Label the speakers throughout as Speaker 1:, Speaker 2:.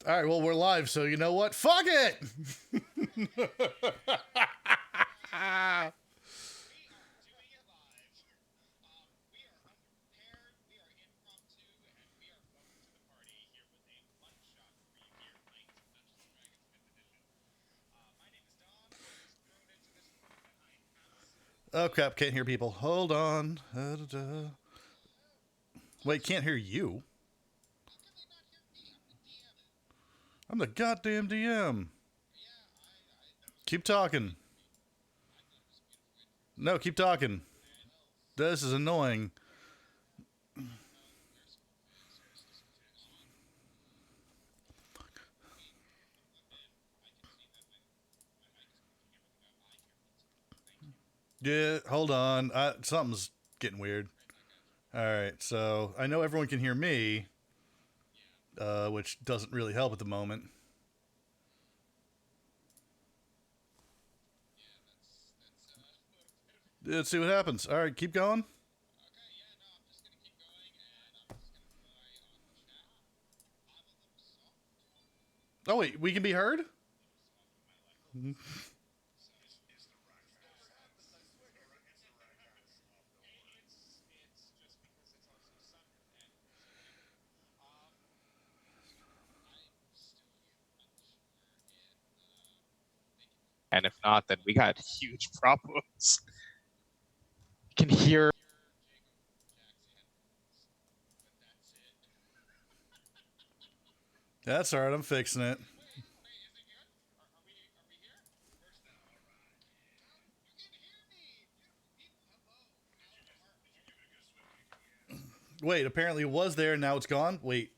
Speaker 1: All right, well, we're live, so you know what? Fuck it! Oh, crap, can't hear people. Hold on. Wait, can't hear you? I'm the goddamn DM. Keep talking. No, keep talking. This is annoying. Yeah, hold on. Something's getting weird. All right, so I know everyone can hear me, which doesn't really help at the moment. Let's see what happens. All right, keep going. Oh, wait, we can be heard?
Speaker 2: And if not, then we got huge problems. You can hear.
Speaker 1: That's all right, I'm fixing it. Wait, apparently it was there, now it's gone? Wait.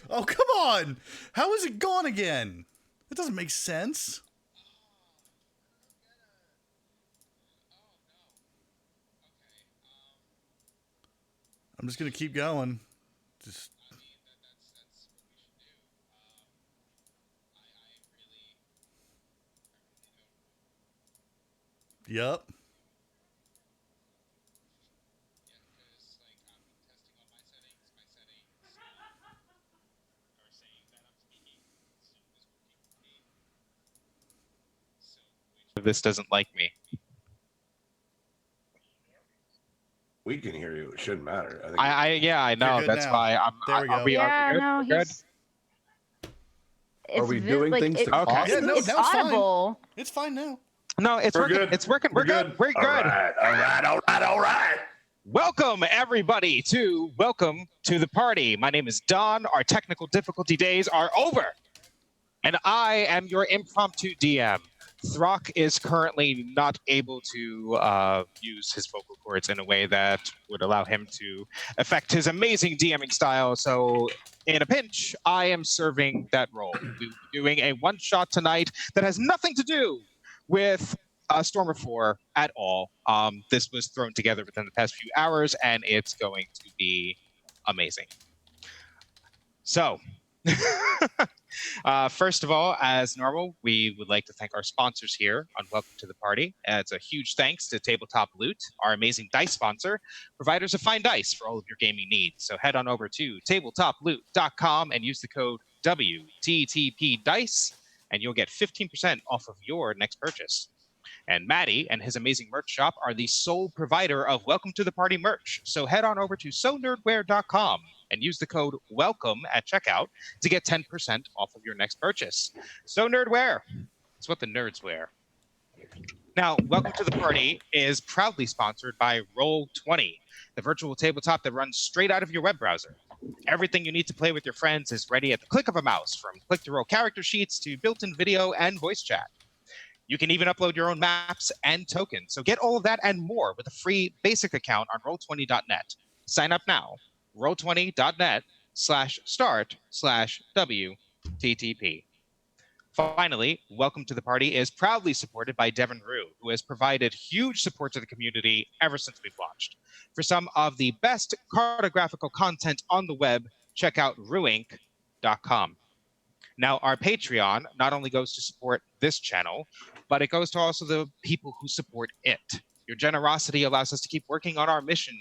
Speaker 1: Oh, come on! How is it gone again? That doesn't make sense. I'm just gonna keep going. Just. Yup.
Speaker 2: This doesn't like me.
Speaker 3: We can hear you. It shouldn't matter. I think
Speaker 2: I know.
Speaker 1: good
Speaker 2: That's
Speaker 1: now.
Speaker 2: why I'm.
Speaker 1: There we go.
Speaker 2: Are we
Speaker 4: Yeah,
Speaker 2: good?
Speaker 4: no,
Speaker 2: We're good?
Speaker 4: It's
Speaker 3: Are we doing things to
Speaker 2: Okay.
Speaker 3: cost
Speaker 1: Yeah, no,
Speaker 4: it's
Speaker 1: now it's fine.
Speaker 4: audible.
Speaker 1: It's fine now.
Speaker 2: No, it's
Speaker 3: We're
Speaker 2: working.
Speaker 3: good.
Speaker 2: It's working. We're good. We're good.
Speaker 3: All right.
Speaker 2: Welcome, everybody, to the party. My name is Don. Our technical difficulty days are over. And I am your impromptu DM. Throck is currently not able to use his vocal cords in a way that would allow him to affect his amazing DMing style. So, in a pinch, I am serving that role. We will be doing a one-shot tonight that has nothing to do with Storm of 4 at all. This was thrown together within the past few hours, and it's going to be amazing. So, first of all, as normal, we would like to thank our sponsors here on Welcome to the Party. It's a huge thanks to Tabletop Loot, our amazing dice sponsor, providers of fine dice for all of your gaming needs. So head on over to tabletoploot.com and use the code WTTPDICE, and you'll get 15% off of your next purchase. And Maddie and his amazing merch shop are the sole provider of Welcome to the Party merch. So head on over to sonerdwear.com and use the code WELCOME at checkout to get 10% off of your next purchase. So Nerdwear, it's what the nerds wear. Now, Welcome to the Party is proudly sponsored by Roll20, the virtual tabletop that runs straight out of your web browser. Everything you need to play with your friends is ready at the click of a mouse, from click-to-roll character sheets to built-in video and voice chat. You can even upload your own maps and tokens. So get all of that and more with a free basic account on roll20.net. Sign up now. roll20.net/start/WTTP. Finally, Welcome to the Party is proudly supported by Devin Rue, who has provided huge support to the community ever since we've launched. For some of the best cartographical content on the web, check out ruinc.com. Now, our Patreon not only goes to support this channel, but it goes to also the people who support it. Your generosity allows us to keep working on our mission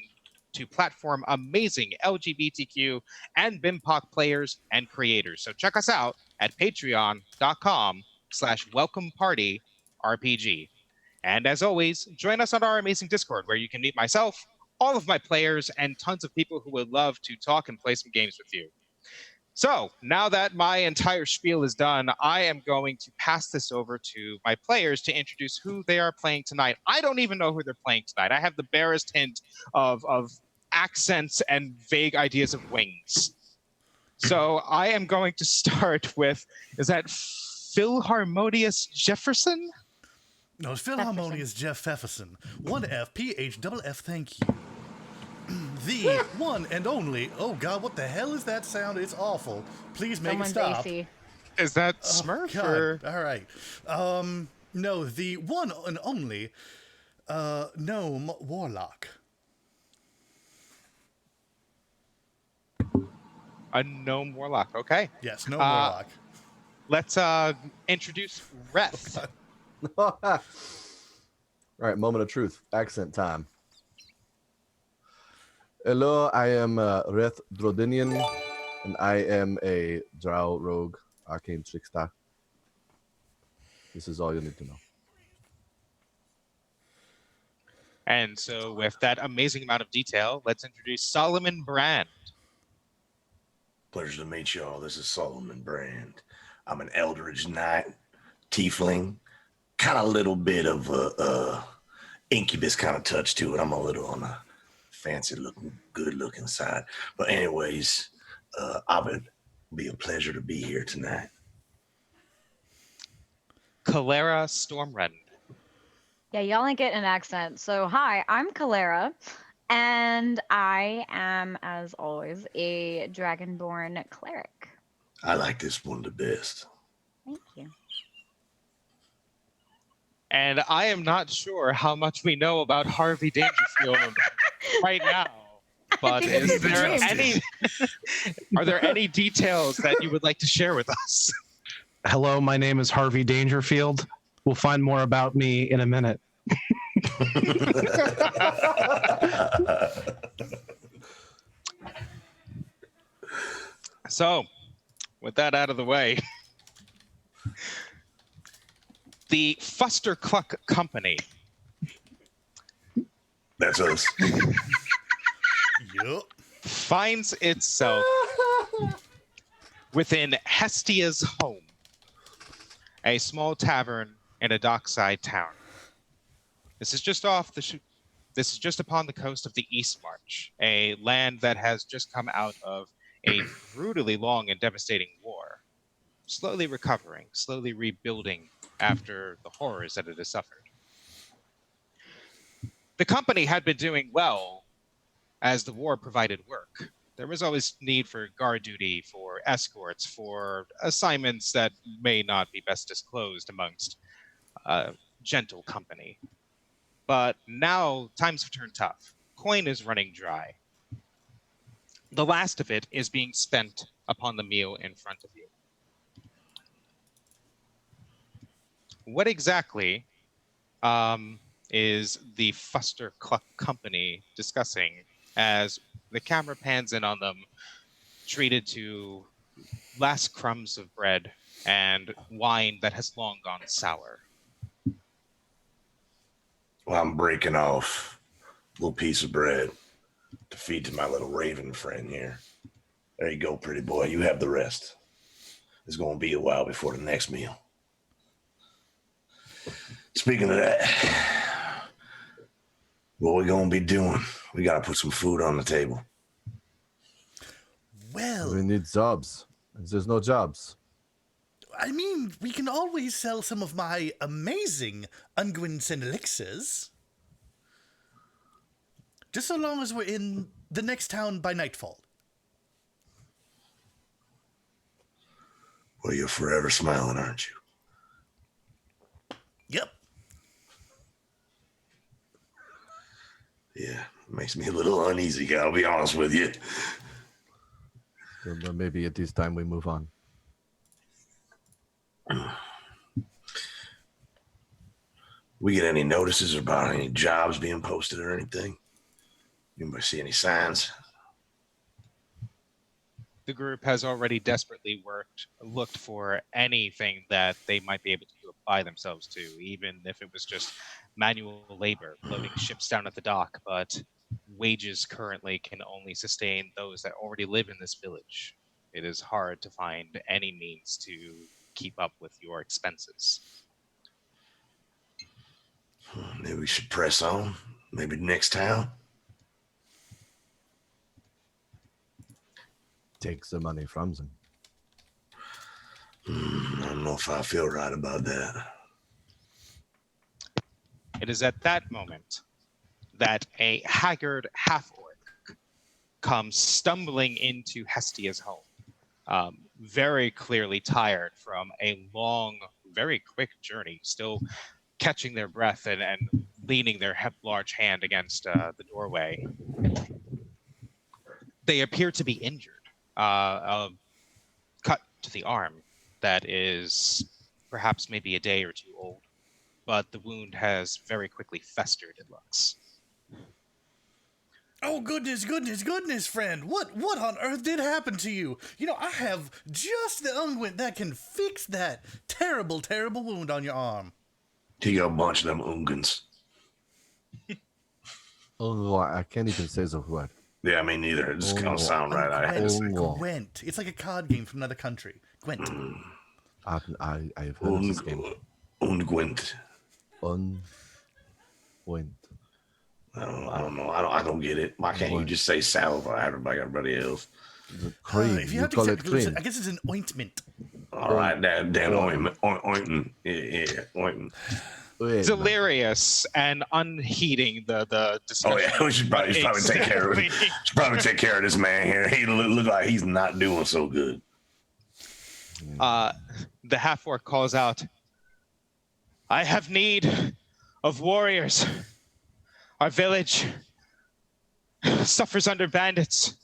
Speaker 2: to platform amazing LGBTQ and BIMPOC players and creators. So check us out at patreon.com/welcomepartyrpg. And as always, join us on our amazing Discord where you can meet myself, all of my players, and tons of people who would love to talk and play some games with you. So now that my entire spiel is done, I am going to pass this over to my players to introduce who they are playing tonight. I don't even know who they're playing tonight. I have the barest hint of accents and vague ideas of wings. So I am going to start with, is that Philharmonious Jefferson?
Speaker 1: No, it's Philharmonious Jeff Pfefferson. 1F, PHFF, thank you. The one and only. Oh, God, what the hell is that sound? It's awful. Please make
Speaker 4: Someone's
Speaker 1: it stop.
Speaker 4: AC.
Speaker 2: Is that Smurf?
Speaker 1: God.
Speaker 2: Or...
Speaker 1: All right. No, the one and only Gnome Warlock.
Speaker 2: A gnome warlock. Okay.
Speaker 1: Yes, Gnome Warlock.
Speaker 2: Let's introduce Reth.
Speaker 5: All right, moment of truth. Accent time. Hello, I am Reth Drodinian, and I am a drow rogue, arcane trickster. This is all you need to know.
Speaker 2: And so with that amazing amount of detail, let's introduce Solomon Brand.
Speaker 3: Pleasure to meet you all. This is Solomon Brand. I'm an Eldritch Knight, Tiefling, kind of a little bit of a incubus kind of touch to it. I'm a little on the fancy looking, good looking side. But anyways, it would be a pleasure to be here tonight.
Speaker 2: Calera Stormrend.
Speaker 4: Yeah, y'all ain't getting an accent. So, hi, I'm Calera, and I am, as always, a Dragonborn cleric.
Speaker 3: I like this one the best.
Speaker 4: Thank you.
Speaker 2: And I am not sure how much we know about Harvey Dangerfield right now. But
Speaker 4: think it's
Speaker 2: is
Speaker 4: his
Speaker 2: there
Speaker 4: dream.
Speaker 2: any are there any details that you would like to share with us?
Speaker 6: Hello, my name is Harvey Dangerfield. We'll find more about me in a minute.
Speaker 2: So, with that out of the way, the Fuster Cluck Company
Speaker 3: That's us.
Speaker 1: Yup.
Speaker 2: finds itself within Hestia's home, a small tavern in a dockside town. This is just this is just upon the coast of the East March, a land that has just come out of a brutally long and devastating war, slowly recovering, slowly rebuilding after the horrors that it has suffered. The company had been doing well as the war provided work. There was always need for guard duty, for escorts, for assignments that may not be best disclosed amongst gentle company. But now times have turned tough. Coin is running dry. The last of it is being spent upon the meal in front of you. What exactly is the Fuster Cluck Company discussing as the camera pans in on them, treated to last crumbs of bread and wine that has long gone sour?
Speaker 3: Well, I'm breaking off a little piece of bread to feed to my little raven friend here. There you go, pretty boy. You have the rest. It's going to be a while before the next meal. Speaking of that, what we going to be doing? We got to put some food on the table.
Speaker 1: Well,
Speaker 5: We need jobs. There's no jobs.
Speaker 1: I mean, we can always sell some of my amazing unguents elixirs. Just so long as we're in the next town by nightfall.
Speaker 3: Well, you're forever smiling, aren't you?
Speaker 1: Yep.
Speaker 3: Yeah, makes me a little uneasy, I'll be honest with you.
Speaker 5: So maybe at this time we move on.
Speaker 3: We get any notices about any jobs being posted or anything? Anybody see any signs?
Speaker 2: The group has already desperately looked for anything that they might be able to apply themselves to, even if it was just manual labor, loading ships down at the dock. But wages currently can only sustain those that already live in this village. It is hard to find any means to keep up with your expenses.
Speaker 3: Maybe we should press on. Maybe next town.
Speaker 5: Takes the money from them.
Speaker 3: I don't know if I feel right about that.
Speaker 2: It is at that moment that a haggard half-orc comes stumbling into Hestia's home, very clearly tired from a long, very quick journey, still catching their breath and leaning their large hand against the doorway. They appear to be injured, cut to the arm that is perhaps maybe a day or two old, but the wound has very quickly festered, it looks.
Speaker 1: Oh, goodness, friend. What on earth did happen to you? You know, I have just the unguent that can fix that terrible, terrible wound on your arm.
Speaker 3: He got a bunch of them ungans.
Speaker 5: Oh, I can't even say the word.
Speaker 3: Yeah, me neither. It just don't sound right.
Speaker 1: Gwent. It's like a card game from another country. Gwent.
Speaker 5: I've heard of this game.
Speaker 3: Ungwent.
Speaker 5: Unguent.
Speaker 3: I don't know. I don't get it. Why can't you just say salve like everybody else?
Speaker 5: The cream.
Speaker 1: If you
Speaker 5: You
Speaker 1: have to
Speaker 5: call it
Speaker 1: accept,
Speaker 5: cream.
Speaker 1: I guess it's an ointment.
Speaker 3: All right, damn ointment. Ointment. Yeah, ointment.
Speaker 5: Wait,
Speaker 2: Delirious and unheeding the discussion.
Speaker 3: Oh yeah, we should probably take care of it. Should probably take care of this man here. He look like he's not doing so good.
Speaker 2: The half-orc calls out, "I have need of warriors. Our village suffers under bandits.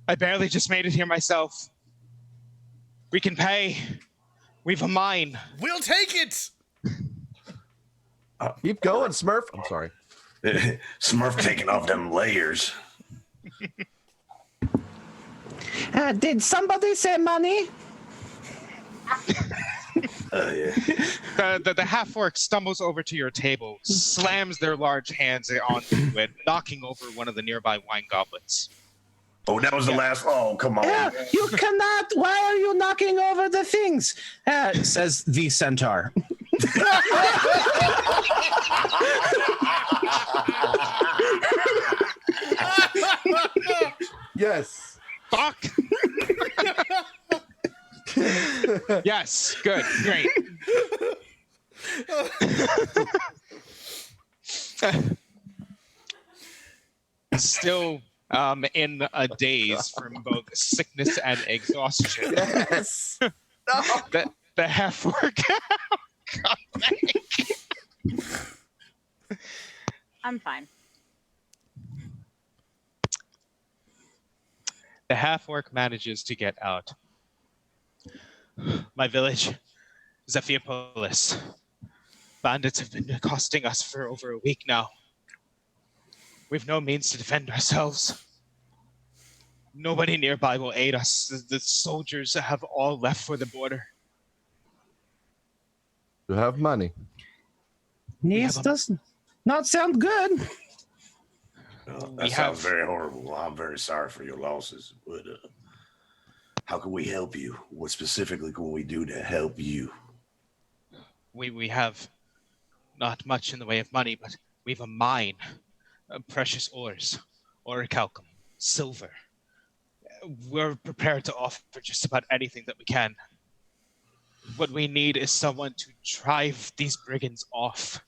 Speaker 2: I barely just made it here myself. We can pay. We've a mine."
Speaker 1: We'll take it!
Speaker 5: Keep going, Smurf. I'm sorry.
Speaker 3: Smurf taking off them layers.
Speaker 7: Did somebody say money?
Speaker 3: Yeah.
Speaker 2: The half-orc stumbles over to your table, slams their large hands onto it, knocking over one of the nearby wine goblets.
Speaker 3: Oh, that was the last. Oh, come on.
Speaker 7: You cannot. Why are you knocking over the things? Says the centaur.
Speaker 5: Yes.
Speaker 2: Fuck! Yes, good, great. Still in a daze from both sickness and exhaustion.
Speaker 5: Yes.
Speaker 2: The half-orc. God,
Speaker 4: I'm fine.
Speaker 2: the half-orc manages to get out. My village, Zephyrpolis. Bandits have been accosting us for over a week now. We've no means to defend ourselves. Nobody nearby will aid us. The soldiers have all left for the border.
Speaker 5: You have money.
Speaker 7: This does not sound good.
Speaker 3: That sounds very horrible. I'm very sorry for your losses, but how can we help you? What specifically can we do to help you?
Speaker 2: We have not much in the way of money, but we have a mine of precious ores, orichalcum, silver. We're prepared to offer just about anything that we can. What we need is someone to drive these brigands off,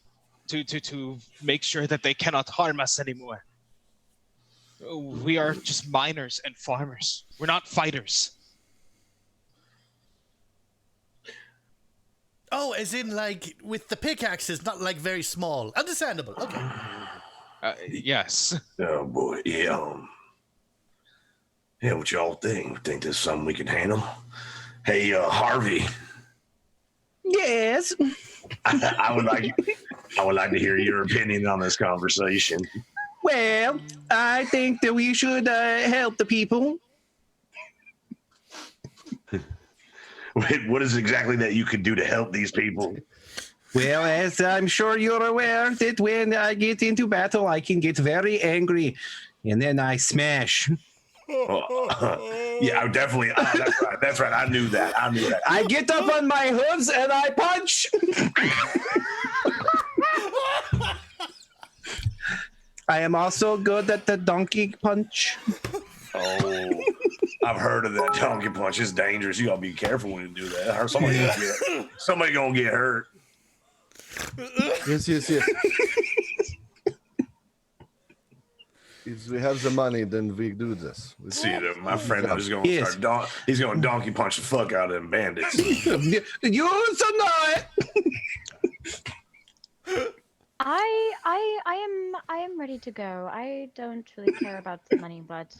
Speaker 2: to make sure that they cannot harm us anymore. We are just miners and farmers. We're not fighters.
Speaker 1: Oh, as in, like, with the pickaxes, not, like, very small. Understandable. Okay.
Speaker 2: Yes.
Speaker 3: Oh, boy. Yeah, yeah, what y'all think? Think this is something we can handle? Hey, Harvey.
Speaker 7: Yes.
Speaker 3: I would like to hear your opinion on this conversation.
Speaker 7: Well, I think that we should help the people.
Speaker 3: Wait, what is exactly that you could do to help these people?
Speaker 7: Well, as I'm sure you're aware, that when I get into battle, I can get very angry, and then I smash.
Speaker 3: Yeah, definitely. Oh, that's right. That's right. I knew that.
Speaker 7: I get up on my hooves and I punch. I am also good at the donkey punch.
Speaker 3: Oh, I've heard of that donkey punch. It's dangerous. You gotta be careful when you do that. Or somebody gonna get hurt.
Speaker 5: Yes. If we have the money, then we do this. We
Speaker 3: See, my friend is gonna
Speaker 7: Yes.
Speaker 3: start. He's gonna donkey punch the fuck out of them bandits.
Speaker 7: You so not.
Speaker 4: I am ready to go. I don't really care about the money, but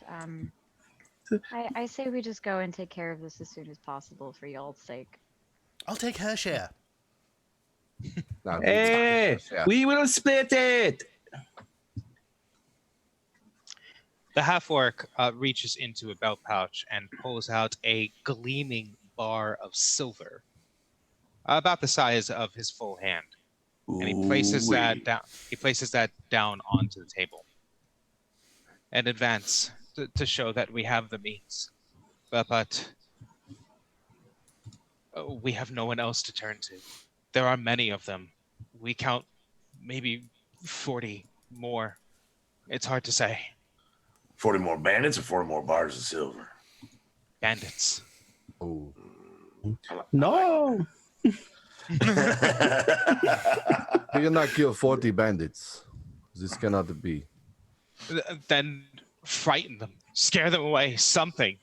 Speaker 4: I say we just go and take care of this as soon as possible for y'all's sake.
Speaker 1: I'll take her share.
Speaker 5: No,
Speaker 7: Hey,
Speaker 5: yeah.
Speaker 7: we will split it.
Speaker 2: The half-orc reaches into a belt pouch and pulls out a gleaming bar of silver, about the size of his full hand, and he places that down. He places that down onto the table, and advance to show that we have the means, but we have no one else to turn to. There are many of them. We count maybe 40 more. It's hard to say.
Speaker 3: 40 more bandits or 40 more bars of silver?
Speaker 2: Bandits.
Speaker 5: Oh.
Speaker 7: No.
Speaker 5: We cannot kill 40 bandits. This cannot be.
Speaker 2: Then frighten them, scare them away, something.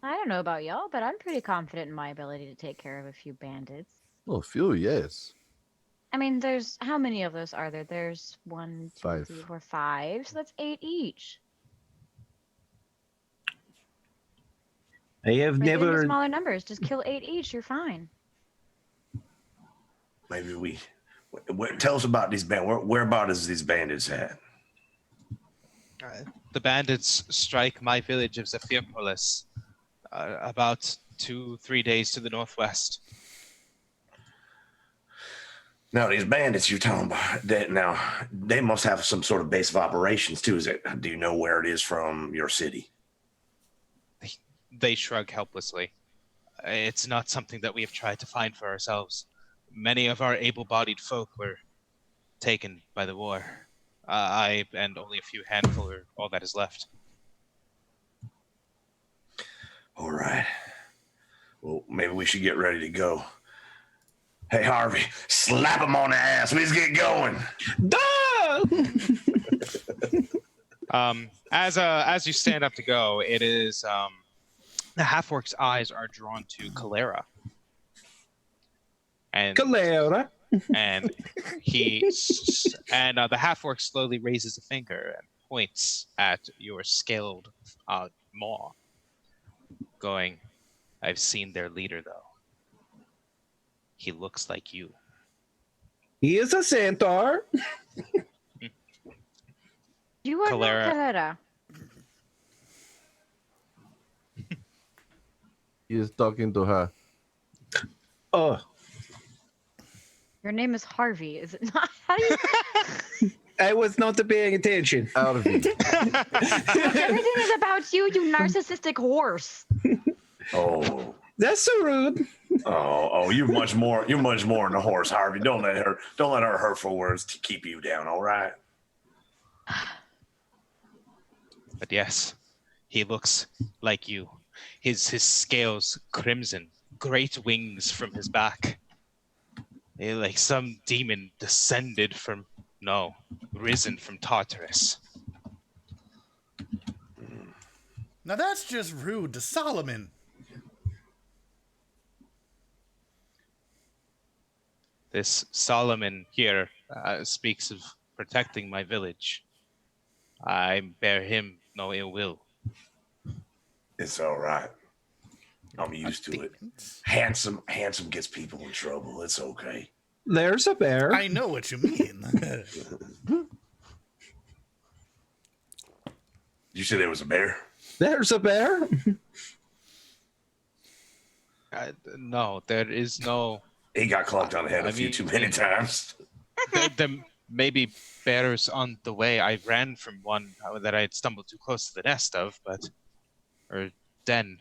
Speaker 4: I don't know about y'all, but I'm pretty confident in my ability to take care of a few bandits.
Speaker 5: Oh, few, yes.
Speaker 4: I mean, there's how many of those are there? There's 1, 2,
Speaker 5: 5.
Speaker 4: 3, 4, 5. So that's 8 each.
Speaker 7: I have
Speaker 4: Break it into
Speaker 7: never.
Speaker 4: smaller numbers. Just kill 8 each. You're fine.
Speaker 3: Maybe tell us about these bandits. Whereabouts is these bandits at?
Speaker 2: The bandits strike my village of Zephyrpolis, about 2-3 days to the northwest.
Speaker 3: Now, these bandits you're talking about, now they must have some sort of base of operations too. Do you know where it is from your city?
Speaker 2: They shrug helplessly. It's not something that we have tried to find for ourselves. Many of our able-bodied folk were taken by the war. I and only a few handful are all that is left.
Speaker 3: All right. Well, maybe we should get ready to go. Hey, Harvey, slap him on the ass. Let's get going.
Speaker 7: Duh!
Speaker 2: As you stand up to go, it is the half-orc's eyes are drawn to Calera. And
Speaker 7: Calera.
Speaker 2: and the half-orc slowly raises a finger and points at your scaled maw, going, "I've seen their leader, though. He looks like you."
Speaker 7: He is a centaur.
Speaker 4: You are
Speaker 2: Calera.
Speaker 4: not Carrera.
Speaker 5: He is talking to her.
Speaker 7: Oh,
Speaker 4: Your name is Harvey, is it not? How do you?
Speaker 7: I was not paying attention.
Speaker 5: Harvey.
Speaker 4: Everything is about you, you narcissistic horse.
Speaker 3: Oh,
Speaker 7: That's so rude.
Speaker 3: oh, you're much more than a horse, Harvey. Don't let her hurtful words to keep you down. All right.
Speaker 2: But yes, he looks like you. His scales crimson, great wings from his back. Like some demon risen from Tartarus.
Speaker 1: Now that's just rude to Solomon.
Speaker 2: This Solomon here speaks of protecting my village. I bear him no ill will.
Speaker 3: It's all right. I'm used to it. Handsome gets people in trouble. It's okay.
Speaker 7: There's a bear.
Speaker 1: I know what you mean.
Speaker 3: You said there was a bear?
Speaker 7: There's a bear.
Speaker 2: No, there is no.
Speaker 3: He got clunked on the head
Speaker 2: I
Speaker 3: a few
Speaker 2: mean-
Speaker 3: too many times.
Speaker 2: There may be bears on the way. I ran from one that I had stumbled too close to the nest of, or den.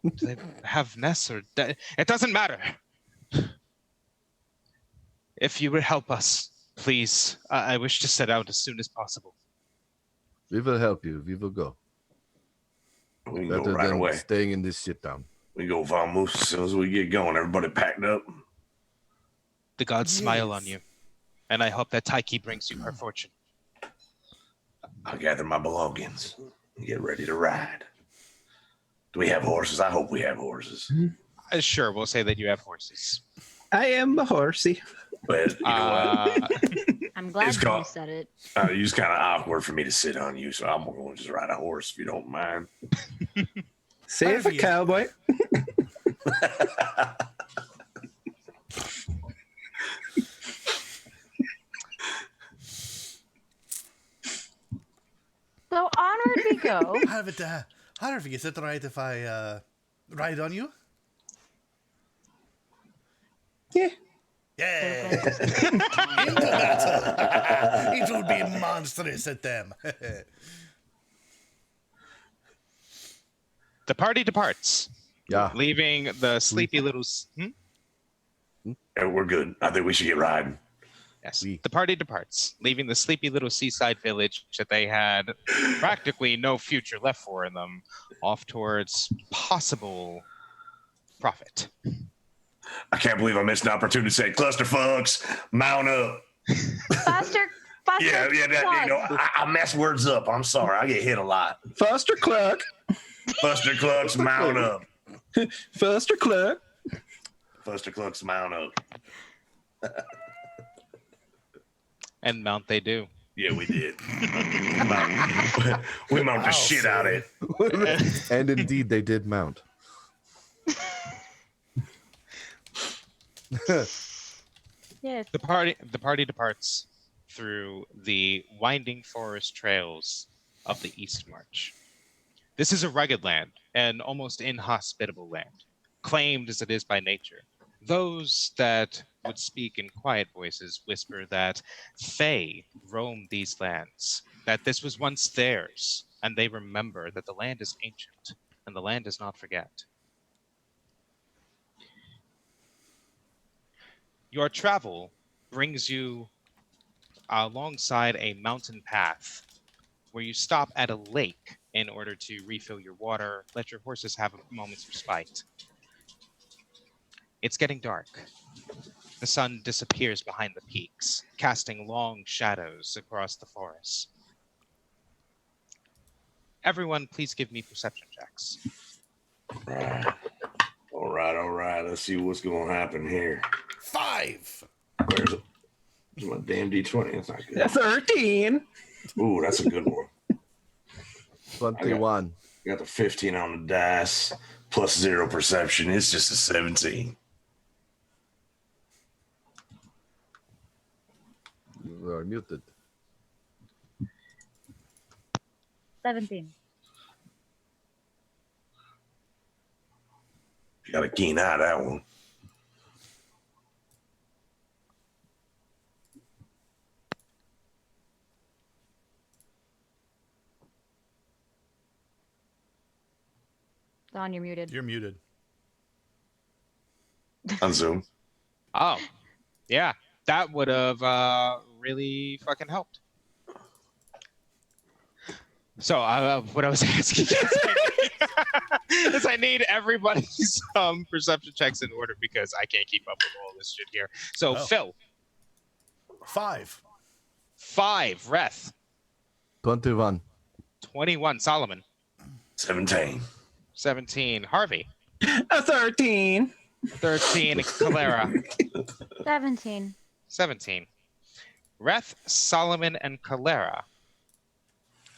Speaker 2: Do they have nests or den? It doesn't matter. If you would help us, please. I wish to set out as soon as possible.
Speaker 5: We will help you. We will go.
Speaker 3: We can go
Speaker 5: Better
Speaker 3: right
Speaker 5: than
Speaker 3: away.
Speaker 5: staying in this shit town.
Speaker 3: We go vamos as soon as we get going. Everybody packed up.
Speaker 2: The gods smile on
Speaker 1: Yes.
Speaker 2: you, and I hope that Taiki brings you her fortune.
Speaker 3: I'll gather my belongings and get ready to ride. Do we have horses? I hope we have horses.
Speaker 2: Sure, we'll say that you have horses.
Speaker 7: I am the horsey.
Speaker 3: But you know what?
Speaker 4: I'm glad
Speaker 3: It's
Speaker 4: you
Speaker 3: called-
Speaker 4: said it.
Speaker 3: You just kind of awkward for me to sit on you, so I'm going to just ride a horse if you don't mind.
Speaker 7: Save a
Speaker 1: Harvey.
Speaker 7: cowboy.
Speaker 4: So onward we go.
Speaker 1: Harvey, is it right if I ride on you?
Speaker 7: Yeah.
Speaker 1: Yeah. Into battle. It will be monstrous at them.
Speaker 2: The party departs,
Speaker 5: Yeah.
Speaker 2: leaving the sleepy little.
Speaker 3: Yeah, we're good. I think we should get riding.
Speaker 2: Yes,
Speaker 5: Oui.
Speaker 2: the party departs, leaving the sleepy little seaside village that they had practically no future left for in them, off towards possible profit.
Speaker 3: I can't believe I missed an opportunity to say clusterfucks, mount up.
Speaker 4: Faster, faster.
Speaker 3: Yeah, that, you know, I mess words up. I'm sorry. I get hit a lot.
Speaker 7: Foster Cluck.
Speaker 3: Buster Clucks, mount up.
Speaker 7: Foster Cluck.
Speaker 3: Buster Clucks, mount up.
Speaker 2: And mount they do.
Speaker 3: Yeah, we did. We mount the shit out of it.
Speaker 5: And indeed, they did mount.
Speaker 4: Yes.
Speaker 2: The party departs through the winding forest trails of the East March. This is a rugged land, an almost inhospitable land, claimed as it is by nature. Those that would speak in quiet voices whisper that Fae roam these lands, that this was once theirs, and they remember that the land is ancient, and the land does not forget. Your travel brings you alongside a mountain path where you stop at a lake in order to refill your water, let your horses have a moment's respite. It's getting dark. The sun disappears behind the peaks, casting long shadows across the forest. Everyone, please give me perception checks.
Speaker 3: All right. Let's see what's going to happen here.
Speaker 1: 5.
Speaker 3: Where's it? Where's my damn D20? That's not good.
Speaker 7: 13.
Speaker 3: Ooh, that's a good one.
Speaker 5: 21.
Speaker 3: I got the 15 on the dice, plus 0 perception. It's just a 17.
Speaker 5: You are muted.
Speaker 4: 17.
Speaker 3: You got a keen eye, that one.
Speaker 4: Don, you're muted.
Speaker 1: You're muted.
Speaker 3: On Zoom.
Speaker 2: Oh, yeah, that would have really fucking helped. So what I was asking is I need everybody's perception checks in order because I can't keep up with all this shit here. So
Speaker 1: Oh.
Speaker 2: Phil,
Speaker 1: 5.
Speaker 2: 5, Reth,
Speaker 5: 21.
Speaker 2: 21, Solomon,
Speaker 3: 17.
Speaker 2: 17, Harvey,
Speaker 7: A 13.
Speaker 2: 13, Calera,
Speaker 4: 17.
Speaker 2: 17. Reth, Solomon, and Calera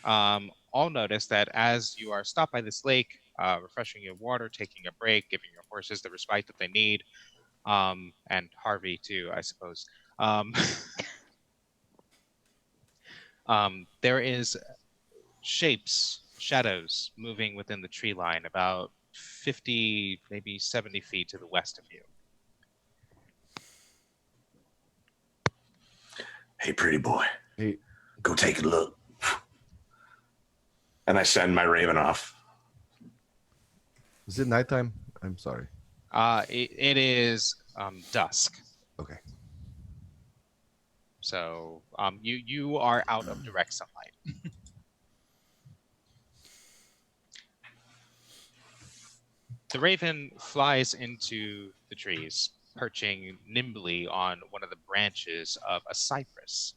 Speaker 2: all notice that as you are stopped by this lake, refreshing your water, taking a break, giving your horses the respite that they need, and Harvey too, I suppose. There is shapes shadows moving within the tree line about 50, maybe 70 feet to the west of you.
Speaker 3: Hey, pretty boy,
Speaker 5: Hey,
Speaker 3: go take a look. And I send my raven off.
Speaker 5: is it nighttime? I'm sorry.
Speaker 2: It is dusk.
Speaker 5: Okay.
Speaker 2: So you are out of direct sunlight. The raven flies into the trees, perching nimbly on one of the branches of a cypress.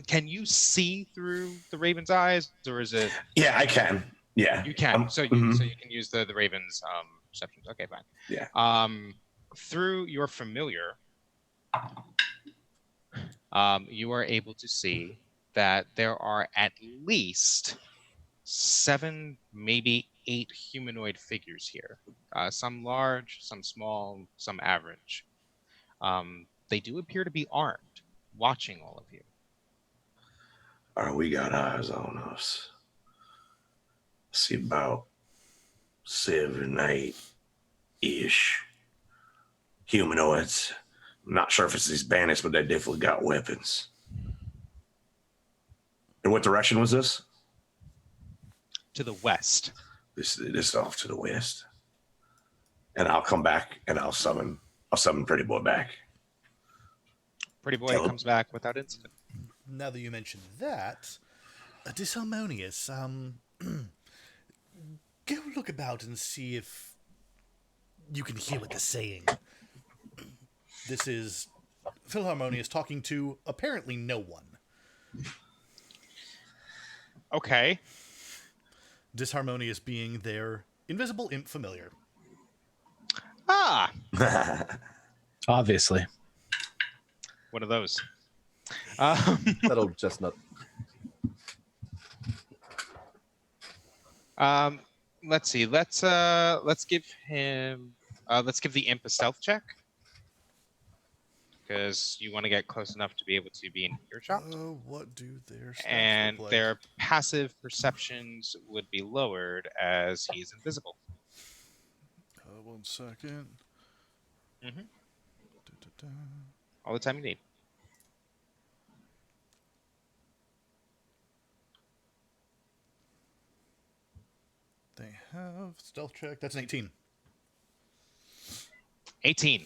Speaker 2: Can you see through the raven's eyes, or is it?
Speaker 3: Yeah, I can. Yeah.
Speaker 2: You can. So
Speaker 3: mhm.
Speaker 2: you can use the raven's perceptions. Okay, fine.
Speaker 3: Yeah.
Speaker 2: Through your familiar, you are able to see that there are at least 7, maybe 8 humanoid figures here. Some large, some small, some average. They do appear to be armed, watching all of you.
Speaker 3: All right, we got eyes on us. See about 7, 8-ish humanoids. I'm not sure if it's these bandits, but they definitely got weapons. And what direction was this?
Speaker 2: To the west.
Speaker 3: This is off to the west. And I'll come back and I'll summon Pretty Boy back.
Speaker 2: Pretty boy
Speaker 3: Tell him.
Speaker 2: comes back without incident.
Speaker 1: Now that you mention that, Disharmonious, go look about and see if you can hear what they're saying. This is Philharmonious talking to apparently no one.
Speaker 2: Okay.
Speaker 1: Disharmonious being their invisible imp familiar.
Speaker 2: Ah,
Speaker 7: Obviously.
Speaker 2: one of those.
Speaker 5: That old chestnut.
Speaker 2: Let's see. Let's give him. Let's give the imp a stealth check, because you want to get close enough to be able to be in earshot.
Speaker 1: What do their stats
Speaker 2: And
Speaker 1: look like?
Speaker 2: their passive perceptions would be lowered as he's invisible.
Speaker 1: 1 second.
Speaker 2: Mhm.
Speaker 1: Da-da-da.
Speaker 2: All the time you need.
Speaker 1: They have stealth check. That's an 18.
Speaker 2: 18.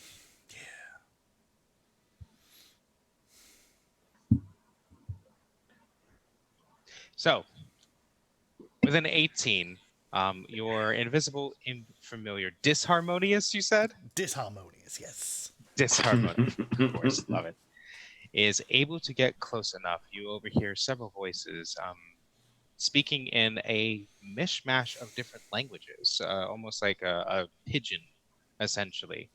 Speaker 2: So, with an 18, your invisible, familiar, disharmonious, you said?
Speaker 1: Disharmonious, yes.
Speaker 2: Disharmonious, of course, love it. Is able to get close enough. You overhear several voices speaking in a mishmash of different languages, almost like a pidgin, essentially.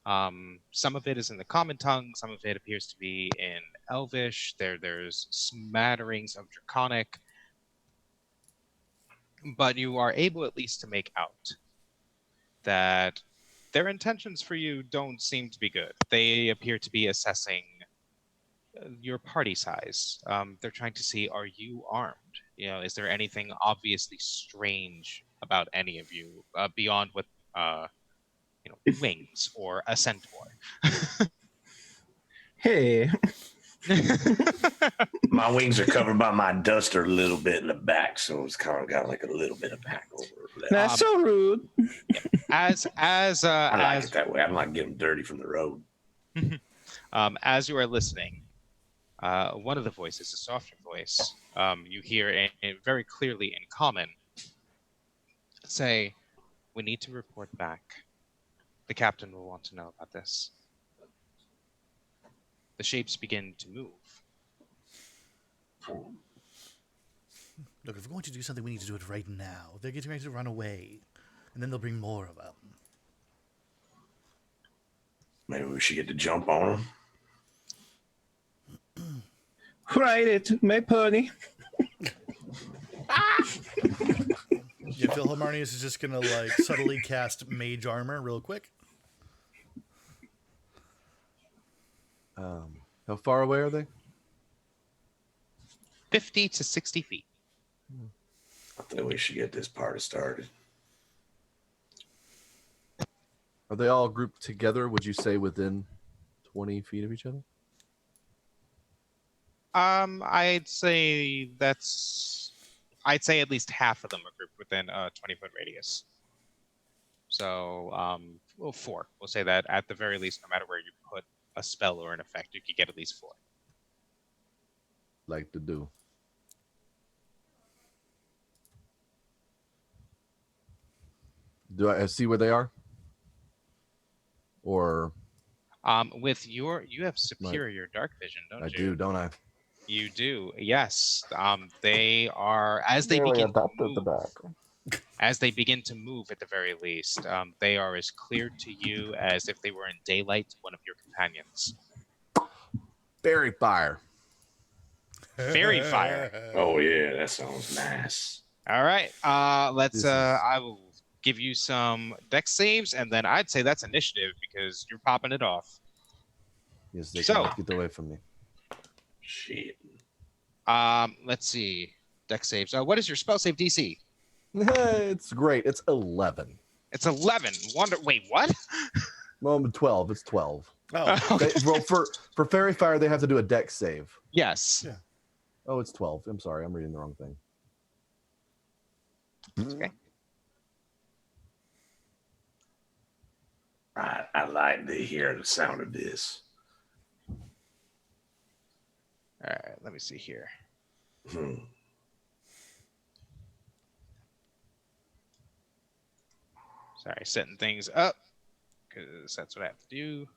Speaker 2: Some of it is in the common tongue. Some of it appears to be in Elvish. There's smatterings of Draconic. But you are able at least to make out that their intentions for you don't seem to be good. They appear to be assessing your party size. They're trying to see, are you armed? You know, is there anything obviously strange about any of you beyond what wings or a centaur?
Speaker 7: Hey,
Speaker 3: My wings are covered by my duster a little bit in the back, so it's kind of got like a little bit of back over there.
Speaker 7: that's so rude.
Speaker 2: As
Speaker 3: I like it that way. I don't like getting dirty from the road.
Speaker 2: as you are listening, one of the voices, a softer voice, you hear very clearly in common say, "We need to report back. The captain will want to know about this." The shapes begin to move.
Speaker 1: Look, if we're going to do something, we need to do it right now. They're getting ready to run away, and then they'll bring more of them.
Speaker 3: Maybe we should get the jump on them.
Speaker 7: Ride it, my pony.
Speaker 1: Yeah, Philharmonious is just gonna like subtly cast mage armor real quick.
Speaker 5: How far away are they?
Speaker 2: 50 to 60 feet.
Speaker 3: I think we should get this party started.
Speaker 5: Are they all grouped together? Would you say within 20 feet of each other?
Speaker 2: I'd say at least half of them are grouped within a 20-foot radius. So, well, 4. We'll say that at the very least, no matter where you put a spell or an effect, you could get at least 4.
Speaker 5: Like to do. Do I see where they are? Or
Speaker 2: With you have superior dark vision, don't you?
Speaker 5: I do, don't I?
Speaker 2: You do, yes. They are as they begin to move. As they begin to move, at the very least, they are as clear to you as if they were in daylight to one of your companions.
Speaker 5: Fairy fire.
Speaker 2: Fairy fire.
Speaker 3: Oh yeah, that sounds nice.
Speaker 2: All right. Let's.
Speaker 5: This is-
Speaker 2: I will give you some dex saves, and then I'd say that's initiative because you're popping it off.
Speaker 5: Yes, they
Speaker 2: So-
Speaker 5: cannot get away from me.
Speaker 3: Shit.
Speaker 2: Let's see. Dex saves. What is your spell save DC?
Speaker 5: It's great. It's 11.
Speaker 2: It's 11. Wait, what?
Speaker 5: Well, 12. It's 12.
Speaker 1: Oh,
Speaker 5: Well, for fairy fire, they have to do a dex save.
Speaker 2: Yes.
Speaker 1: Yeah.
Speaker 5: Oh, it's 12. I'm sorry. I'm reading the wrong thing.
Speaker 2: Okay.
Speaker 3: I like to hear the sound of this.
Speaker 2: All right. Let me see here.
Speaker 3: Hmm.
Speaker 2: Sorry, setting things up because that's what I have to do.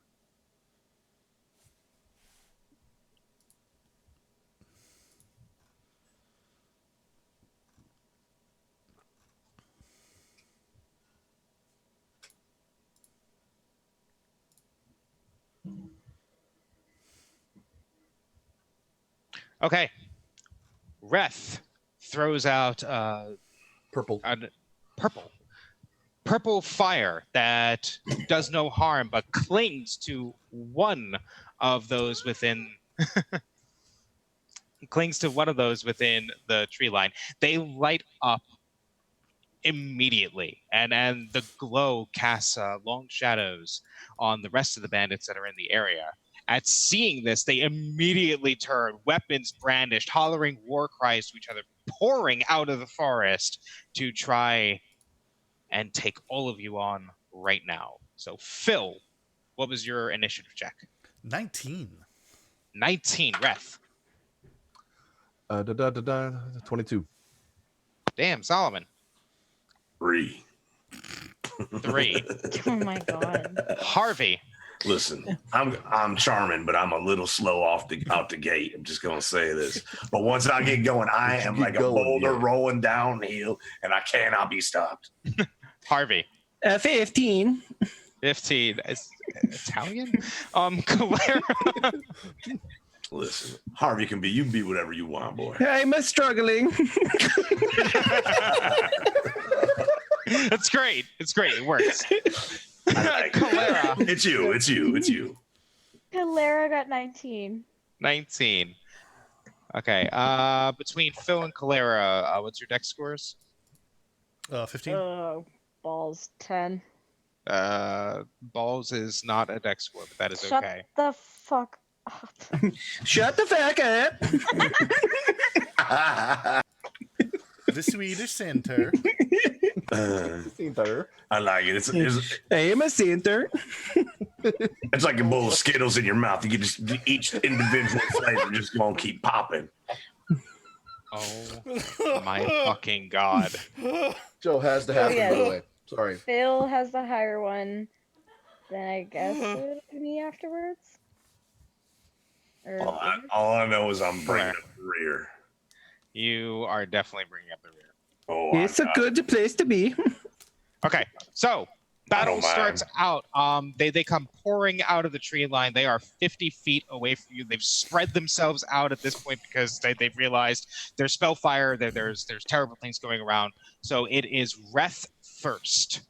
Speaker 2: Okay. Reth throws out
Speaker 5: Purple.
Speaker 2: purple fire that does no harm but clings to one of those within the tree line. They light up immediately, and the glow casts long shadows on the rest of the bandits that are in the area. At seeing this, they immediately turn, weapons brandished, hollering war cries to each other, pouring out of the forest to try and take all of you on right now. So, Phil, what was your initiative check?
Speaker 1: 19.
Speaker 2: 19, Reth.
Speaker 5: 22.
Speaker 2: Damn, Solomon.
Speaker 3: 3.
Speaker 2: 3.
Speaker 4: Oh my god.
Speaker 2: Harvey.
Speaker 3: Listen, I'm charming, but I'm a little slow out the gate. I'm just gonna say this. But once I get going, I am
Speaker 5: Get
Speaker 3: like a
Speaker 5: going,
Speaker 3: boulder
Speaker 5: yeah.
Speaker 3: rolling downhill, and I cannot be stopped.
Speaker 2: Harvey.
Speaker 7: 15.
Speaker 2: 15. Italian? Cholera.
Speaker 3: Listen, Harvey you can be whatever you want, boy.
Speaker 7: I'm struggling.
Speaker 2: It's great. It's great. It works.
Speaker 3: I like it.
Speaker 2: Cholera.
Speaker 3: It's you.
Speaker 4: Hilara got 19.
Speaker 2: 19. Okay. Between Phil and Cholera, what's your dex scores?
Speaker 1: 15.
Speaker 4: Oh, balls 10.
Speaker 2: Balls is not a dex score, but that is
Speaker 4: Shut
Speaker 2: okay.
Speaker 4: the fuck up.
Speaker 7: Shut the fuck up.
Speaker 1: The Swedish center.
Speaker 3: I like it. It's
Speaker 7: I am a center.
Speaker 3: it's like a bowl of Skittles in your mouth. You can just each individual flavor just gonna keep popping.
Speaker 2: Oh my fucking god.
Speaker 5: Joe has to happen,
Speaker 4: yeah.
Speaker 5: by the way. Sorry.
Speaker 4: Phil has the higher one. Then I guess it would be me afterwards. Or
Speaker 3: All I know is I'm bringing up the rear.
Speaker 2: You are definitely bringing up the rear.
Speaker 3: Oh,
Speaker 7: It's a good place to be.
Speaker 2: Okay, so battle
Speaker 3: don't mind.
Speaker 2: starts out. They come pouring out of the tree line. They are 50 feet away from you. They've spread themselves out at this point because they've realized there's spellfire. There's terrible things going around. So it is Reth first.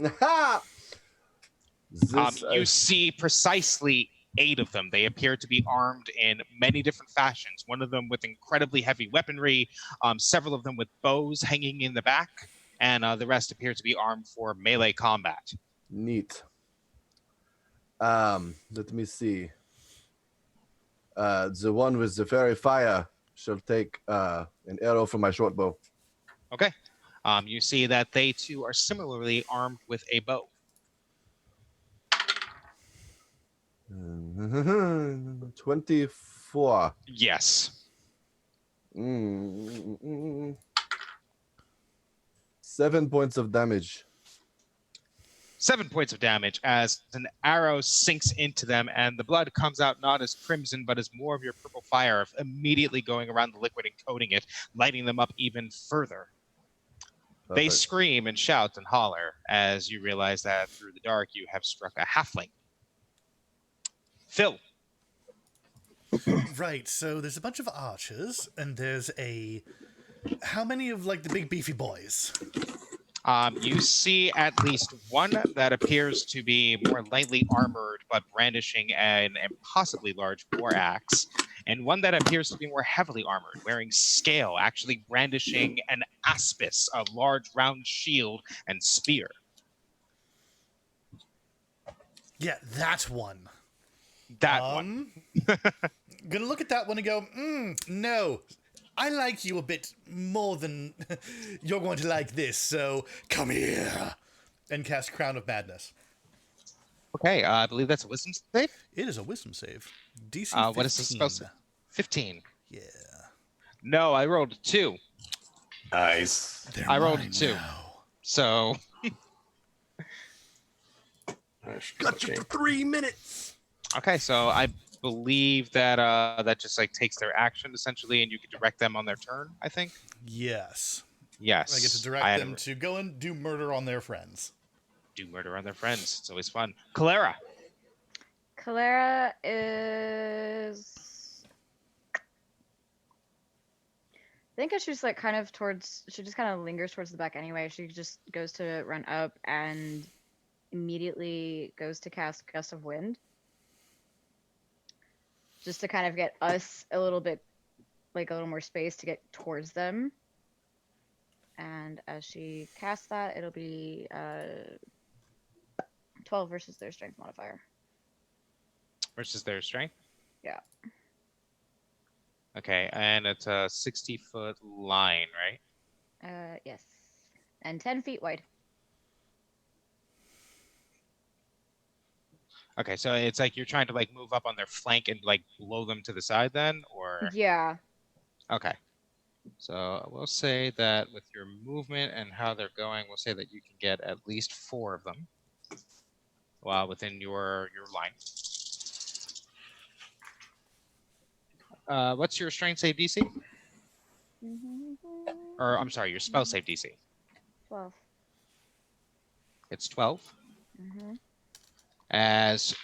Speaker 5: This,
Speaker 2: You see precisely 8 of them. They appear to be armed in many different fashions. One of them with incredibly heavy weaponry, several of them with bows hanging in the back, and the rest appear to be armed for melee combat.
Speaker 5: Neat. Let me see. The one with the fairy fire shall take an arrow from my short bow.
Speaker 2: Okay. You see that they too are similarly armed with a bow.
Speaker 5: 24.
Speaker 2: Yes.
Speaker 5: 7 points of damage.
Speaker 2: 7 points of damage as an arrow sinks into them, and the blood comes out not as crimson, but as more of your purple fire, immediately going around the liquid and coating it, lighting them up even further. They
Speaker 5: Perfect.
Speaker 2: scream and shout and holler as you realize that through the dark you have struck a halfling. Phil.
Speaker 1: Right, so there's a bunch of archers, and there's a... How many of, like, the big beefy boys?
Speaker 2: You see at least one that appears to be more lightly armored, but brandishing an impossibly large war axe, and one that appears to be more heavily armored, wearing scale, actually brandishing an aspis, a large round shield and spear.
Speaker 1: Yeah, that one.
Speaker 2: That one.
Speaker 1: Gonna look at that one and go, no. I like you a bit more than you're going to like this, so come here. And cast Crown of Madness.
Speaker 2: Okay, I believe that's a wisdom save.
Speaker 1: It is a wisdom save. DC 15.
Speaker 2: What is the spell save? 15.
Speaker 1: Yeah.
Speaker 2: No, I rolled a 2.
Speaker 3: Nice.
Speaker 1: They're
Speaker 2: I rolled
Speaker 1: mine
Speaker 2: 2.
Speaker 1: now.
Speaker 2: So
Speaker 5: Got you for 3 minutes.
Speaker 2: okay, so I believe that that just like takes their action essentially, and you can direct them on their turn. I think.
Speaker 1: Yes.
Speaker 2: Yes.
Speaker 1: I get to direct them to go and do murder on their friends.
Speaker 2: do murder on their friends. It's always fun. Clara.
Speaker 4: Clara is. I think she's like kind of towards. She just kind of lingers towards the back anyway. She just goes to run up and immediately goes to cast Gust of Wind. Just to kind of get us a little bit, like a little more space to get towards them. And as she casts that, it'll be 12 versus their strength modifier.
Speaker 2: Versus their strength?
Speaker 4: Yeah.
Speaker 2: Okay, and it's a 60-foot line, right?
Speaker 4: Yes. And 10 feet wide.
Speaker 2: Okay, so it's like you're trying to like move up on their flank and like blow them to the side then, or?
Speaker 4: Yeah.
Speaker 2: Okay. So we'll say that with your movement and how they're going, we'll say that you can get at least 4 of them while within your line. What's your strength save DC? Or I'm sorry, your spell save DC.
Speaker 4: 12.
Speaker 2: It's 12.
Speaker 4: Mm-hmm.
Speaker 2: As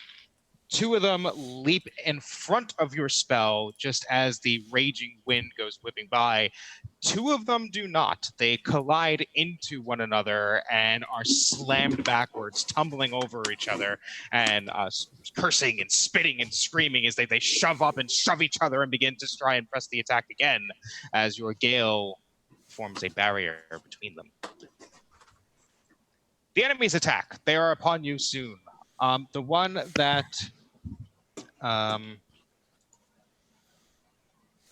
Speaker 2: 2 of them leap in front of your spell just as the raging wind goes whipping by. 2 of them do not. They collide into one another and are slammed backwards, tumbling over each other and cursing and spitting and screaming as they shove up and shove each other and begin to try and press the attack again as your gale forms a barrier between them. The enemies attack. They are upon you soon. The one that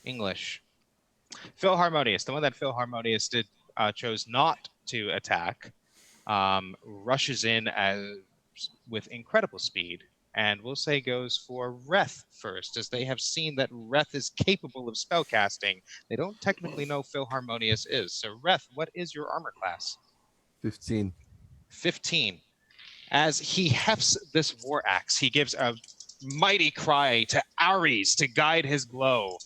Speaker 2: English Phil Harmonious, the one that Phil Harmonious chose not to attack, rushes in with incredible speed, and we'll say goes for Reth first, as they have seen that Reth is capable of spellcasting. They don't technically know Phil Harmonious is. So Reth, what is your armor class?
Speaker 5: 15.
Speaker 2: 15. As he hefts this war axe, he gives a mighty cry to Ares to guide his blow.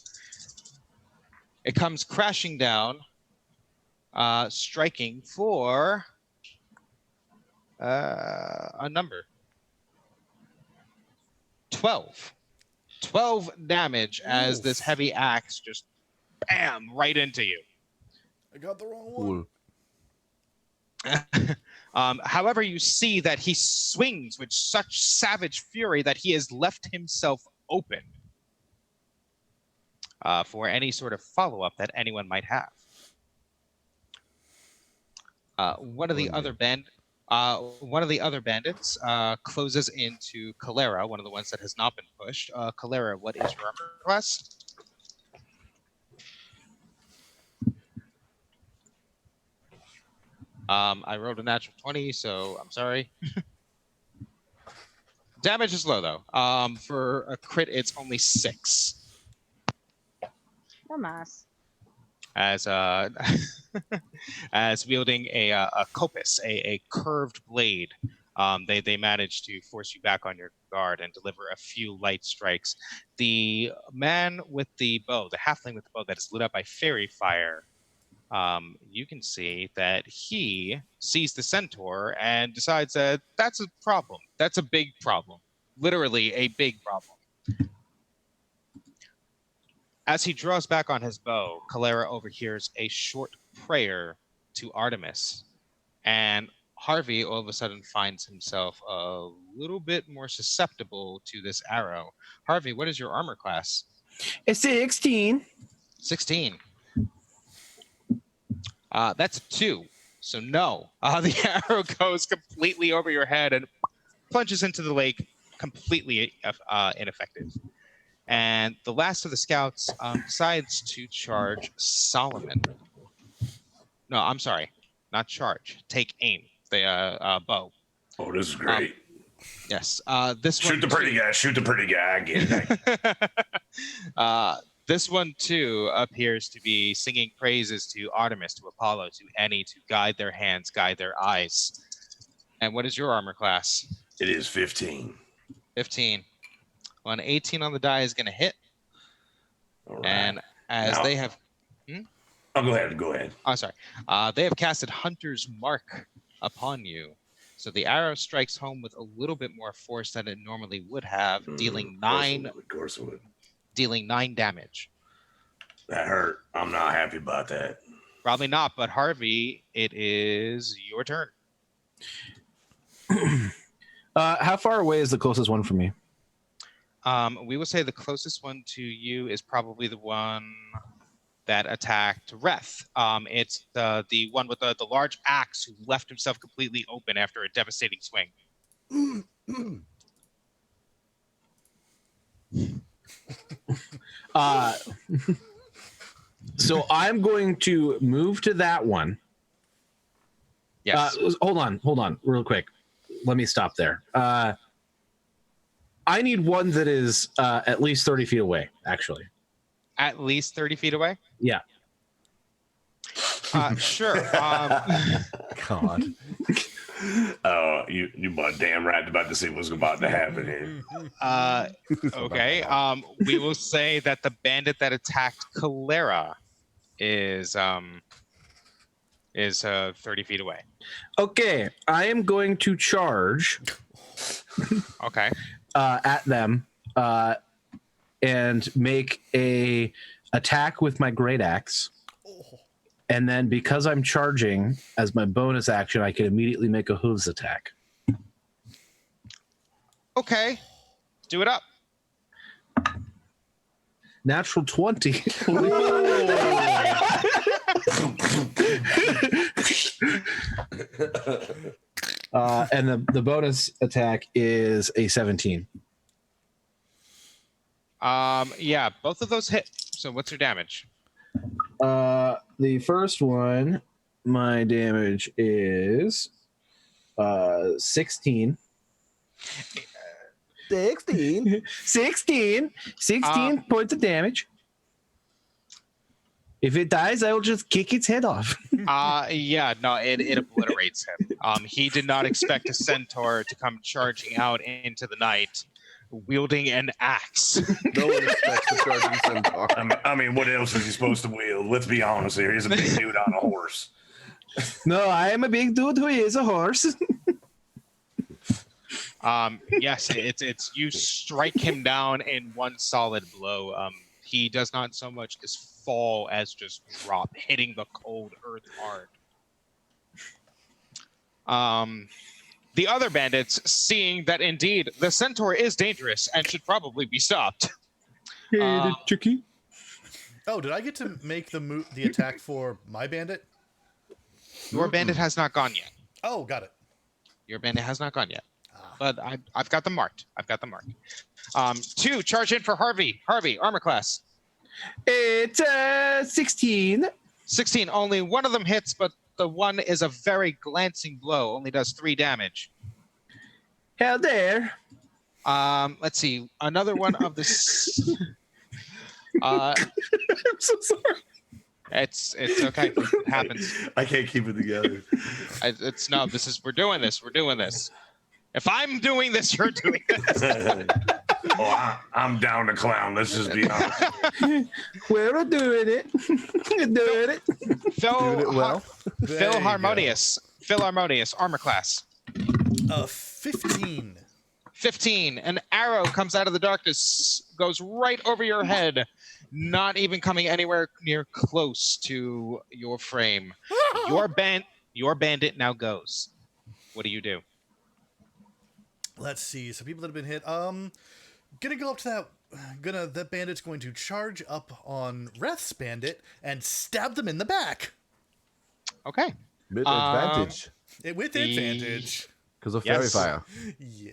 Speaker 2: It comes crashing down, striking for a number. 12. 12 damage as this heavy axe just bam right into you.
Speaker 1: I got the wrong one.
Speaker 5: Cool.
Speaker 2: However, you see that he swings with such savage fury that he has left himself open for any sort of follow-up that anyone might have. One of the other bandits closes into Calera, one of the ones that has not been pushed. Calera, what is your armor class? I rolled a natural 20, so I'm sorry. Damage is low though. For a crit, it's only 6.
Speaker 4: Dumbass.
Speaker 2: As as wielding a copus, a curved blade, they manage to force you back on your guard and deliver a few light strikes. The man with the bow, the halfling with the bow that is lit up by fairy fire, you can see that he sees the centaur and decides that that's a problem. That's a big problem. Literally a big problem. As he draws back on his bow, Calera overhears a short prayer to Artemis. And Harvey all of a sudden finds himself a little bit more susceptible to this arrow. Harvey, what is your armor class?
Speaker 7: It's 16.
Speaker 2: 16. That's a 2. So no. The arrow goes completely over your head and plunges into the lake, completely ineffective. And the last of the scouts decides to charge Solomon. No, I'm sorry. Not charge. Take aim. The bow.
Speaker 3: Oh, this is great.
Speaker 2: Yes. This
Speaker 3: Shoot
Speaker 2: one
Speaker 3: the pretty guy. Shoot the pretty guy. I get it.
Speaker 2: This one, too, appears to be singing praises to Artemis, to Apollo, to Any, to guide their hands, guide their eyes. And what is your armor class?
Speaker 3: It is 15.
Speaker 2: 15. Well, an 18 on the die is going to hit.
Speaker 3: All right.
Speaker 2: And as
Speaker 3: Now-
Speaker 2: they have...
Speaker 3: Oh, go ahead. Go ahead.
Speaker 2: Oh, sorry. They have casted Hunter's Mark upon you. So the arrow strikes home with a little bit more force than it normally would have, dealing
Speaker 3: Of course it would.
Speaker 2: dealing 9 damage.
Speaker 3: That hurt. I'm not happy about that.
Speaker 2: Probably not, but Harvey, it is your turn.
Speaker 7: How far away is the closest one from me?
Speaker 2: We will say the closest one to you is probably the one that attacked Reth. It's the one with the large axe who left himself completely open after a devastating swing.
Speaker 7: So I'm going to move to that one.
Speaker 2: Yes.
Speaker 7: Hold on, real quick. Let me stop there. I need one that is at least 30 feet away, actually.
Speaker 2: At least 30 feet away?
Speaker 7: Yeah.
Speaker 2: Sure.
Speaker 5: God.
Speaker 3: Oh, you damn right about to see what's about to happen here.
Speaker 2: Okay. We will say that the bandit that attacked Calera is 30 feet away.
Speaker 7: Okay, I am going to charge
Speaker 2: Okay.
Speaker 7: at them and make a attack with my great axe. And then because I'm charging as my bonus action, I can immediately make a hooves attack.
Speaker 2: Okay. Do it up.
Speaker 7: Natural 20. And the bonus attack is a 17.
Speaker 2: Yeah, both of those hit. So what's your damage?
Speaker 7: The first one, my damage is 16.
Speaker 5: 16.
Speaker 7: 16 points of damage. If it dies, I will just kick its head off.
Speaker 2: Yeah, no, it obliterates him. He did not expect a centaur to come charging out into the night, wielding an axe.
Speaker 5: No one expects a charging centaur.
Speaker 3: I mean, what else is he supposed to wield? Let's be honest here. He's a big dude on a horse.
Speaker 7: No, I am a big dude who is a horse.
Speaker 2: Yes, it's you strike him down in one solid blow. He does not so much as fall as just drop, hitting the cold earth hard. The other bandits, seeing that indeed the centaur is dangerous and should probably be stopped.
Speaker 7: Chicky.
Speaker 1: Oh, did I get to make the attack for my bandit?
Speaker 2: Your bandit has not gone yet.
Speaker 1: Oh, got it.
Speaker 2: Your bandit has not gone yet. But I've got them marked. 2, charge in for Harvey. Harvey, armor class.
Speaker 7: It's 16.
Speaker 2: 16. Only one of them hits, but the one is a very glancing blow. Only does 3 damage.
Speaker 7: Hell there.
Speaker 2: Let's see. Another one of the...
Speaker 7: I'm so sorry.
Speaker 2: It's okay. It happens.
Speaker 3: I can't keep it together.
Speaker 2: We're doing this. If I'm doing this, you're doing this.
Speaker 3: I'm down to clown. Let's just be honest.
Speaker 7: We're doing it. Doing it.
Speaker 1: Doing it well.
Speaker 2: Phil Harmonious. Phil Harmonious, armor class.
Speaker 1: 15.
Speaker 2: 15. An arrow comes out of the darkness, goes right over your head, not even coming anywhere near close to your frame. Your bandit now goes. What do you do?
Speaker 1: Let's see. So people that have been hit. Gonna go up to that. That bandit's going to charge up on Reth's bandit and stab them in the back.
Speaker 2: Okay.
Speaker 5: With advantage.
Speaker 1: With advantage.
Speaker 5: Because of fairy fire.
Speaker 1: Yeah.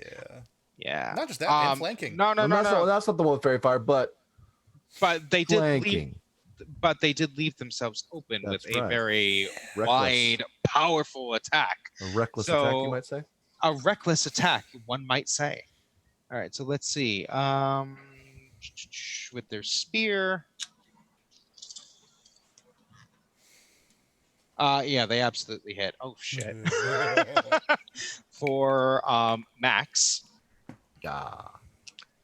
Speaker 2: Yeah.
Speaker 1: Not just that, and flanking.
Speaker 2: No.
Speaker 5: That's not the one with fairy fire, but
Speaker 2: they
Speaker 5: flanking.
Speaker 2: did leave themselves open
Speaker 5: That's
Speaker 2: with a
Speaker 5: right.
Speaker 2: very
Speaker 5: Reckless.
Speaker 2: wide, powerful attack.
Speaker 5: A reckless attack, you might say.
Speaker 2: A reckless attack, one might say. All right, so let's see. With their spear. Yeah, they absolutely hit. Oh shit. For Max.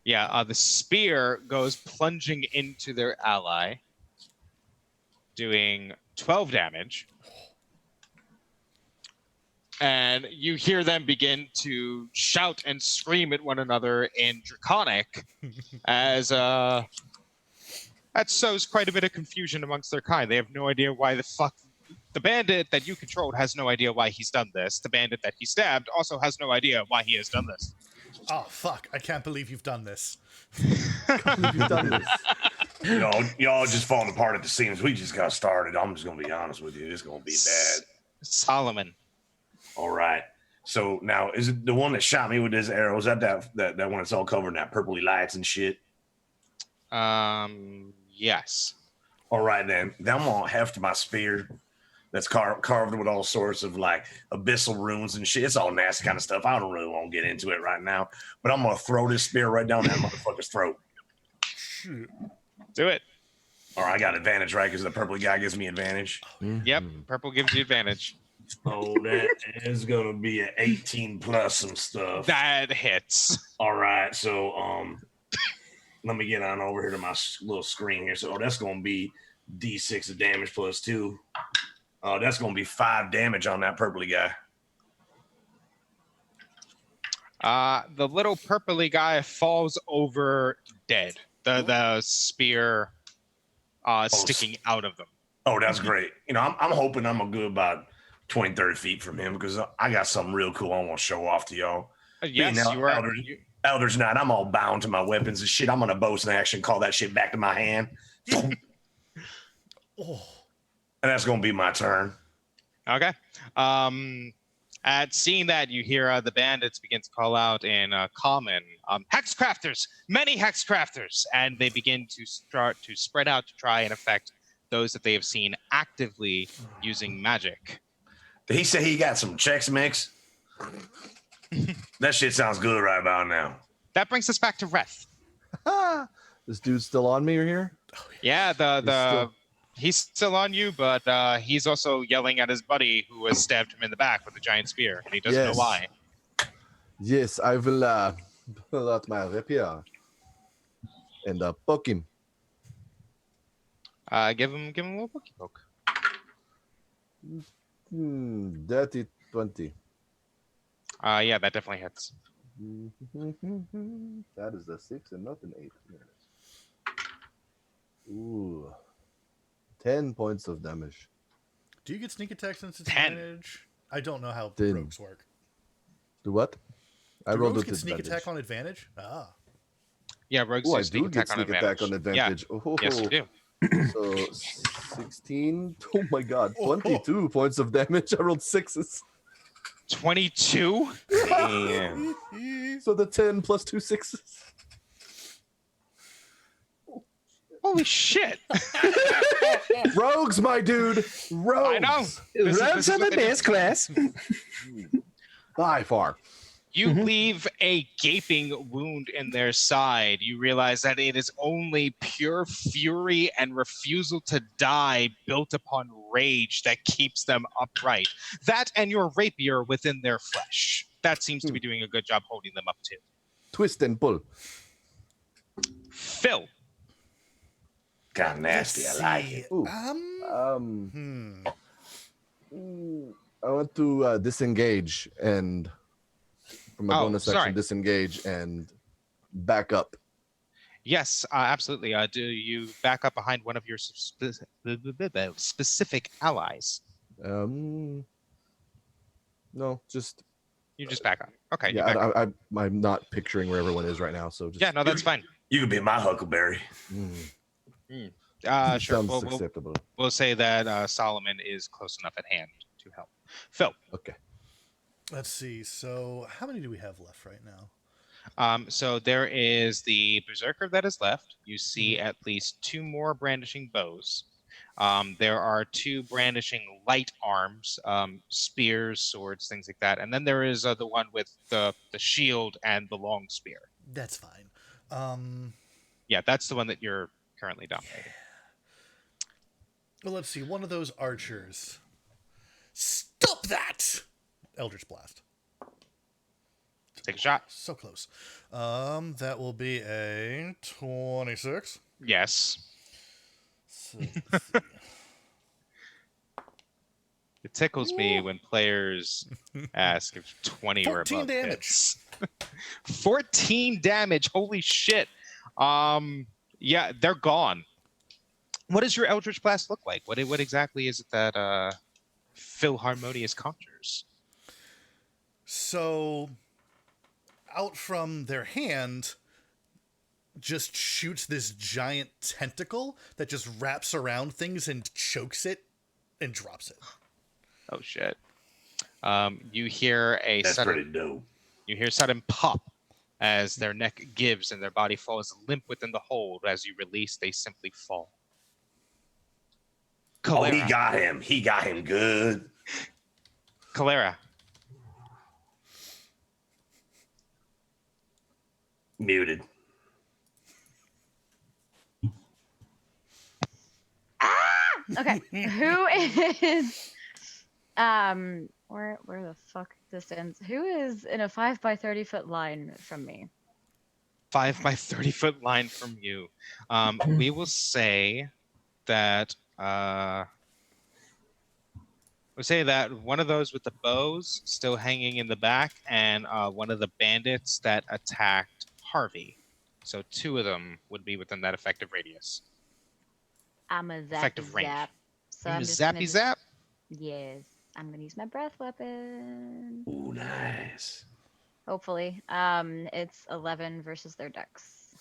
Speaker 2: Yeah, the spear goes plunging into their ally, doing 12 damage. And you hear them begin to shout and scream at one another in Draconic, as that sows quite a bit of confusion amongst their kind. They have no idea why the fuck the bandit that you controlled has no idea why he's done this. The bandit that he stabbed also has no idea why he has done this.
Speaker 1: Oh, fuck. I can't believe you've done this.
Speaker 3: Y'all just falling apart at the seams. We just got started. I'm just going to be honest with you. It's going to be bad.
Speaker 2: Solomon.
Speaker 3: All right. So now, is it the one that shot me with this arrow? Is that one that's all covered in that purpley lights and shit?
Speaker 2: Yes.
Speaker 3: All right, then. Then I'm going to heft my spear that's carved with all sorts of, like, abyssal runes and shit. It's all nasty kind of stuff. I don't really want to get into it right now. But I'm going to throw this spear right down that motherfucker's throat.
Speaker 1: Shoot.
Speaker 2: Do it.
Speaker 3: All right, I got advantage, right? Because the purpley guy gives me advantage.
Speaker 2: Yep, purple gives you advantage.
Speaker 3: Oh, that is going to be an 18 plus some stuff.
Speaker 2: That hits.
Speaker 3: All right, so let me get on over here to my little screen here. So that's going to be D6 of damage plus 2. That's going to be 5 damage on that purpley guy.
Speaker 2: The little purpley guy falls over dead. The spear sticking out of them.
Speaker 3: Oh, that's great. I'm hoping I'm a good about 20, 30 feet from him because I got something real cool I want to show off to y'all.
Speaker 2: Yes, you are.
Speaker 3: Elder's Knight, I'm all bound to my weapons and shit. I'm going to boast in action, call that shit back to my hand.
Speaker 1: Oh.
Speaker 3: And that's going to be my turn.
Speaker 2: Okay. At seeing that, you hear the bandits begin to call out in common, hexcrafters, many hexcrafters, and they begin to start to spread out to try and affect those that they have seen actively using magic.
Speaker 3: Did he say he got some Chex Mix? That shit sounds good right about now.
Speaker 2: That brings us back to Reth.
Speaker 5: This dude's still on me here?
Speaker 2: Yeah, he's still on you, but he's also yelling at his buddy who has stabbed him in the back with a giant spear, and he doesn't know why.
Speaker 5: Yes, I will pull out my rapier and poke him.
Speaker 2: Give him a little pokey poke.
Speaker 5: Dirty 20.
Speaker 2: Yeah, that definitely hits.
Speaker 5: That is a 6 and not an 8. Here it is. Ooh. 10 points of damage.
Speaker 1: Do you get sneak attack since it's
Speaker 2: 10.
Speaker 1: advantage? I don't know how
Speaker 5: Then-
Speaker 1: rogues work.
Speaker 5: Do what? I
Speaker 1: Do
Speaker 5: rolled
Speaker 1: rogues
Speaker 5: with
Speaker 1: get sneak
Speaker 5: advantage.
Speaker 1: attack on advantage? Ah.
Speaker 2: Yeah, rogues
Speaker 5: Oh, I
Speaker 2: do sneak
Speaker 5: do get
Speaker 2: attack
Speaker 5: sneak
Speaker 2: on
Speaker 5: attack
Speaker 2: advantage.
Speaker 5: on advantage.
Speaker 2: Yeah.
Speaker 5: Oh,
Speaker 2: Yes, you do.
Speaker 5: So 16. Oh my god,
Speaker 1: Oh.
Speaker 5: 22 points of damage. I rolled 6s.
Speaker 2: 22?
Speaker 3: Damn.
Speaker 5: So the 10 plus 2 6s.
Speaker 2: Holy shit!
Speaker 5: Rogues, my dude. Rogues.
Speaker 2: I know. This is
Speaker 7: Rogues are
Speaker 2: what
Speaker 7: the
Speaker 2: they do.
Speaker 7: best class.
Speaker 5: By far.
Speaker 2: You leave a gaping wound in their side. You realize that it is only pure fury and refusal to die built upon rage that keeps them upright. That and your rapier within their flesh. That seems to be doing a good job holding them up too.
Speaker 5: Twist and pull.
Speaker 2: Phil,
Speaker 3: Kind of nasty. I like it.
Speaker 5: Ooh. I want to disengage and from my
Speaker 2: Oh,
Speaker 5: bonus
Speaker 2: sorry.
Speaker 5: action disengage and back up.
Speaker 2: yes, absolutely. Do you back up behind one of your specific allies?
Speaker 5: No, just
Speaker 2: You just back up. Okay. you
Speaker 5: yeah.
Speaker 2: back up.
Speaker 5: I'm not picturing where everyone is right now, so just
Speaker 2: Yeah, no, that's fine.
Speaker 3: You could be my Huckleberry.
Speaker 5: Mm,
Speaker 2: Sure.
Speaker 5: sounds
Speaker 2: We'll
Speaker 5: acceptable.
Speaker 2: we'll say that Solomon is close enough at hand to help. Phil,
Speaker 5: Okay.
Speaker 1: Let's see. So, how many do we have left right now?
Speaker 2: so there is the Berserker that is left. You see at least 2 more brandishing bows. There are 2 brandishing light arms, spears, swords, things like that. And then there is the one with the shield and the long spear.
Speaker 1: That's fine.
Speaker 2: Yeah, that's the one that you're currently dominating.
Speaker 1: Well, let's see. One of those archers. Stop that! Eldritch Blast.
Speaker 2: Take a shot.
Speaker 1: So close. That will be a 26.
Speaker 2: Yes.
Speaker 1: So, let's see.
Speaker 2: It tickles me when players ask if 20 or
Speaker 1: 14
Speaker 2: above
Speaker 1: damage.
Speaker 2: hits. 14 damage. Holy shit. Yeah, they're gone. What does your Eldritch Blast look like? What exactly is it that Phil Harmonious conjures?
Speaker 1: So, out from their hand just shoots this giant tentacle that just wraps around things and chokes it and drops it.
Speaker 2: Oh shit. You hear a
Speaker 3: That's
Speaker 2: sudden
Speaker 3: pretty dope.
Speaker 2: you hear sudden pop as their neck gives and their body falls limp within the hold. As you release, they simply fall.
Speaker 3: Oh, he
Speaker 2: Calera.
Speaker 3: got him. He got him good.
Speaker 2: Calera.
Speaker 3: Muted.
Speaker 4: Okay, who is where the fuck this ends? Who is in a 5 by 30 foot line from me?
Speaker 2: 5 by 30 foot line from you. We will say that one of those with the bows still hanging in the back, and one of the bandits that attacked Harvey. So 2 of them would be within that effective radius.
Speaker 4: I'm a zappy
Speaker 2: Effective range.
Speaker 4: zap. So
Speaker 2: You
Speaker 4: I'm just
Speaker 2: zappy
Speaker 4: gonna
Speaker 2: zap.
Speaker 4: Yes, I'm gonna use my breath weapon.
Speaker 3: Ooh, nice.
Speaker 4: Hopefully, it's 11 versus their dex.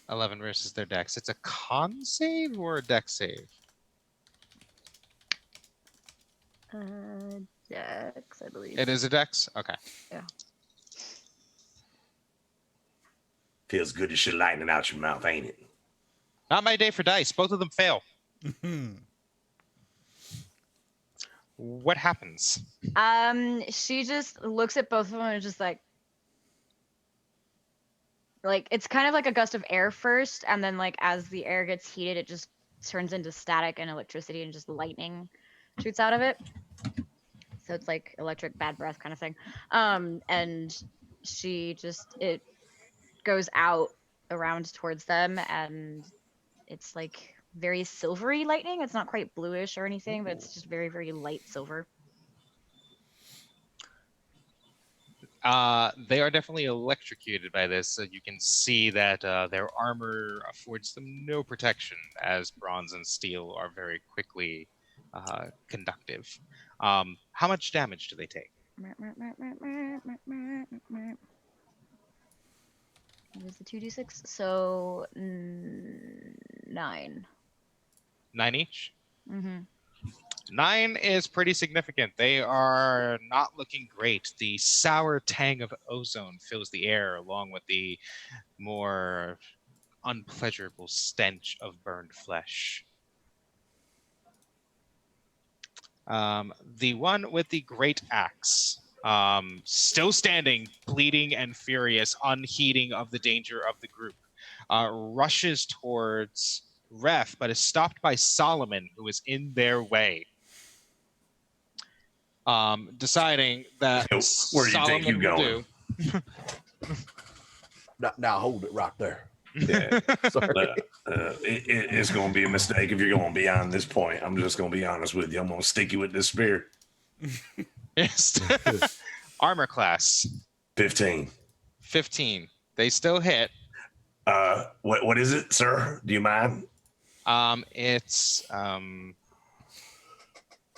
Speaker 2: 11 versus their dex. It's a con save or a dex save?
Speaker 4: Dex, I believe.
Speaker 2: It is a dex. Okay.
Speaker 3: Feels good to shit lightning out your mouth, ain't it?
Speaker 2: Not my day for dice. Both of them fail. What happens?
Speaker 4: She just looks at both of them and is just like it's kind of like a gust of air first, and then like as the air gets heated, it just turns into static and electricity, and just lightning shoots out of it. So it's like electric bad breath kind of thing. And she just it goes out around towards them, and it's like very silvery lightning. It's not quite bluish or anything, but it's just very, very light silver.
Speaker 2: They are definitely electrocuted by this. So you can see that their armor affords them no protection, as bronze and steel are very quickly conductive. How much damage do they take?
Speaker 4: What is the 2d6? So 9.
Speaker 2: 9 each?
Speaker 4: Mm-hmm.
Speaker 2: 9 is pretty significant. They are not looking great. The sour tang of ozone fills the air, along with the more unpleasurable stench of burned flesh. The one with the great axe, still standing, bleeding and furious, unheeding of the danger of the group, rushes towards Ref, but is stopped by Solomon, who is in their way. Deciding that
Speaker 3: Where do you think
Speaker 2: Solomon
Speaker 3: you're
Speaker 2: will
Speaker 3: going?
Speaker 5: Now hold it right there.
Speaker 3: Yeah.
Speaker 5: Sorry.
Speaker 3: It's going to be a mistake if you're going beyond this point. I'm just going to be honest with you. I'm going to stick you with this spear.
Speaker 2: Yes. Armor class
Speaker 3: 15.
Speaker 2: 15. They still hit.
Speaker 3: What is it, sir? Do you mind?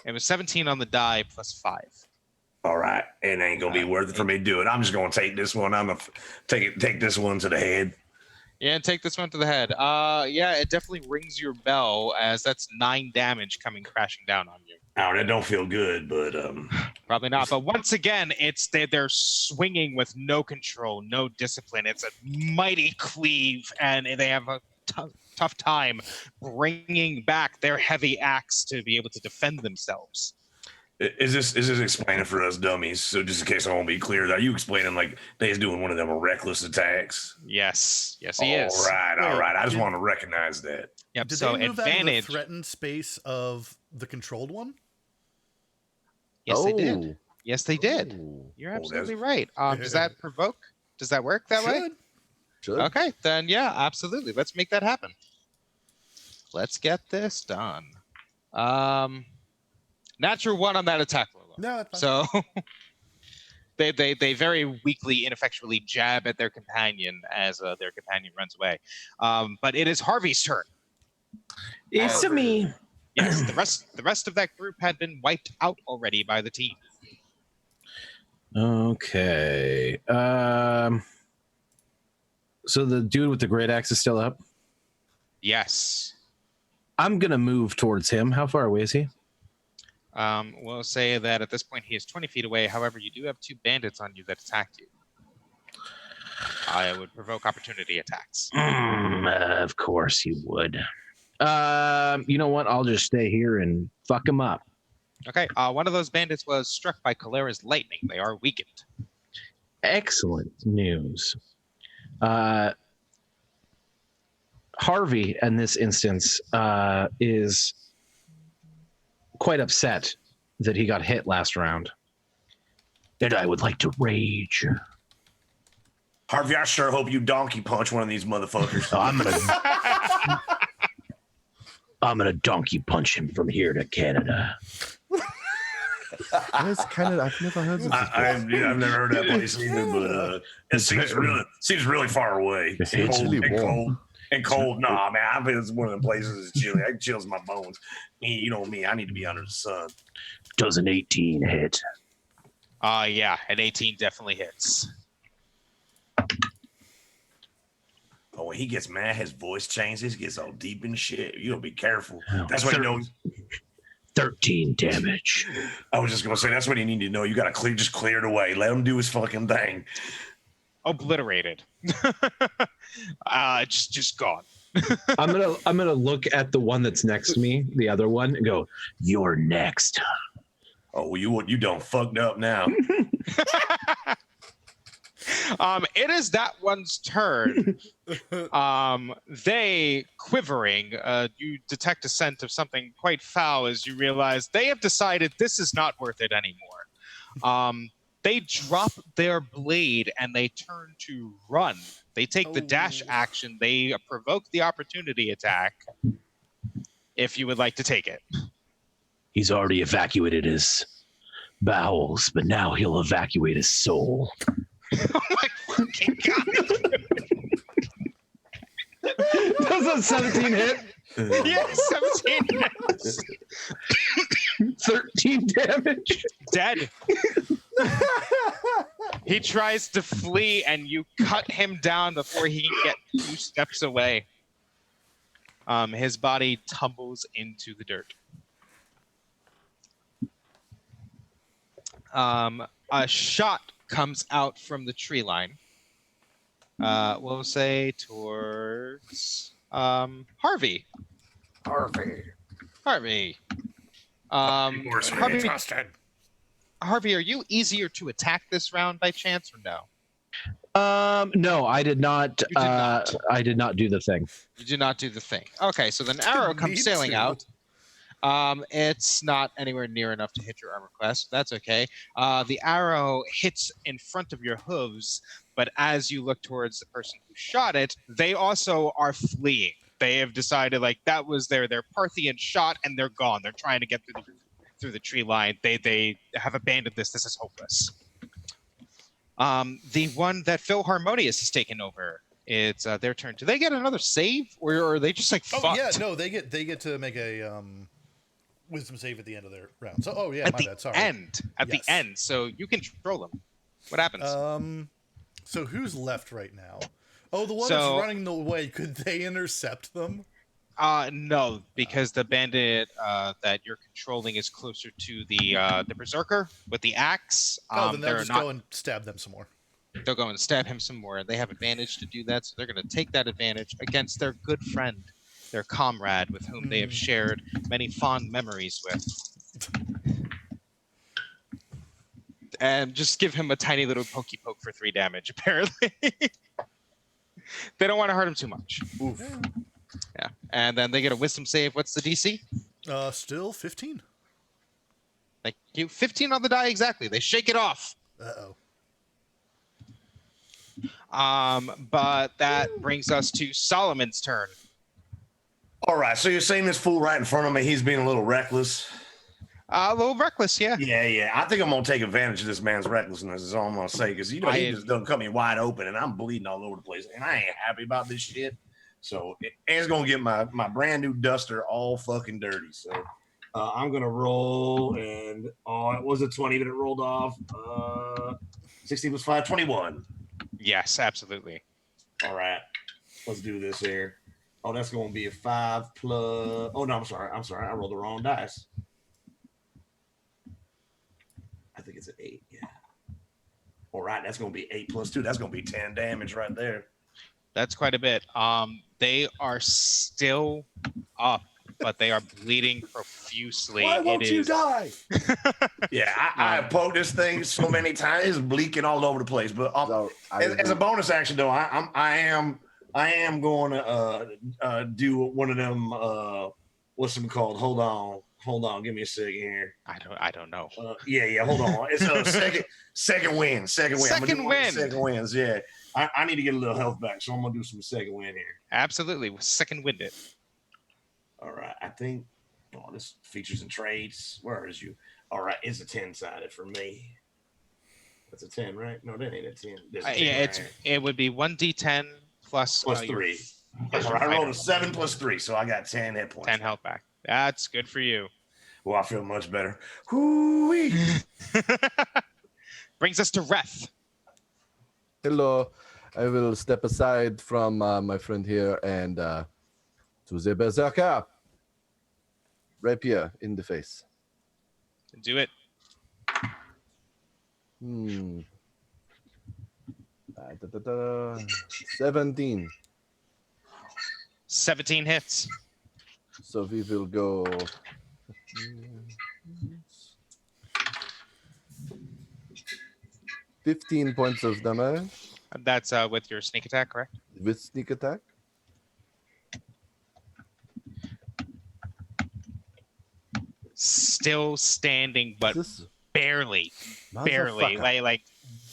Speaker 2: It was 17 on the die plus 5.
Speaker 3: All right, it ain't gonna be worth it for me to do it. I'm just gonna take this one. I'm gonna take this one to the head.
Speaker 2: Yeah, take this one to the head. Yeah, it definitely rings your bell, as that's 9 damage coming crashing down on you.
Speaker 3: Oh, that don't feel good, but
Speaker 2: Probably not. But once again, they're swinging with no control, no discipline. It's a mighty cleave, and they have a tough time bringing back their heavy axe to be able to defend themselves.
Speaker 3: is this explaining for us dummies? So just in case I won't be clear, are you explaining like they's doing one of them reckless attacks?
Speaker 2: Yes, he is.
Speaker 3: All right. I just want to recognize that.
Speaker 2: Yep.
Speaker 1: Did
Speaker 2: So
Speaker 1: they move out of the
Speaker 2: advantage.
Speaker 1: threatened space of the controlled one?
Speaker 2: Yes, they
Speaker 5: Oh.
Speaker 2: did. Yes, they did.
Speaker 5: Ooh.
Speaker 2: You're
Speaker 3: Oh,
Speaker 2: absolutely right. Does that provoke? Does that work that way?
Speaker 1: Should.
Speaker 5: Should.
Speaker 2: Okay, then yeah, absolutely. Let's make that happen. Let's get this done. Natural 1 on that attack roll.
Speaker 1: No, that's fine.
Speaker 2: So they very weakly, ineffectually jab at their companion as their companion runs away. But it is Harvey's turn.
Speaker 7: It's me.
Speaker 2: Yes, the rest of that group had been wiped out already by the team.
Speaker 7: Okay. So the dude with the great axe is still up.
Speaker 2: Yes.
Speaker 7: I'm gonna move towards him. How far away is he?
Speaker 2: We'll say that at this point he is 20 feet away. However, you do have 2 bandits on you that attacked you. I would provoke opportunity attacks.
Speaker 7: Of course you would. You know what? I'll just stay here and fuck him up.
Speaker 2: Okay, one of those bandits was struck by Kalera's lightning. They are weakened.
Speaker 7: Excellent news. Harvey, in this instance, is quite upset that he got hit last round. And I would like to rage.
Speaker 3: Harvey, I sure hope you donkey punch one of these motherfuckers.
Speaker 7: I'm gonna donkey punch him from here to Canada.
Speaker 5: Where's Canada? I've never heard of this.
Speaker 3: I've never heard that place either, but it seems really far away.
Speaker 5: It's really warm.
Speaker 3: Cold. Nah, man, I bet it's one of the places that's chilly. It chills my bones. You know me, I need to be under the sun.
Speaker 7: Does an 18 hit?
Speaker 2: Yeah, an 18 definitely hits.
Speaker 3: Oh, when he gets mad, his voice changes, gets all deep in shit. You gotta be careful.
Speaker 7: Oh,
Speaker 3: That's what he knows.
Speaker 7: 13 damage.
Speaker 3: I was just gonna say that's what you need to know. You gotta clear it away. Let him do his fucking thing.
Speaker 2: Obliterated. Just gone.
Speaker 7: I'm gonna look at the one that's next to me, the other one, and go, "You're next."
Speaker 3: Oh, well, you done fucked up now.
Speaker 2: It is that one's turn. They quivering. You detect a scent of something quite foul as you realize they have decided this is not worth it anymore. They drop their blade and they turn to run. They take the dash action. They provoke the opportunity attack. If you would like to take it.
Speaker 7: He's already evacuated his bowels, but now he'll evacuate his soul.
Speaker 2: Oh my fucking god!
Speaker 7: Does a 17 hit?
Speaker 2: Yeah, 17 hits.
Speaker 7: 13 damage.
Speaker 2: Dead. He tries to flee, and you cut him down before he can get 2 steps away. His body tumbles into the dirt. A shot comes out from the tree line. We'll say towards Harvey. Harvey. Harvey, are you easier to attack this round by chance or no?
Speaker 7: No, I did not.
Speaker 2: You did not.
Speaker 7: I did not do the thing.
Speaker 2: You did not do the thing. Okay, so then arrow
Speaker 1: Didn't
Speaker 2: comes
Speaker 1: need
Speaker 2: sailing
Speaker 1: to.
Speaker 2: out. It's not anywhere near enough to hit your armor class. So that's okay. The arrow hits in front of your hooves, but as you look towards the person who shot it, they also are fleeing. They have decided like that was their Parthian shot, and they're gone. They're trying to get through the tree line. They have abandoned this. This is hopeless. The one that Philharmonious has taken over. It's their turn. Do they get another save, or are they just like fucked?
Speaker 1: Oh yeah, no, they get to make a wisdom save at the end of their round. So my bad. Sorry.
Speaker 2: At the end, so you control them. What happens?
Speaker 1: So who's left right now? Oh, the one
Speaker 2: So-
Speaker 1: that's running away. Could they intercept them?
Speaker 2: No, because the bandit that you're controlling is closer to the berserker with the axe.
Speaker 1: Then they'll
Speaker 2: They're
Speaker 1: just
Speaker 2: not.
Speaker 1: go and stab them some more.
Speaker 2: They'll go and stab him some more. They have advantage to do that, so they're going to take that advantage against their good friend, their comrade, with whom they have shared many fond memories with. And just give him a tiny little pokey poke for 3 damage, apparently. They don't want to hurt him too much.
Speaker 1: Oof.
Speaker 2: Yeah. And then they get a wisdom save. What's the DC?
Speaker 1: Still 15.
Speaker 2: Thank you. 15 on the die, exactly. They shake it off.
Speaker 1: Uh-oh.
Speaker 2: But that brings us to Solomon's turn.
Speaker 3: All right, so you're saying this fool right in front of me, he's being a little reckless?
Speaker 2: A little reckless, yeah.
Speaker 3: Yeah. I think I'm going to take advantage of this man's recklessness is all I'm going to say. Because, he just done cut me wide open, and I'm bleeding all over the place. And I ain't happy about this shit. So, it's going to get my brand new duster all fucking dirty. So, I'm going to roll. And, it was a 20 that it rolled off. 16 plus 5, 21.
Speaker 2: Yes, absolutely.
Speaker 3: All right. Let's do this here. Oh, that's going to be a 5 plus. Oh, no, I'm sorry. I rolled the wrong dice. I think it's an 8. Yeah. All right. That's going to be 8 plus 2. That's going to be 10 damage right there.
Speaker 2: That's quite a bit. They are still up, but they are bleeding profusely.
Speaker 3: Why won't you
Speaker 2: is-
Speaker 3: die? Yeah, I poked this thing so many times, it's bleaking all over the place. But
Speaker 5: So,
Speaker 3: as a bonus action, though, I am going to do one of them. What's them called? Hold on. Give me a second here.
Speaker 2: I don't know.
Speaker 3: Yeah. Hold on. It's a second win. Second win. I'm gonna do one of the
Speaker 2: Second win.
Speaker 3: Second wins. Yeah. I need to get a little health back, so I'm gonna do some second win here.
Speaker 2: Absolutely. Second winded.
Speaker 3: All right. I think. Oh, this features and traits. Where is you? All right. It's a 10-sided for me. That's a 10, right? No, that ain't a 10. That's a 10,
Speaker 2: Yeah,
Speaker 3: right?
Speaker 2: it would be 1d10 plus
Speaker 3: Plus
Speaker 2: your
Speaker 3: 3.
Speaker 2: plus
Speaker 3: All
Speaker 2: your
Speaker 3: right, I rolled a
Speaker 2: fighter.
Speaker 3: 7 plus 3, so I got 10 hit points.
Speaker 2: 10 health back. That's good for you.
Speaker 3: Well, I feel much better. Hoo-wee.
Speaker 2: Brings us to Reth.
Speaker 5: Hello. I will step aside from my friend here and to the berserker. Rapier in the face.
Speaker 2: Do it.
Speaker 5: 17.
Speaker 2: 17 hits.
Speaker 5: So we will go. 15 points of damage
Speaker 2: That's with your sneak attack, correct?
Speaker 5: with sneak attack.
Speaker 2: Still standing, but
Speaker 5: This
Speaker 2: barely.
Speaker 5: motherfucker.
Speaker 2: Like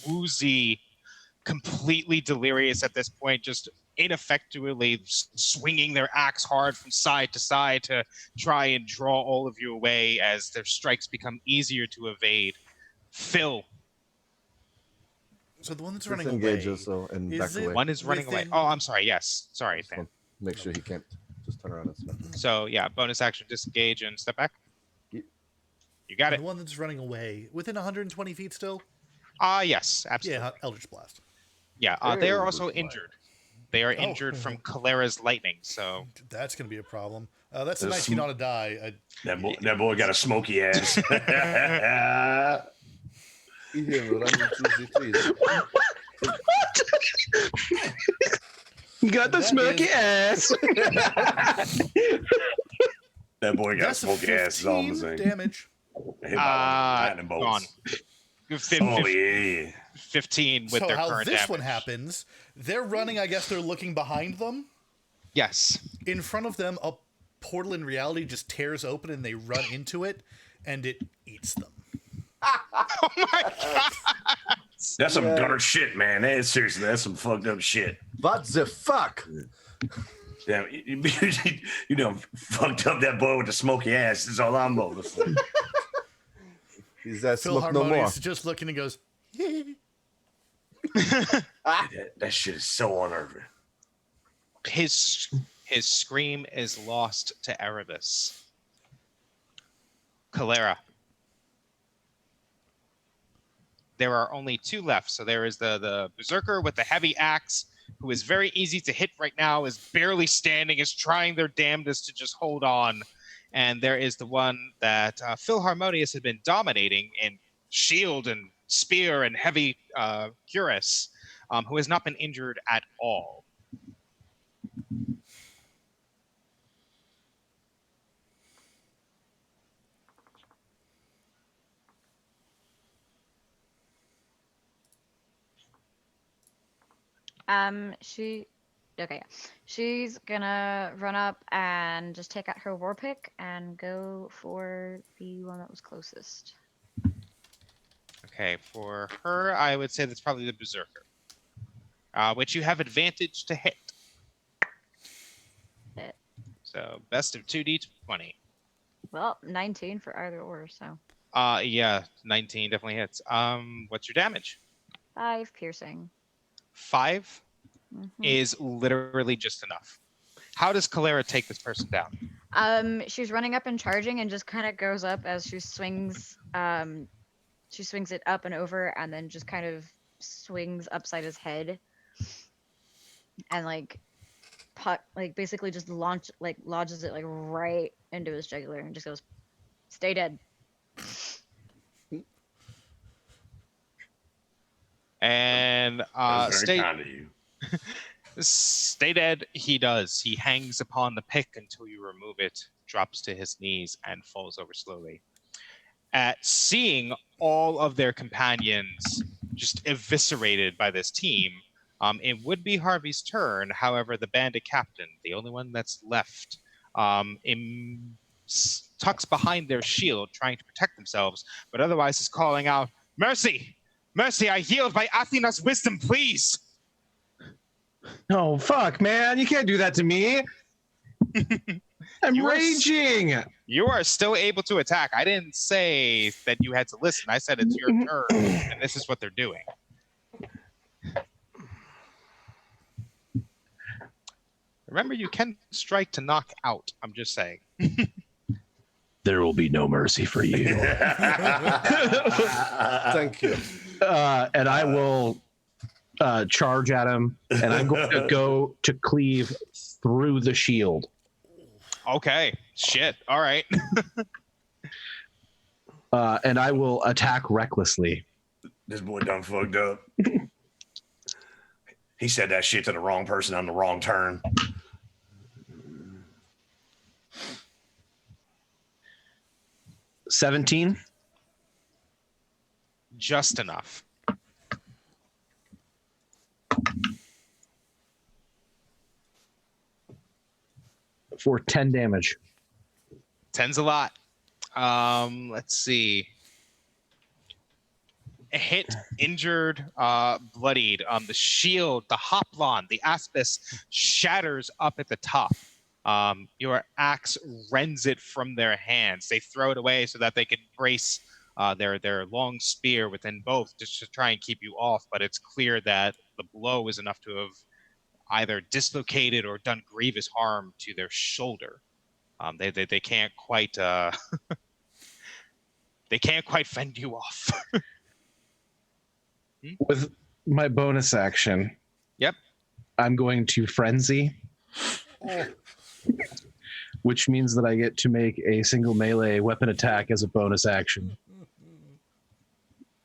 Speaker 2: woozy, completely delirious at this point, just ineffectually swinging their axe hard from side to side to try and draw all of you away as their strikes become easier to evade. Phil,
Speaker 1: So the one that's running
Speaker 5: disengage
Speaker 1: away.
Speaker 5: also and
Speaker 1: Is
Speaker 5: back
Speaker 1: it-
Speaker 5: away.
Speaker 2: one is running away.
Speaker 1: Within-
Speaker 2: Oh, I'm sorry. Yes, sorry,
Speaker 5: Just
Speaker 2: Fan.
Speaker 5: want to make sure he can't just turn around and stuff.
Speaker 2: So yeah, bonus action, disengage and step back. You got
Speaker 1: And
Speaker 2: it.
Speaker 1: the one that's running away within 120 feet still.
Speaker 2: Yes, absolutely.
Speaker 1: Yeah, Eldritch Blast.
Speaker 2: Yeah, they are also
Speaker 5: Eldritch
Speaker 2: injured. They are injured from Kalera's lightning. So
Speaker 1: That's gonna be a problem. That's a
Speaker 3: There's
Speaker 1: 19
Speaker 3: some-
Speaker 1: on a die.
Speaker 3: That boy got a smoky ass.
Speaker 5: See him running through the trees.
Speaker 7: You got the
Speaker 1: That
Speaker 7: smoky
Speaker 1: is-
Speaker 7: ass.
Speaker 3: That boy got a
Speaker 1: That's a
Speaker 3: smoky ass. Is all I'm
Speaker 1: 15
Speaker 3: saying.
Speaker 1: damage.
Speaker 3: Hit by lightning
Speaker 2: gone.
Speaker 3: bolts. Oh yeah.
Speaker 2: 15 with
Speaker 1: So
Speaker 2: their
Speaker 1: how
Speaker 2: current
Speaker 1: this
Speaker 2: damage.
Speaker 1: one happens? They're running. I guess they're looking behind them.
Speaker 2: Yes.
Speaker 1: In front of them, a portal in reality just tears open, and they run into it, and it eats them.
Speaker 2: Oh my god.
Speaker 3: That's some dark shit, man. Seriously, that's some fucked up shit.
Speaker 5: What the fuck?
Speaker 3: Damn, you know, fucked up that boy with the smoky ass. That's all I'm going to say.
Speaker 5: Is that
Speaker 1: Phil
Speaker 5: smoke no more?
Speaker 1: Harmonious is just looking and goes,
Speaker 3: That shit is so unnerving.
Speaker 2: His scream is lost to Erebus. Kalera. There are only two left. So there is the Berserker with the heavy axe, who is very easy to hit right now, is barely standing, is trying their damnedest to just hold on. And there is the one that Phil Harmonious had been dominating in shield and spear and heavy cuirass, who has not been injured at all.
Speaker 4: She's gonna run up and just take out her war pick and go for the one that was closest.
Speaker 2: Okay, for her, I would say that's probably the Berserker, which you have advantage to hit.
Speaker 4: Hit.
Speaker 2: So best of 2d20.
Speaker 4: Well, 19 for either or, so
Speaker 2: Yeah, 19 definitely hits. What's your damage?
Speaker 4: 5 piercing.
Speaker 2: 5
Speaker 4: Mhm.
Speaker 2: is literally just enough. How does Kalera take this person down?
Speaker 4: She's running up and charging, and just kind of goes up as she swings. She swings it up and over, and then just kind of swings upside his head, and basically just lodges it right into his jugular, and just goes, "Stay dead."
Speaker 2: And
Speaker 3: That's very kind of you.
Speaker 2: stay dead. He does. He hangs upon the pick until you remove it, drops to his knees, and falls over slowly. At seeing all of their companions just eviscerated by this team, it would be Harvey's turn. However, the bandit captain, the only one that's left, tucks behind their shield, trying to protect themselves, but otherwise is calling out, "Mercy! Mercy, I yield by Athena's wisdom, please!"
Speaker 7: Oh, fuck, man. You can't do that to me. I'm
Speaker 2: You are
Speaker 7: raging.
Speaker 2: You are still able to attack. I didn't say that you had to listen. I said it's your turn, and this is what they're doing. Remember, you can strike to knock out. I'm just saying.
Speaker 7: There will be no mercy for you.
Speaker 5: Thank you.
Speaker 7: And I will charge at him, and I'm going to go to cleave through the shield.
Speaker 2: Okay. Shit. All right.
Speaker 7: And I will attack recklessly.
Speaker 3: This boy done fucked up. He said that shit to the wrong person on the wrong turn.
Speaker 7: $17.
Speaker 2: Just enough.
Speaker 7: For 10 damage.
Speaker 2: 10's a lot. Let's see. Hit, injured, bloodied. The shield, the hoplon, the aspis shatters up at the top. Your axe rends it from their hands. They throw it away so that they can brace their long spear within both, just to try and keep you off. But it's clear that the blow is enough to have either dislocated or done grievous harm to their shoulder. They can't quite they can't quite fend you off.
Speaker 7: With my bonus action,
Speaker 2: Yep.
Speaker 7: I'm going to frenzy, which means that I get to make a single melee weapon attack as a bonus action.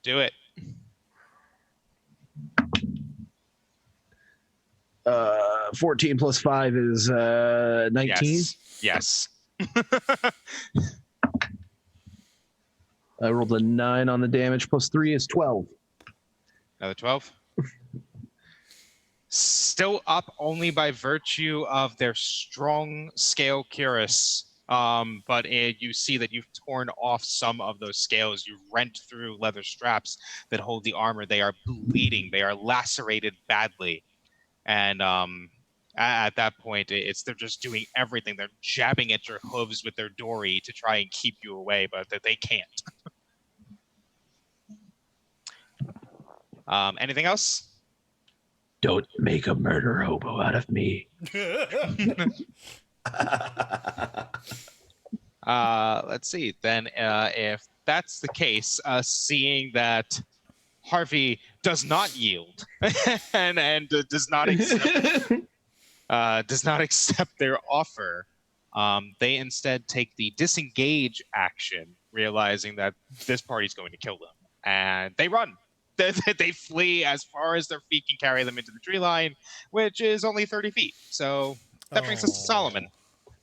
Speaker 2: Do it.
Speaker 7: 14 plus 5 is 19.
Speaker 2: Yes.
Speaker 7: I rolled a 9 on the damage, plus 3 is 12.
Speaker 2: Another 12. Still up only by virtue of their strong scale cuirass. But you see that you've torn off some of those scales. You've rent through leather straps that hold the armor. They are bleeding. They are lacerated badly. And at that point, they're just doing everything. They're jabbing at your hooves with their dory to try and keep you away, but that they can't. Anything else?
Speaker 7: Don't make a murder hobo out of me.
Speaker 2: Let's see. Then, if that's the case, seeing that Harvey does not yield and does not accept their offer, they instead take the disengage action, realizing that this party's going to kill them, and they run. They flee as far as their feet can carry them into the tree line, which is only 30 feet. So that brings us to Solomon.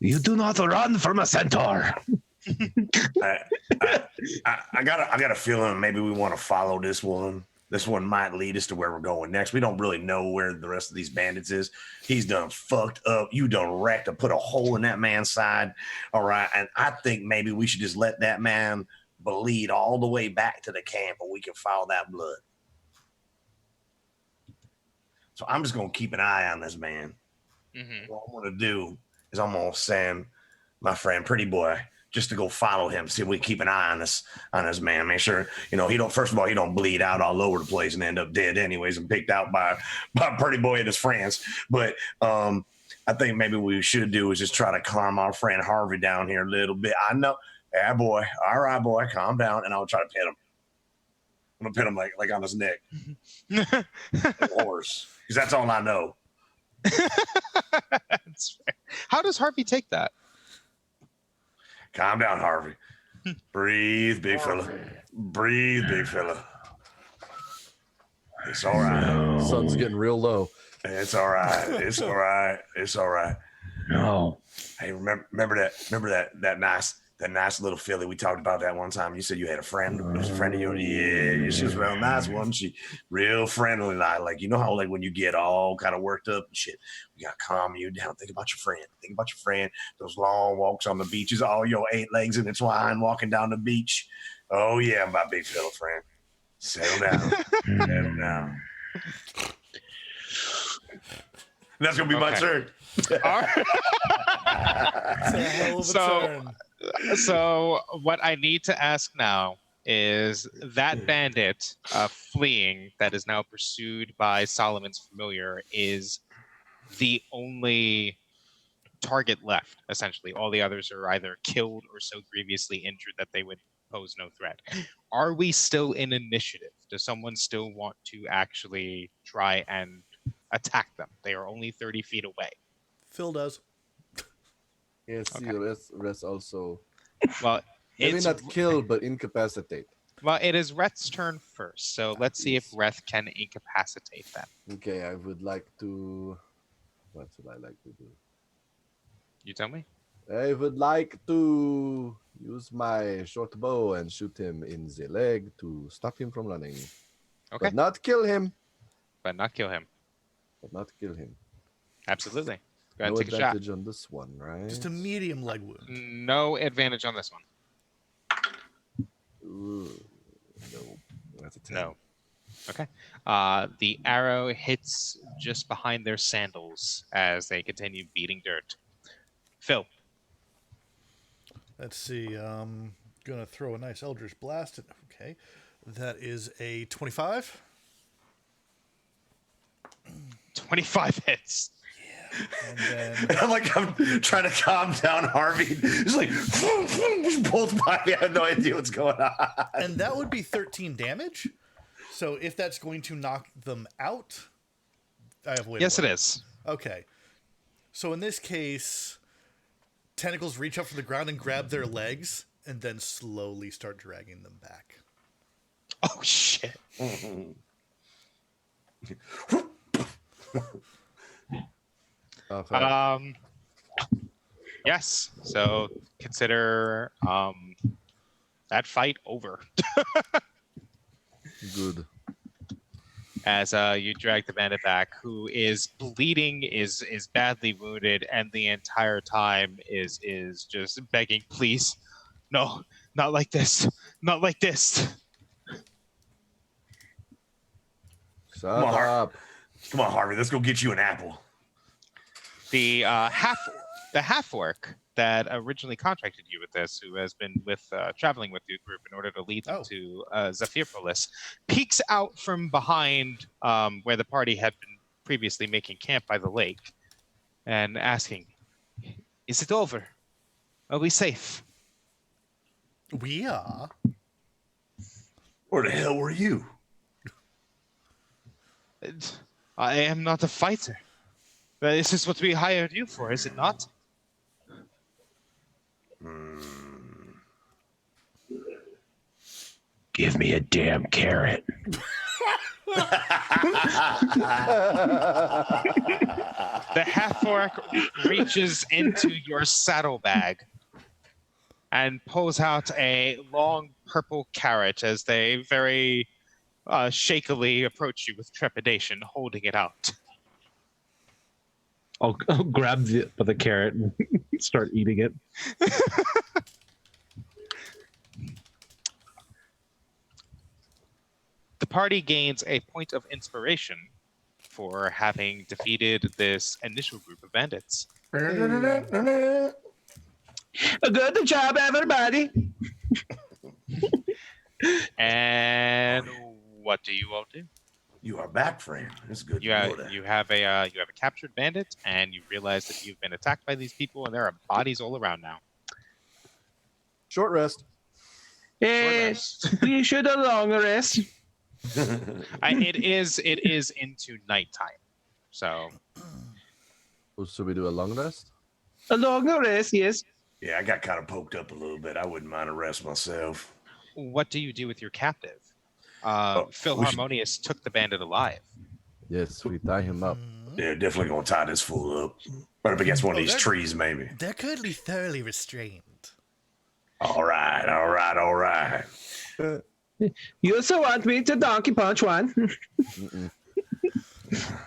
Speaker 7: You do not run from a centaur.
Speaker 3: I got a feeling maybe we want to follow this one. This one might lead us to where we're going next. We don't really know where the rest of these bandits is. He's done fucked up. You done wrecked to put a hole in that man's side. All right. And I think maybe we should just let that man bleed all the way back to the camp and we can follow that blood. So I'm just going to keep an eye on this man.
Speaker 2: Mm-hmm.
Speaker 3: What I'm going to do is I'm going to send my friend Pretty Boy just to go follow him, see if we keep an eye on this man. Make sure, he don't bleed out all over the place and end up dead anyways and picked out by Pretty Boy and his friends. But I think maybe what we should do is just try to calm our friend Harvey down here a little bit. I know. Yeah, boy. All right, boy. Calm down. And I'll try to pet him. I'm going to pet him like on his neck. Like a horse. Because that's all I know.
Speaker 2: That's fair. How does Harvey take that?
Speaker 3: Calm down, Harvey. Breathe, big fella. Breathe, big fella. It's all right.
Speaker 5: Sun's getting real low.
Speaker 3: It's all right. It's all right. It's all right.
Speaker 7: No.
Speaker 3: Hey, remember that nice little filly we talked about that one time? You said you had a friend. It was a friend of yours. Yeah, she was a real nice one. She real friendly. Like how like when you get all kind of worked up and shit, you gotta calm you down. Think about your friend. Think about your friend. Those long walks on the beaches, all your 8 legs intertwined, walking down the beach. Oh yeah, my big fella friend. Settle down. Settle down. That's gonna be my turn.
Speaker 2: All right.
Speaker 1: It's a hell of a turn.
Speaker 2: So what I need to ask now is that bandit fleeing that is now pursued by Solomon's familiar is the only target left, essentially. All the others are either killed or so grievously injured that they would pose no threat. Are we still in initiative? Does someone still want to actually try and attack them? They are only 30 feet away.
Speaker 1: Phil does.
Speaker 5: Yes,
Speaker 2: Okay.
Speaker 5: rest also.
Speaker 2: Well,
Speaker 5: Maybe
Speaker 2: it's
Speaker 5: not kill, but incapacitate.
Speaker 2: Well, it is Reth's turn first, so let's see if Reth can incapacitate them.
Speaker 5: Okay, I would like to. What would I like to do?
Speaker 2: You tell me.
Speaker 5: I would like to use my short bow and shoot him in the leg to stop him from running.
Speaker 2: Okay,
Speaker 5: But not kill him.
Speaker 2: but not kill him. Absolutely. Go ahead
Speaker 5: No
Speaker 2: and take a shot.
Speaker 5: advantage on this one, right?
Speaker 1: Just a medium leg wound.
Speaker 2: No advantage on this one.
Speaker 5: Ooh, no, that's a 10.
Speaker 2: No. Okay. The arrow hits just behind their sandals as they continue beating dirt. Phil.
Speaker 1: Let's see. Gonna throw a nice Eldritch Blast. Okay. That is a 25.
Speaker 2: 25 hits.
Speaker 1: And then
Speaker 3: I'm trying to calm down Harvey. Just like just both by me. I have no idea what's going on.
Speaker 1: and that would be 13 damage. So if that's going to knock them out, I have
Speaker 2: Yes, it is.
Speaker 1: Okay. So in this case, tentacles reach up from the ground and grab their legs, and then slowly start dragging them back.
Speaker 2: Oh shit.
Speaker 5: Okay.
Speaker 2: Yes. So consider that fight over.
Speaker 5: Good.
Speaker 2: As you drag the bandit back, who is bleeding, is badly wounded, and the entire time is just begging, please, no, not like this, not like this.
Speaker 5: Shut
Speaker 3: Come on,
Speaker 5: up.
Speaker 3: Come on, Harvey. Let's go get you an apple.
Speaker 2: The half orc that originally contracted you with this, who has been traveling with your group in order to lead them to Zephyrpolis, peeks out from behind where the party had been previously making camp by the lake, and asking, "Is it over? Are we safe?"
Speaker 1: We are.
Speaker 3: Where the hell were you?
Speaker 2: I am not a fighter. This is what we hired you for, is it not?
Speaker 7: Give me a damn carrot.
Speaker 2: The half orc reaches into your saddlebag and pulls out a long purple carrot as they very shakily approach you with trepidation, holding it out.
Speaker 7: I'll grab the carrot and start eating it.
Speaker 2: The party gains a point of inspiration for having defeated this initial group of bandits.
Speaker 7: Good job, everybody.
Speaker 2: And what do you all do?
Speaker 3: You are back, friend. It's good.
Speaker 2: You
Speaker 3: to
Speaker 2: have,
Speaker 3: know that.
Speaker 2: you have a captured bandit, and you realize that you've been attacked by these people, and there are bodies all around now.
Speaker 5: Short rest.
Speaker 7: We should have longer rest.
Speaker 2: It is into nighttime, so
Speaker 5: Oh, should we do a long rest?
Speaker 7: A longer rest, yes.
Speaker 3: Yeah, I got kind of poked up a little bit. I wouldn't mind a rest myself.
Speaker 2: what do you do with your captive? Phil
Speaker 3: we should-
Speaker 2: Harmonious took the bandit alive.
Speaker 5: Yes, we tie him up.
Speaker 3: Yeah, definitely gonna tie this fool up. Right up against one of
Speaker 1: Oh,
Speaker 3: these
Speaker 1: that-
Speaker 3: trees, maybe.
Speaker 1: They're currently thoroughly restrained.
Speaker 3: All right, all right, all right.
Speaker 7: You also want me to donkey punch one?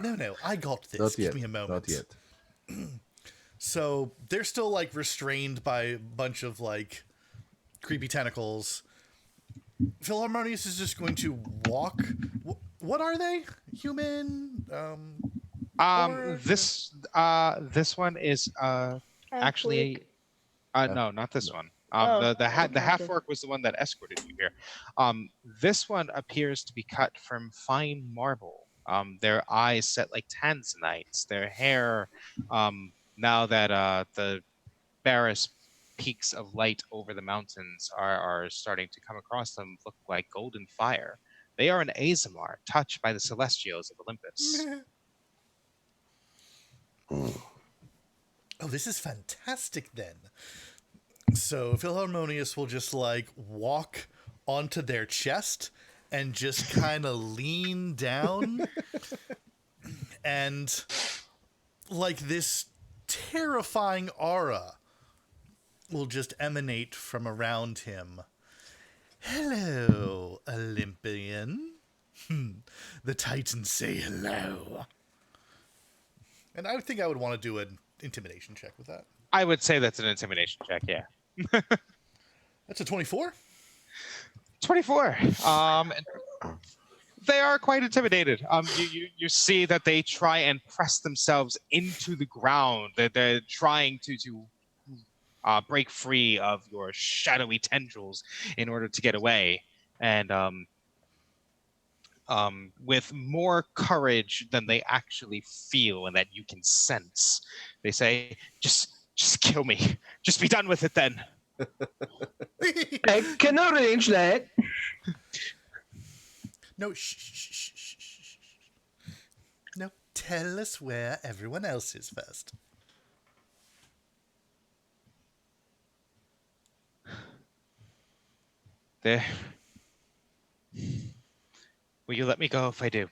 Speaker 1: No, I got this.
Speaker 5: Not
Speaker 1: Give
Speaker 5: yet.
Speaker 1: me a moment.
Speaker 5: Not yet.
Speaker 1: So they're still like restrained by a bunch of like creepy tentacles. Phil Harmonious is just going to walk. What are they? Human? Or-
Speaker 2: This one is actually no, not this one. The half orc was the one that escorted you here. This one appears to be cut from fine marble. Their eyes set like tanzanites. Their hair, now that the barest peaks of light over the mountains are starting to come across them, look like golden fire. They are an Azamar, touched by the celestials of Olympus.
Speaker 1: Oh, this is fantastic then. So Phil Harmonious will just like walk onto their chest and just kind of lean down and like this terrifying aura will just emanate from around him. Hello, Olympian. The Titans say hello. And I think I would want to do an intimidation check with that.
Speaker 2: I would say that's an intimidation check, yeah.
Speaker 1: That's a 24?
Speaker 2: 24. They are quite intimidated. You see that they try and press themselves into the ground. They're trying to break free of your shadowy tendrils in order to get away. And with more courage than they actually feel and that you can sense. They say, just kill me. Just be done with it then.
Speaker 7: I can arrange that.
Speaker 1: No, shh, shh, shh, shh, shh, shh. No, tell us where everyone else is first.
Speaker 2: There. Will you let me go if I do?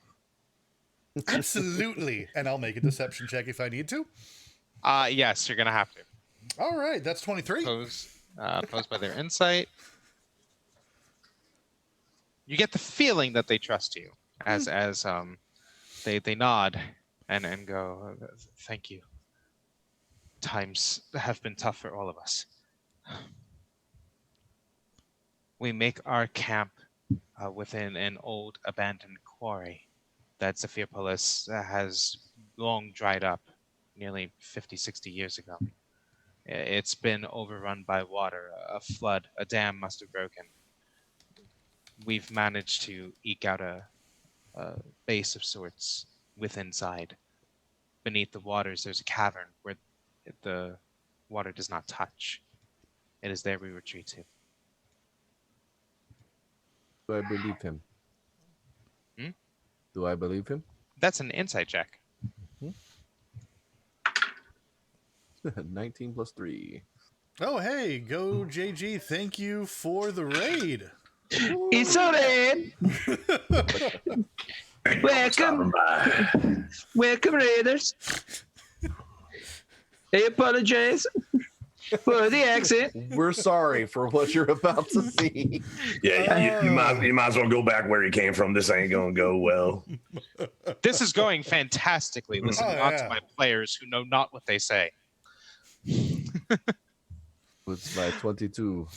Speaker 1: Absolutely. And I'll make a deception check if I need to.
Speaker 2: Yes, you're gonna have to.
Speaker 1: All right, that's 23.
Speaker 2: Posed by their insight. You get the feeling that they trust you as they nod and go, thank you. Times have been tough for all of us. We make our camp within an old abandoned quarry that Zephyrpolis has long dried up nearly 50, 60 years ago. It's been overrun by water, a flood, a dam must have broken. We've managed to eke out a base of sorts with inside. Beneath the waters, there's a cavern where the water does not touch. It is there we retreat to.
Speaker 5: Do I believe him?
Speaker 2: Hmm?
Speaker 5: Do I believe him?
Speaker 2: That's an insight check.
Speaker 5: 19 plus 3.
Speaker 1: Oh, hey, go JG. Thank you for the raid.
Speaker 7: It's all right.
Speaker 3: Stopping
Speaker 7: Welcome,
Speaker 3: by.
Speaker 7: welcome, Raiders. I apologize for the accent.
Speaker 5: We're sorry for what you're about to see.
Speaker 3: Yeah, you might as well go back where you came from. This ain't gonna go well.
Speaker 2: This is going fantastically. Listen
Speaker 1: Oh,
Speaker 2: not
Speaker 1: yeah.
Speaker 2: to my players who know not what they say.
Speaker 5: It's my 22.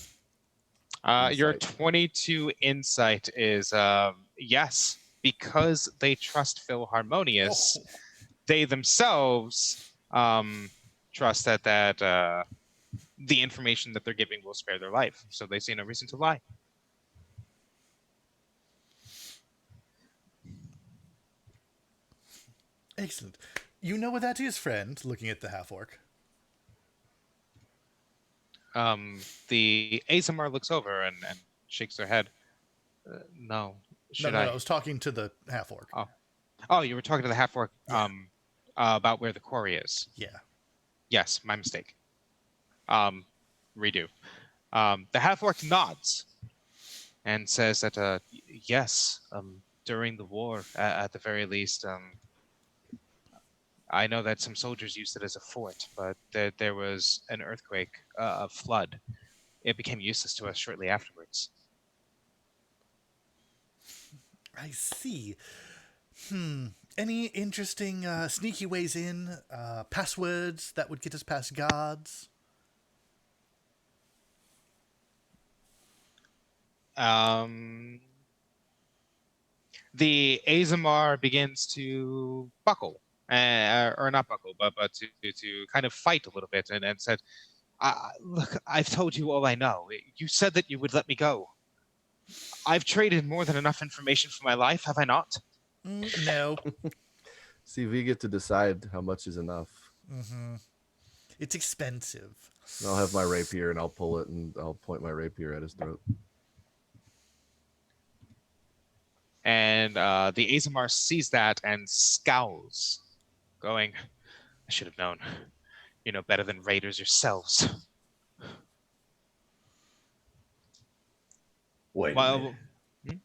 Speaker 2: Your
Speaker 5: Insight.
Speaker 2: 22 insight is yes, because they trust Philharmonious, they themselves trust that the information that they're giving will spare their life, so they see no reason to lie.
Speaker 1: Excellent. You know what that is, friend? Looking at the half-orc.
Speaker 2: The Azamar looks over and shakes their head. No. Should
Speaker 1: No,
Speaker 2: I?
Speaker 1: I was talking to the half-orc.
Speaker 2: Oh, you were talking to the half-orc
Speaker 1: Yeah.
Speaker 2: about where the quarry is.
Speaker 1: Yeah.
Speaker 2: Yes, my mistake. Redo. The half-orc nods and says that yes, during the war, at the very least, I know that some soldiers used it as a fort, but there was an earthquake, a flood. It became useless to us shortly afterwards.
Speaker 1: I see. Any interesting sneaky ways in? Passwords that would get us past guards?
Speaker 2: The Azamar begins to buckle, or not buckle, but to kind of fight a little bit, and said, "Look, I've told you all I know. You said that you would let me go. I've traded more than enough information for my life, have I not?"
Speaker 1: No.
Speaker 5: See, we get to decide how much is enough.
Speaker 1: It's expensive.
Speaker 5: I'll have my rapier and I'll pull it and I'll point my rapier at his throat.
Speaker 2: And the Azamar sees that and scowls, going, "I should have known. You know better than raiders yourselves."
Speaker 3: Wait. a
Speaker 2: Well,
Speaker 3: minute.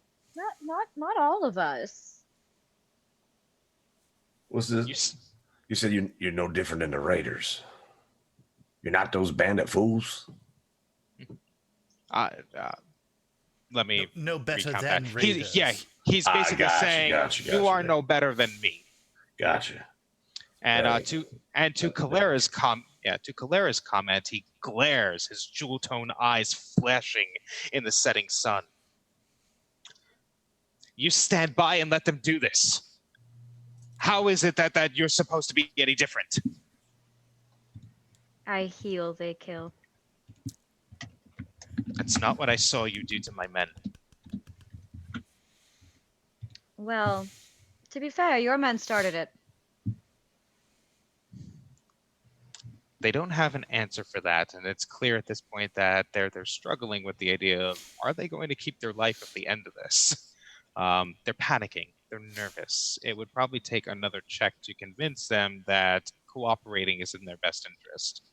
Speaker 4: Not all of us.
Speaker 3: What's this? You said you're no different than the Raiders. You're not those bandit fools.
Speaker 2: Let me
Speaker 1: No better
Speaker 2: recount
Speaker 1: than
Speaker 2: that.
Speaker 1: raiders.
Speaker 2: He's basically
Speaker 3: Gotcha,
Speaker 2: saying
Speaker 3: gotcha,
Speaker 2: you are
Speaker 3: gotcha.
Speaker 2: no better than me.
Speaker 3: Gotcha.
Speaker 2: And
Speaker 3: Right.
Speaker 2: to Kalera's comment, he glares, his jewel tone eyes flashing in the setting sun. You stand by and let them do this. How is it that you're supposed to be any different?
Speaker 4: I heal, they kill.
Speaker 2: That's not what I saw you do to my men.
Speaker 4: Well, to be fair, your men started it.
Speaker 2: They don't have an answer for that, and it's clear at this point that they're struggling with the idea of, are they going to keep their life at the end of this? They're panicking. They're nervous. It would probably take another check to convince them that cooperating is in their best interest.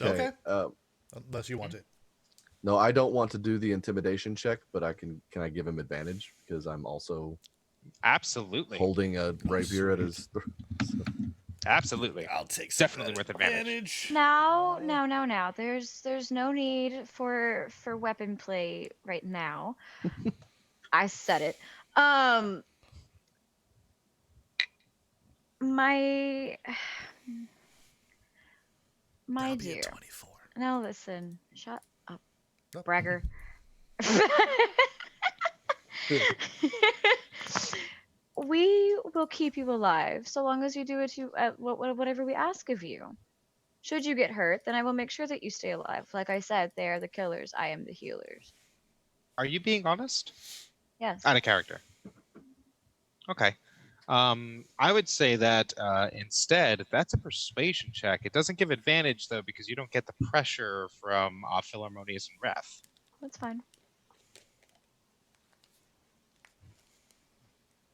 Speaker 1: Okay.
Speaker 5: Uh,
Speaker 1: Unless you want it.
Speaker 5: no, I don't want to do the intimidation check, but I can. Can I give him advantage because I'm also
Speaker 2: Absolutely.
Speaker 5: holding a rapier at his throat?
Speaker 2: Absolutely.
Speaker 1: I'll take some
Speaker 2: Definitely worth advantage.
Speaker 4: Now. There's no need for weapon play right now. I said it. My
Speaker 1: That'll be a
Speaker 4: dear.
Speaker 1: 24.
Speaker 4: Now listen. Shut up,
Speaker 1: Nope.
Speaker 4: bragger. We will keep you alive so long as you do it to whatever we ask of you. Should you get hurt, then I will make sure that you stay alive. Like I said, they are the killers. I am the healers.
Speaker 2: Are you being honest?
Speaker 4: Yes.
Speaker 2: Out of character. Okay. I would say that instead, that's a persuasion check. It doesn't give advantage, though, because you don't get the pressure from Philharmonious and Reth.
Speaker 4: That's fine.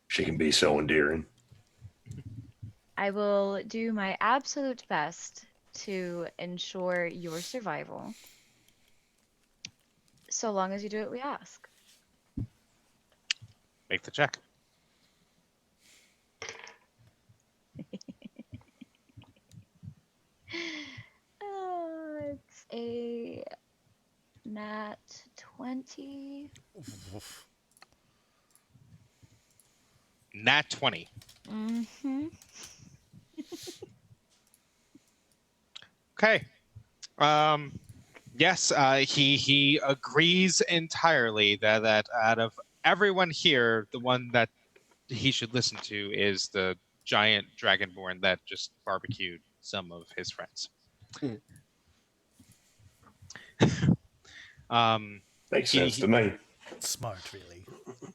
Speaker 3: She can be so endearing.
Speaker 4: I will do my absolute best to ensure your survival. So long as you do what we ask.
Speaker 2: Make the check.
Speaker 4: It's a nat 20.
Speaker 2: Nat 20.
Speaker 4: Mm-hmm.
Speaker 2: Okay. Yes, he agrees entirely that out of everyone here, the one that he should listen to is the giant dragonborn that just barbecued some of his friends.
Speaker 3: Makes
Speaker 2: He-
Speaker 3: sense to me.
Speaker 1: Smart, really.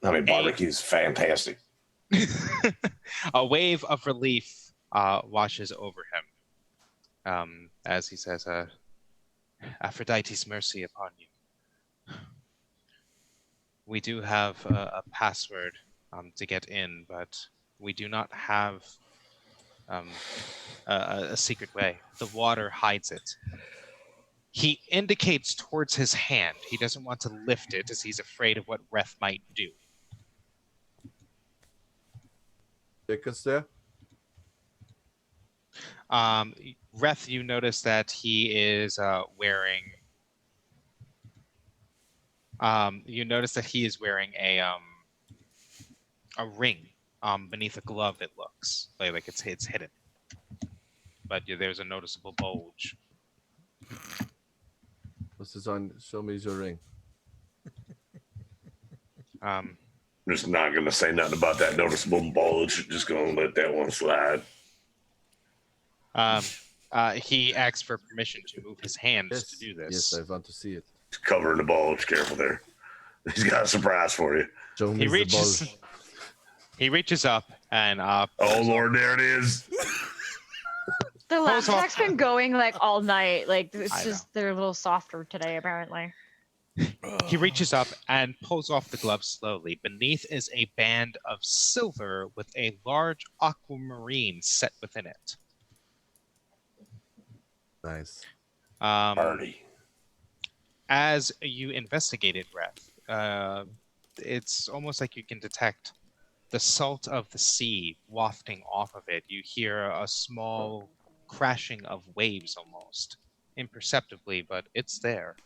Speaker 3: I mean, barbecue's fantastic.
Speaker 2: A wave of relief washes over him as he says, Aphrodite's mercy upon you. We do have a password to get in, but we do not have a secret way. The water hides it. He indicates towards his hand. He doesn't want to lift it as he's afraid of what Reth might do.
Speaker 5: Take us there.
Speaker 2: Reth, you notice that he is wearing. You notice that he is wearing a ring beneath a glove. It looks like it's hidden, but there's a noticeable bulge.
Speaker 5: What's this on? Show me your ring.
Speaker 3: I'm just not going to say nothing about that noticeable bulge. Just going to let that one slide.
Speaker 2: He asks for permission to move his hands to do this.
Speaker 5: Yes, I want to see it.
Speaker 3: He's covering the bulge. Careful there. He's got a surprise for you.
Speaker 5: Show me
Speaker 2: He
Speaker 5: the
Speaker 2: reaches.
Speaker 5: bulge.
Speaker 2: He reaches up and
Speaker 3: Oh, Lord, there it is.
Speaker 4: The laugh
Speaker 2: Pulls off-
Speaker 4: track's been going like all night. Like
Speaker 2: I
Speaker 4: it's just they're a little softer today, apparently.
Speaker 2: He reaches up and pulls off the glove slowly. Beneath is a band of silver with a large aquamarine set within it.
Speaker 5: Nice.
Speaker 3: Party.
Speaker 2: As you investigate it, Reth, it's almost like you can detect the salt of the sea wafting off of it. You hear a small crashing of waves almost, imperceptibly, but it's there.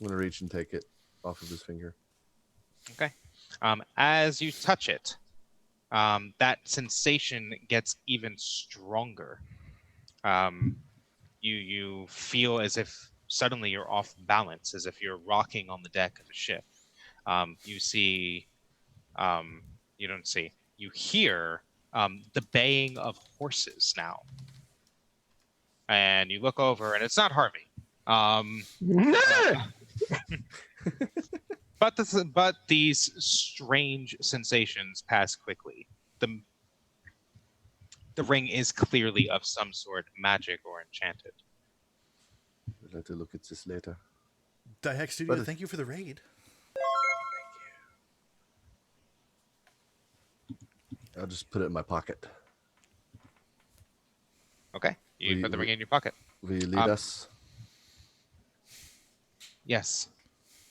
Speaker 5: I'm gonna reach and take it off of his finger.
Speaker 2: Okay. As you touch it, that sensation gets even stronger. You feel as if suddenly you're off balance, as if you're rocking on the deck of a ship. You see, you don't see, you hear the baying of horses now. And you look over, and it's not Harvey. but these strange sensations pass quickly. The ring is clearly of some sort magic or enchanted.
Speaker 5: We'll have to look at this later.
Speaker 1: Dihex Studio,
Speaker 5: But-
Speaker 1: thank you for the raid.
Speaker 5: I'll just put it in my pocket.
Speaker 2: Okay, you
Speaker 5: We-
Speaker 2: put the
Speaker 5: we-
Speaker 2: ring in your pocket.
Speaker 5: Will you lead
Speaker 2: Um,
Speaker 5: us?
Speaker 2: Yes,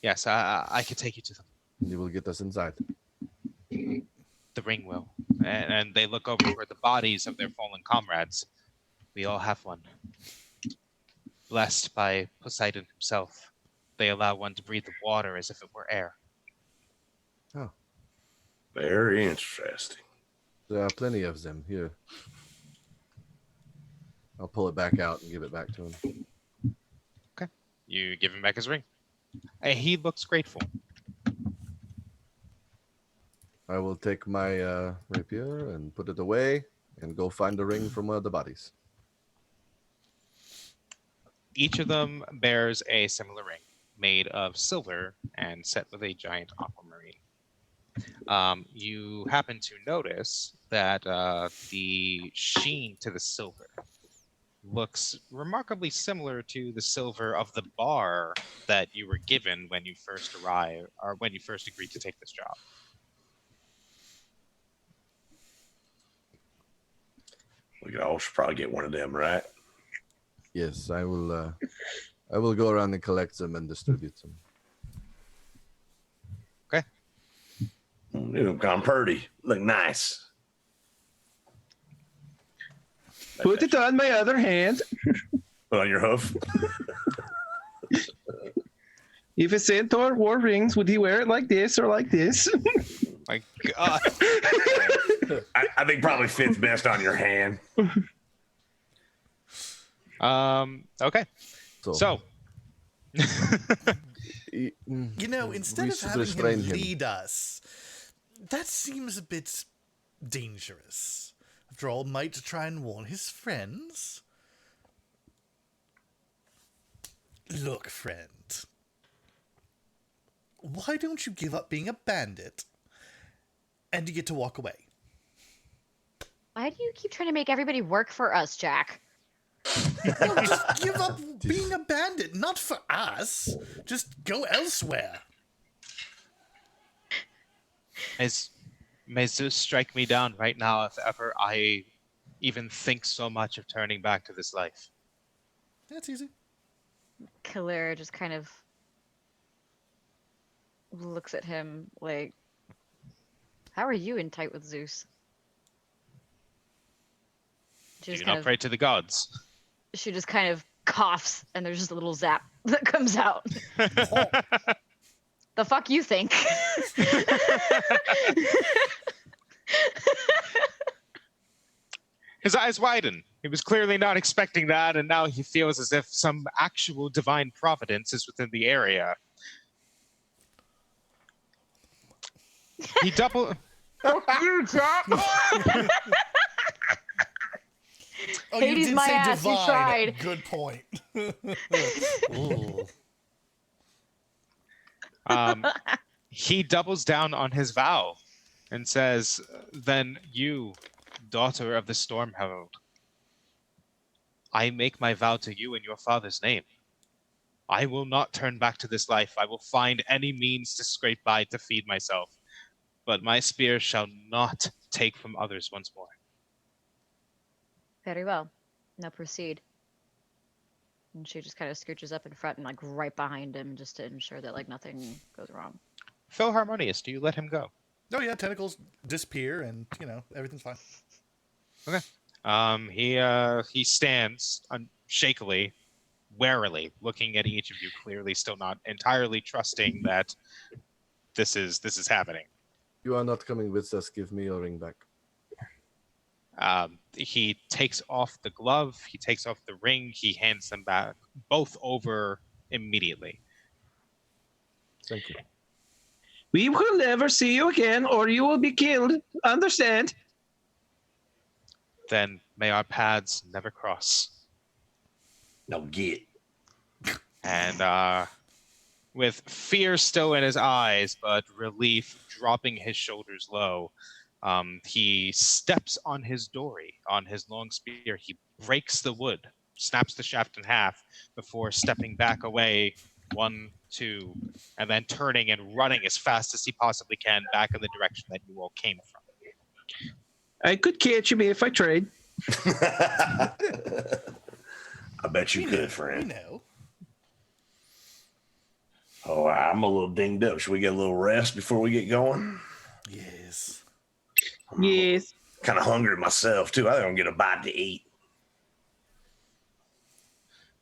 Speaker 2: yes, I could take you to them.
Speaker 5: You will get us inside.
Speaker 2: The ring will. And they look over toward the bodies of their fallen comrades. We all have one. Blessed by Poseidon himself, they allow one to breathe the water as if it were air.
Speaker 3: Very interesting.
Speaker 5: There are plenty of them here. I'll pull it back out and give it back to him.
Speaker 2: You give him back his ring. He looks grateful.
Speaker 5: I will take my rapier and put it away and go find the ring from one of the bodies.
Speaker 2: Each of them bears a similar ring made of silver and set with a giant aquamarine. You happen to notice that the sheen to the silver looks remarkably similar to the silver of the bar that you were given when you first arrived, or when you first agreed to take this job.
Speaker 3: We could all should probably get one of them, right?
Speaker 5: Yes, I will. I will go around and collect them and distribute them.
Speaker 3: They look kind of pretty. Look nice.
Speaker 7: Put it on my other hand.
Speaker 3: Put on your hoof.
Speaker 7: If a centaur wore rings, would he wear it like this or like this?
Speaker 2: My God.
Speaker 3: I think probably fits best on your hand.
Speaker 2: Okay.
Speaker 5: y-
Speaker 2: So,
Speaker 1: You know, instead
Speaker 5: we
Speaker 1: of
Speaker 5: should
Speaker 1: having
Speaker 5: restrain
Speaker 1: him
Speaker 5: him.
Speaker 1: lead us, that seems a bit dangerous. After all, might try and warn his friends. Look, friend. Why don't you give up being a bandit and you get to walk away?
Speaker 4: Why do you keep trying to make everybody work for us, Jack?
Speaker 1: No, just give up being a bandit, not for us. Just go elsewhere.
Speaker 2: may Zeus strike me down right now if ever I even think so much of turning back to this life.
Speaker 1: That's easy.
Speaker 4: Kalir just kind of looks at him like, how are you in tight with Zeus? She
Speaker 2: Do
Speaker 4: just,
Speaker 2: you
Speaker 4: kind
Speaker 2: not
Speaker 4: of,
Speaker 2: pray to the gods?
Speaker 4: she just kind of coughs and there's just a little zap that comes out. The fuck you think?
Speaker 2: His eyes widen. He was clearly not expecting that, and now he feels as if some actual divine providence is within the area. He double.
Speaker 4: You, Jack!
Speaker 1: Oh,
Speaker 4: Hades
Speaker 1: you did
Speaker 4: my
Speaker 1: say
Speaker 4: ass, you
Speaker 1: divine.
Speaker 4: tried.
Speaker 1: Good point. Ooh.
Speaker 2: He doubles down on his vow and says, "Then you, daughter of the Storm Herald, I make my vow to you in your father's name. I will not turn back to this life. I will find any means to scrape by to feed myself. But my spear shall not take from others once more."
Speaker 4: Very well. Now proceed. And she just kind of scooches up in front and like right behind him just to ensure that like nothing goes wrong.
Speaker 2: Philharmonious, do you let him go?
Speaker 1: Oh yeah, tentacles disappear and, everything's fine.
Speaker 2: He stands shakily, warily, looking at each of you, clearly still not entirely trusting that this is happening.
Speaker 5: You are not coming with us. Give me your ring back.
Speaker 2: He takes off the glove, he takes off the ring, he hands them back, both over immediately.
Speaker 5: Thank you.
Speaker 7: We will never see you again, or you will be killed. Understand?
Speaker 2: Then may our paths never cross.
Speaker 3: No get.
Speaker 2: And with fear still in his eyes, but relief dropping his shoulders low. He steps on his dory, on his long spear. He breaks the wood, snaps the shaft in half before stepping back away 1, 2, and then turning and running as fast as he possibly can back in the direction that you all came from.
Speaker 7: I could catch him if I tried.
Speaker 3: I bet you
Speaker 1: We
Speaker 3: could,
Speaker 1: know.
Speaker 3: friend.
Speaker 1: We know.
Speaker 3: Oh, I'm a little dinged up. Should we get a little rest before we get going?
Speaker 1: Yes.
Speaker 7: Yes.
Speaker 3: Kind of hungry myself too. I think I'm gonna get a bite to eat.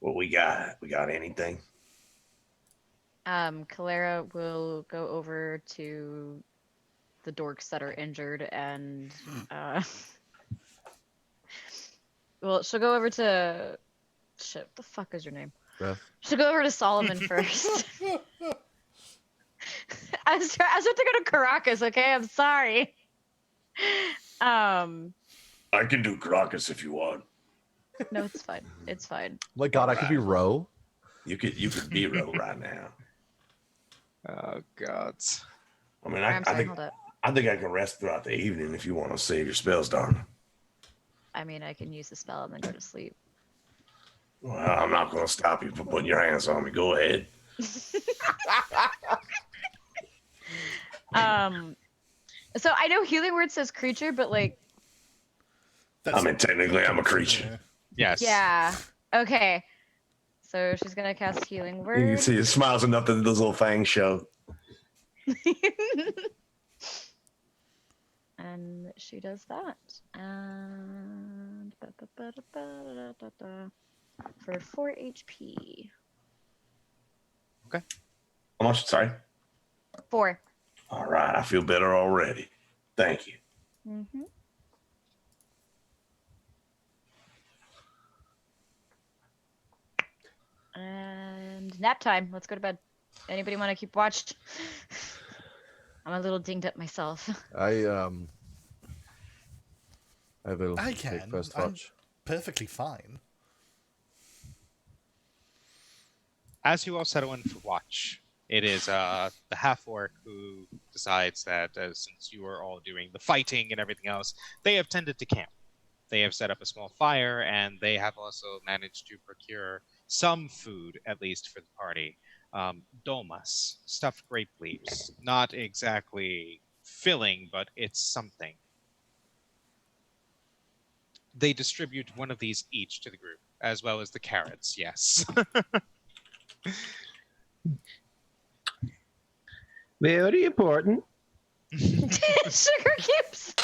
Speaker 3: What we got? We got anything?
Speaker 4: Calera will go over to the dorks that are injured and well, she'll go over to shit. What the fuck is your name?
Speaker 5: Beth.
Speaker 4: She'll go over to Solomon first. I was about to go to Caracas. Okay, I'm sorry.
Speaker 3: I can do Caracas if you want.
Speaker 4: No, it's fine. It's fine.
Speaker 5: My God, I could be Ro.
Speaker 3: You could be Ro right now.
Speaker 2: Oh, God.
Speaker 3: I mean,
Speaker 4: I'm
Speaker 3: I
Speaker 4: sorry.
Speaker 3: think
Speaker 4: Hold up.
Speaker 3: I think I can rest throughout the evening if you want to save your spells, darling.
Speaker 4: I mean, I can use the spell and then go to sleep.
Speaker 3: Well, I'm not going to stop you from putting your hands on me. Go ahead.
Speaker 4: So I know healing word says creature, but like,
Speaker 3: I mean, technically, I'm a creature.
Speaker 2: Yes.
Speaker 4: yeah. Okay. So she's gonna cast healing
Speaker 3: You
Speaker 4: word.
Speaker 3: can see it smiles enough that those little fangs show.
Speaker 4: And she does that. And for 4 HP.
Speaker 3: How much? Sorry.
Speaker 4: 4.
Speaker 3: All right. I feel better already. Thank you.
Speaker 4: Mm-hmm. And nap time. Let's go to bed. Anybody want to keep watch? I'm a little dinged up myself.
Speaker 5: I will
Speaker 1: I
Speaker 5: take
Speaker 1: can.
Speaker 5: first
Speaker 1: I'm
Speaker 5: watch.
Speaker 1: perfectly fine.
Speaker 2: As you all settle in for watch, it is the half-orc who decides that since you are all doing the fighting and everything else, they have tended to camp. They have set up a small fire, and they have also managed to procure some food, at least for the party. Domas, stuffed grape leaves. Not exactly filling, but it's something. They distribute one of these each to the group, as well as the carrots, yes.
Speaker 7: Very important.
Speaker 4: Sugar cubes.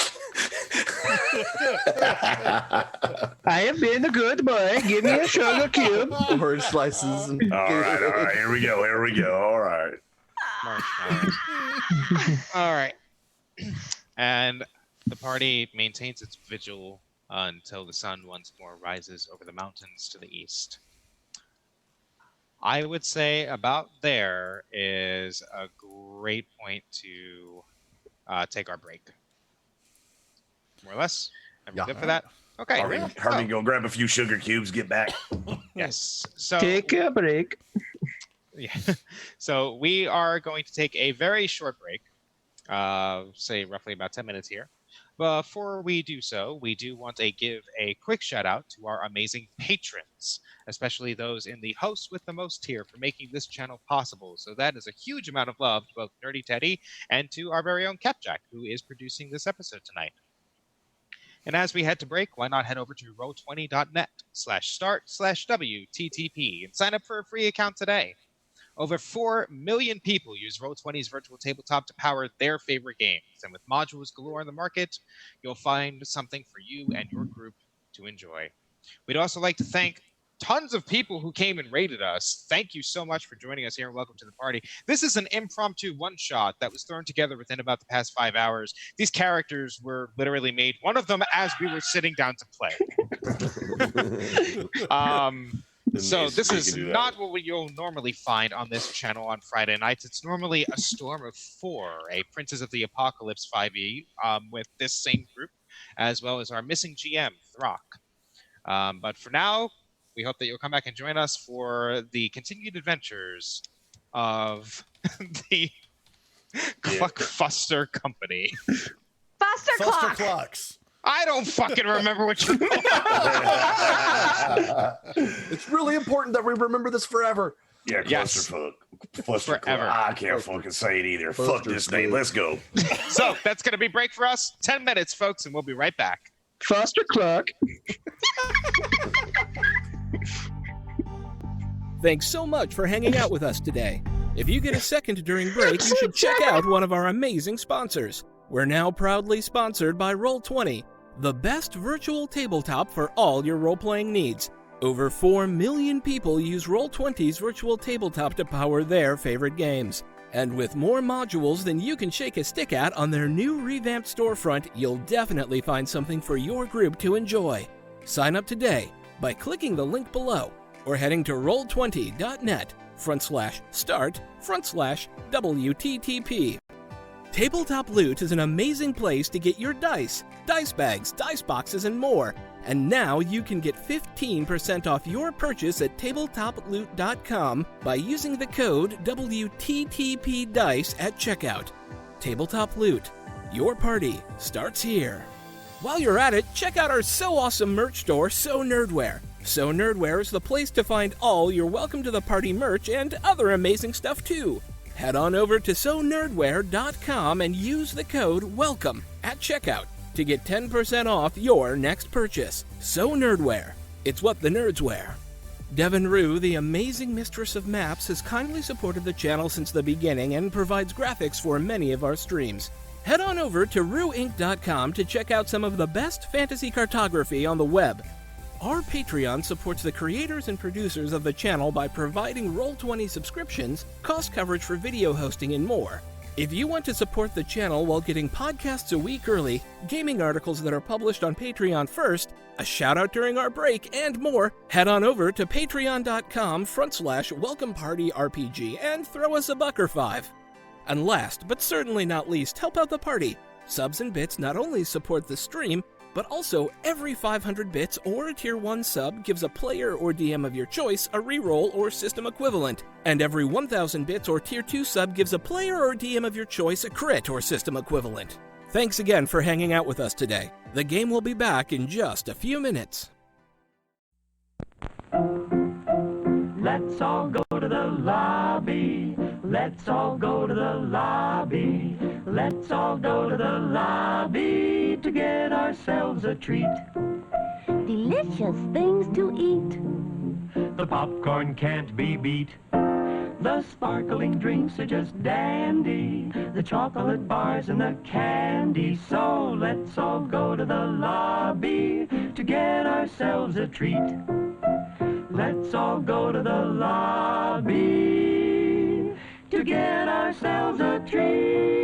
Speaker 7: I have been a good boy. Give me a sugar cube.
Speaker 5: Orange slices. And
Speaker 3: All right. Here we go. All right.
Speaker 2: Marshmallows. All right. And the party maintains its vigil until the sun once more rises over the mountains to the east. I would say about there is a great point to take our break. More or less? Everyone
Speaker 5: Yeah.
Speaker 2: good for that? Okay.
Speaker 3: Harvey, go grab a few sugar cubes. Get back.
Speaker 2: Yes. So
Speaker 7: Take a break.
Speaker 2: yeah. So we are going to take a very short break, say roughly about 10 minutes here. Before we do so, we do want to give a quick shout out to our amazing patrons, especially those in the host with the most tier for making this channel possible. So that is a huge amount of love to both Nerdy Teddy and to our very own Capjack, who is producing this episode tonight. And as we head to break, why not head over to roll20.net/start/WTTP and sign up for a free account today. Over 4 million people use Roll20's virtual tabletop to power their favorite games. And with modules galore on the market, you'll find something for you and your group to enjoy. We'd also like to thank tons of people who came and rated us. Thank you so much for joining us here and welcome to the party. This is an impromptu one-shot that was thrown together within about the past 5 hours. These characters were literally made, one of them as we were sitting down to play. So this is not what you'll normally find on this channel on Friday nights. It's normally a Storm of 4, a Princess of the Apocalypse 5e with this same group, as well as our missing GM, Throck. But for now, we hope that you'll come back and join us for the continued adventures of the Cluckfuster Company.
Speaker 4: Faster
Speaker 1: Fuster
Speaker 4: clock.
Speaker 1: clocks.
Speaker 2: I don't fucking remember what you call
Speaker 5: It's really important that we remember this forever.
Speaker 3: Yeah,
Speaker 2: Yes.
Speaker 3: clusterfuck. Cluster
Speaker 2: Forever.
Speaker 3: I can't fucking say it either. Fuck this name. Let's go.
Speaker 2: So that's going to be break for us. 10 minutes, folks, and we'll be right back.
Speaker 7: Foster clock.
Speaker 8: Thanks so much for hanging out with us today. If you get a second during break, you should check out one of our amazing sponsors. We're now proudly sponsored by Roll20, the best virtual tabletop for all your role-playing needs. Over 4 million people use Roll20's virtual tabletop to power their favorite games. And with more modules than you can shake a stick at on their new revamped storefront, you'll definitely find something for your group to enjoy. Sign up today by clicking the link below or heading to roll20.net/start/WTTP. Tabletop Loot is an amazing place to get your dice bags, dice boxes, and more. And now you can get 15% off your purchase at tabletoploot.com by using the code WTTPDICE at checkout. Tabletop Loot. Your party starts here. While you're at it, check out our so awesome merch store, So Nerdware. So Nerdware is the place to find all your Welcome to the Party merch and other amazing stuff too. Head on over to sonerdware.com and use the code WELCOME at checkout to get 10% off your next purchase. So Nerdware. It's what the nerds wear. Devin Rue, the amazing mistress of maps, has kindly supported the channel since the beginning and provides graphics for many of our streams. Head on over to rueinc.com to check out some of the best fantasy cartography on the web. Our Patreon supports the creators and producers of the channel by providing Roll20 subscriptions, cost coverage for video hosting, and more. If you want to support the channel while getting podcasts a week early, gaming articles that are published on Patreon first, a shout out during our break, and more, head on over to patreon.com/welcomepartyrpg and throw us a buck or $5. And last, but certainly not least, help out the party. Subs and bits not only support the stream, but also every 500 bits or a tier 1 sub gives a player or DM of your choice a reroll or system equivalent, and every 1000 bits or tier 2 sub gives a player or DM of your choice a crit or system equivalent. Thanks again for hanging out with us today. The game will be back in just a few minutes.
Speaker 9: Let's all go to the lobby. Let's all go to the lobby. Let's all go to the lobby to get ourselves a treat.
Speaker 10: Delicious things to eat.
Speaker 9: The popcorn can't be beat. The sparkling drinks are just dandy. The chocolate bars and the candy. So let's all go to the lobby to get ourselves a treat. Let's all go to the lobby to get ourselves a treat.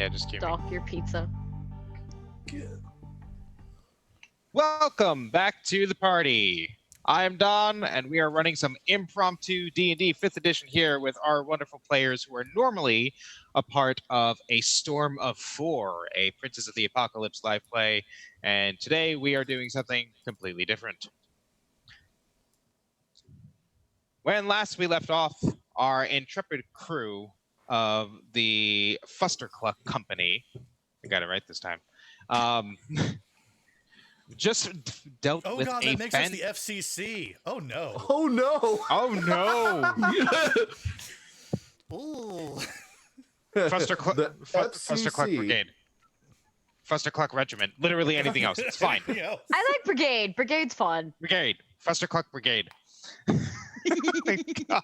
Speaker 2: Yeah, just give me.
Speaker 4: Dock your pizza.
Speaker 2: Welcome back to the party. I'm Don, and we are running some impromptu D&D 5th edition here with our wonderful players who are normally a part of a Storm of Four, a Princess of the Apocalypse live play, and today we are doing something completely different. When last we left off, our intrepid crew of the Fustercluck Company, I got it right this time, just dealt
Speaker 1: Oh
Speaker 2: with
Speaker 1: god,
Speaker 2: a
Speaker 1: that makes us the FCC. Oh no.
Speaker 5: Oh no!
Speaker 2: Oh no!
Speaker 1: Ooh.
Speaker 2: Fustercluck
Speaker 5: FCC.
Speaker 2: Brigade. Fustercluck Regiment. Literally anything else. It's fine.
Speaker 1: Yeah.
Speaker 4: I like Brigade. Brigade's fun.
Speaker 2: Brigade. Fustercluck Brigade. Oh my God.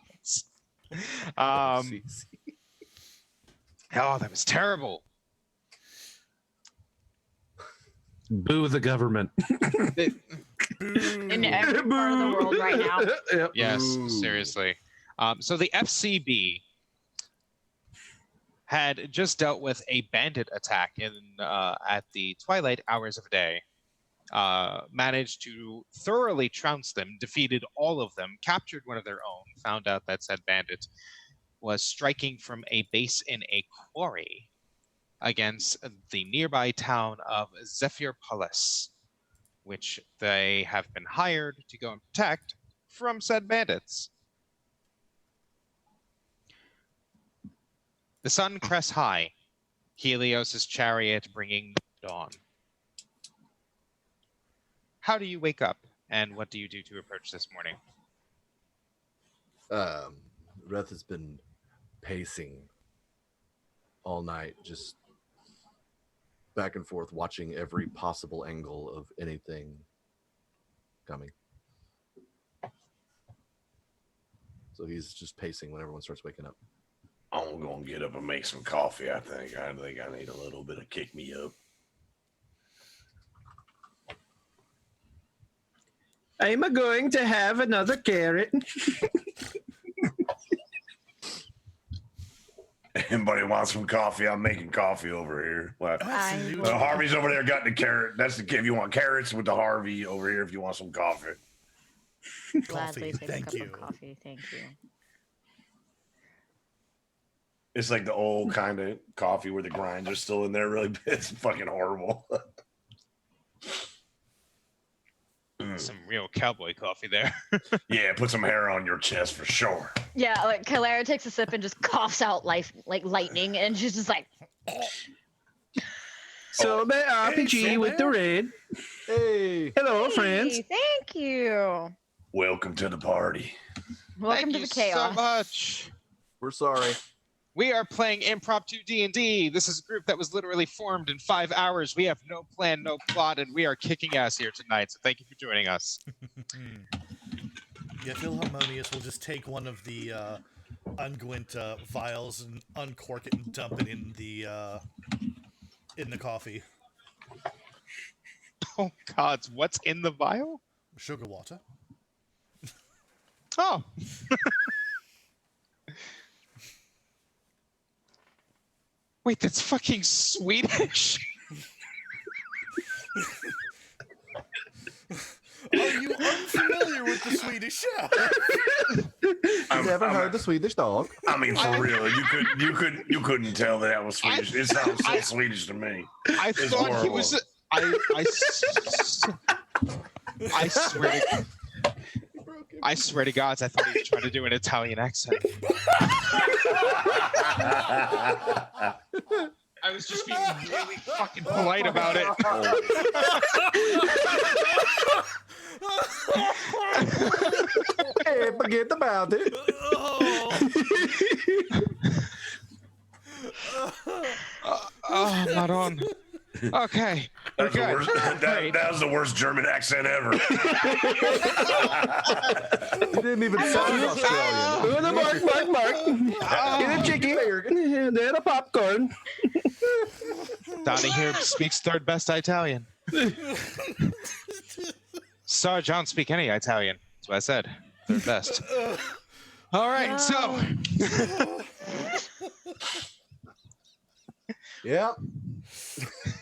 Speaker 2: Oh, that was terrible.
Speaker 7: Boo the government.
Speaker 4: In every part of the world right now.
Speaker 7: Yep.
Speaker 2: Yes,
Speaker 5: Ooh.
Speaker 2: seriously. So the FCB had just dealt with a bandit attack at the twilight hours of the day. Managed to thoroughly trounce them, defeated all of them, captured one of their own, found out that said bandit was striking from a base in a quarry against the nearby town of Zephyrpolis, which they have been hired to go and protect from said bandits. The sun crests high, Helios' chariot bringing dawn. How do you wake up, and what do you do to approach this morning?
Speaker 5: Reth has been pacing all night, just back and forth, watching every possible angle of anything coming. So he's just pacing when everyone starts waking up.
Speaker 3: I'm gonna get up and make some coffee. I think I need a little bit of kick me up.
Speaker 7: I'm going to have another carrot.
Speaker 3: Anybody want some coffee? I'm making coffee over here. What?
Speaker 1: Absolutely.
Speaker 3: Harvey's over there got the carrot. That's the if you want carrots with the Harvey over here if you want some coffee.
Speaker 4: Gladly take
Speaker 1: Thank
Speaker 4: a cup
Speaker 1: you.
Speaker 4: of coffee. Thank you.
Speaker 3: It's like the old kind of coffee where the grinds are still in there. Really, it's fucking horrible.
Speaker 2: Some real cowboy coffee there.
Speaker 3: Yeah, put some hair on your chest for sure.
Speaker 4: Yeah, like Kalara takes a sip and just coughs out life like lightning, and she's just like,
Speaker 7: So the RPG with the raid.
Speaker 5: Hey!
Speaker 7: Hello, friends.
Speaker 4: "Hey, thank you.
Speaker 3: Welcome to the party.
Speaker 4: Welcome
Speaker 2: Thank
Speaker 4: to
Speaker 2: you
Speaker 4: the chaos."
Speaker 2: so much.
Speaker 5: We're sorry.
Speaker 2: We are playing impromptu D&D. This is a group that was literally formed in 5 hours. We have no plan, no plot, and we are kicking ass here tonight. So thank you for joining us.
Speaker 1: Yeah, Philharmonious will just take one of the unguent vials and uncork it and dump it in the coffee.
Speaker 2: Oh God, what's in the vial?
Speaker 1: Sugar water.
Speaker 2: Oh. Wait, that's fucking Swedish.
Speaker 1: Are you unfamiliar with the Swedish chef?
Speaker 5: Never heard the Swedish dog.
Speaker 3: I mean, for real, you couldn't tell that was Swedish. It sounds so Swedish to me.
Speaker 2: I
Speaker 3: It's
Speaker 2: thought he
Speaker 3: horrible.
Speaker 2: was. I swear to. I swear to God, I thought he was trying to do an Italian accent. I was just being really fucking polite about it.
Speaker 5: Hey, forget about it.
Speaker 2: Oh, not on. Okay, we're
Speaker 3: That's the
Speaker 2: good.
Speaker 3: worst, that was the worst German accent ever.
Speaker 5: You didn't even sound Australian.
Speaker 7: The mark. Get a chicken. Then a popcorn.
Speaker 2: Donnie here speaks third best Italian. Sorry, John speak any Italian. That's what I said. Third best. All right, so
Speaker 5: Yeah.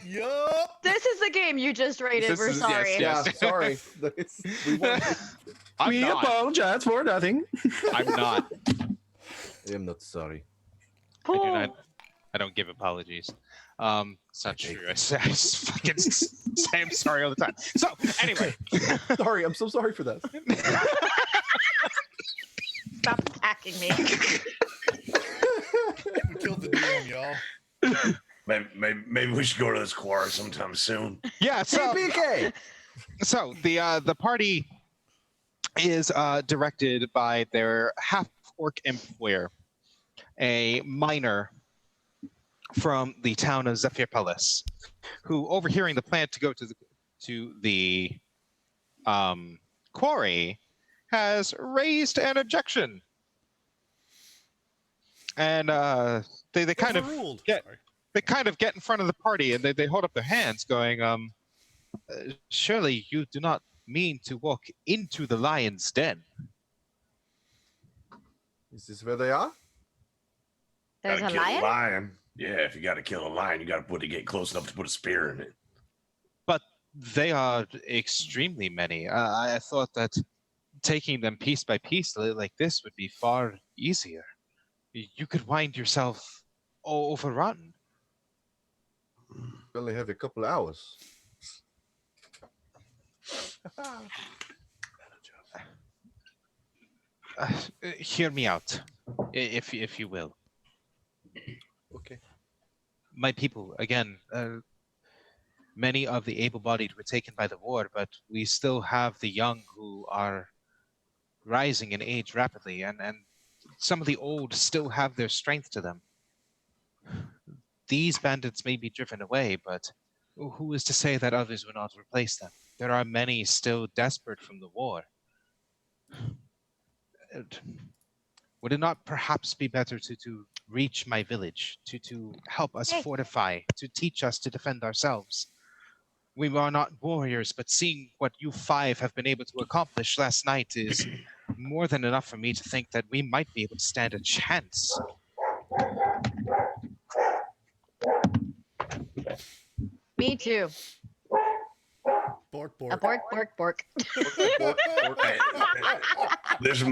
Speaker 1: Yup.
Speaker 4: This is the game you just rated. We're sorry.
Speaker 5: Yeah, sorry. We won.
Speaker 7: We
Speaker 2: not.
Speaker 7: apologize for nothing.
Speaker 2: I'm not.
Speaker 5: I am not sorry.
Speaker 2: I do not. I don't give apologies. It's not true. I just fucking say I'm sorry all the time. So anyway,
Speaker 5: Sorry, I'm so sorry for that.
Speaker 4: Stop attacking me.
Speaker 1: We killed the demon, y'all.
Speaker 3: Maybe we should go to this quarry sometime soon.
Speaker 2: yeah. So
Speaker 5: TPK.
Speaker 2: So the party is directed by their half-orc employer, a miner from the town of Zephyrpolis, who, overhearing the plan to go to the quarry, has raised an objection, and they kind of
Speaker 1: Overruled.
Speaker 2: get
Speaker 1: Sorry.
Speaker 2: they kind of get in front of the party and they hold up their hands, going, surely you do not mean to walk into the lion's den.
Speaker 5: Is this where they are?
Speaker 4: There's
Speaker 3: Gotta
Speaker 4: a
Speaker 3: kill
Speaker 4: lion?
Speaker 3: lion. Yeah, if you gotta kill a lion, you gotta get close enough to put a spear in it.
Speaker 2: But they are extremely many. I thought that taking them piece by piece like this would be far easier. You could wind yourself overrun.
Speaker 5: We only have a couple hours.
Speaker 2: Hear me out, if you will.
Speaker 5: Okay.
Speaker 2: My people, again, many of the able-bodied were taken by the war, but we still have the young who are rising in age rapidly, and some of the old still have their strength to them. These bandits may be driven away, but who is to say that others will not replace them? There are many still desperate from the war. Would it not perhaps be better to reach my village, to help us fortify, to teach us to defend ourselves? We are not warriors, but seeing what you five have been able to accomplish last night is more than enough for me to think that we might be able to stand a chance.
Speaker 4: Me too.
Speaker 1: Bork,
Speaker 4: A
Speaker 1: bork.
Speaker 4: bork, bork, bork.
Speaker 3: This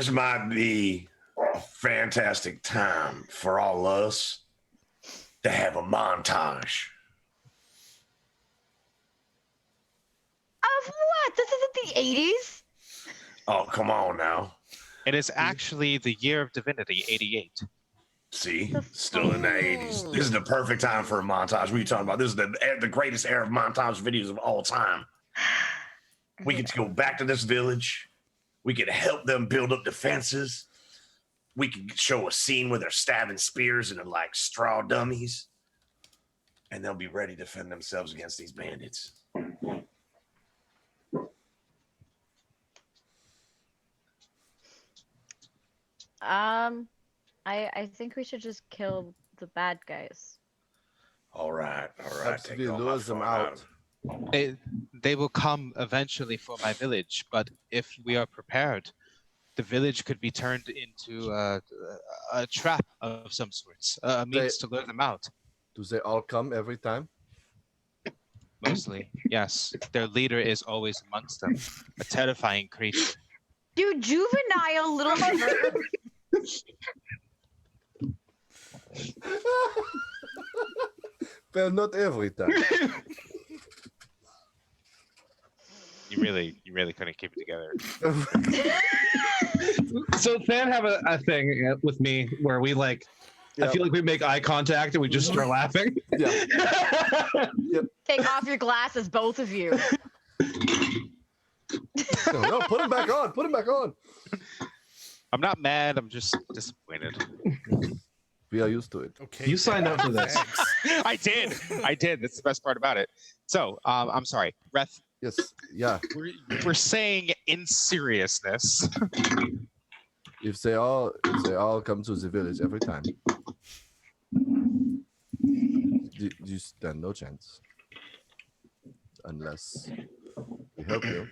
Speaker 3: might be a fantastic time for all us to have a montage.
Speaker 4: Of what? This isn't the 80s?
Speaker 3: Oh, come on now.
Speaker 2: It is actually the year of divinity, 88.
Speaker 3: See, still in the 80s. This is the perfect time for a montage. What are you talking about? This is the greatest era of montage videos of all time. We get to go back to this village. We can help them build up defenses. We can show a scene where they're stabbing spears into like straw dummies. And they'll be ready to defend themselves against these bandits.
Speaker 4: I think we should just kill the bad guys.
Speaker 3: All right.
Speaker 5: Absolutely
Speaker 3: Take all my
Speaker 5: lures them
Speaker 3: fun
Speaker 5: out.
Speaker 2: They will come eventually for my village, but if we are prepared, the village could be turned into a trap of some sorts, a means to lure them out.
Speaker 5: Do they all come every time?
Speaker 2: Mostly, yes. Their leader is always amongst them, a terrifying creature.
Speaker 4: You juvenile little murderer.
Speaker 5: Well, not every time.
Speaker 2: You really couldn't keep it together.
Speaker 7: So Than have a thing with me where we like, I feel like we make eye contact and we just start laughing.
Speaker 5: Yeah.
Speaker 4: Take off your glasses, both of you.
Speaker 5: No, put them back on. Put them back on.
Speaker 2: I'm not mad. I'm just disappointed.
Speaker 5: We are used to it.
Speaker 1: Okay.
Speaker 7: You signed up for this.
Speaker 1: Thanks.
Speaker 2: I did. That's the best part about it. So, I'm sorry, Reth.
Speaker 5: Yes. Yeah.
Speaker 2: We're saying in seriousness.
Speaker 5: If they all come to the village every time, you stand no chance unless we help you.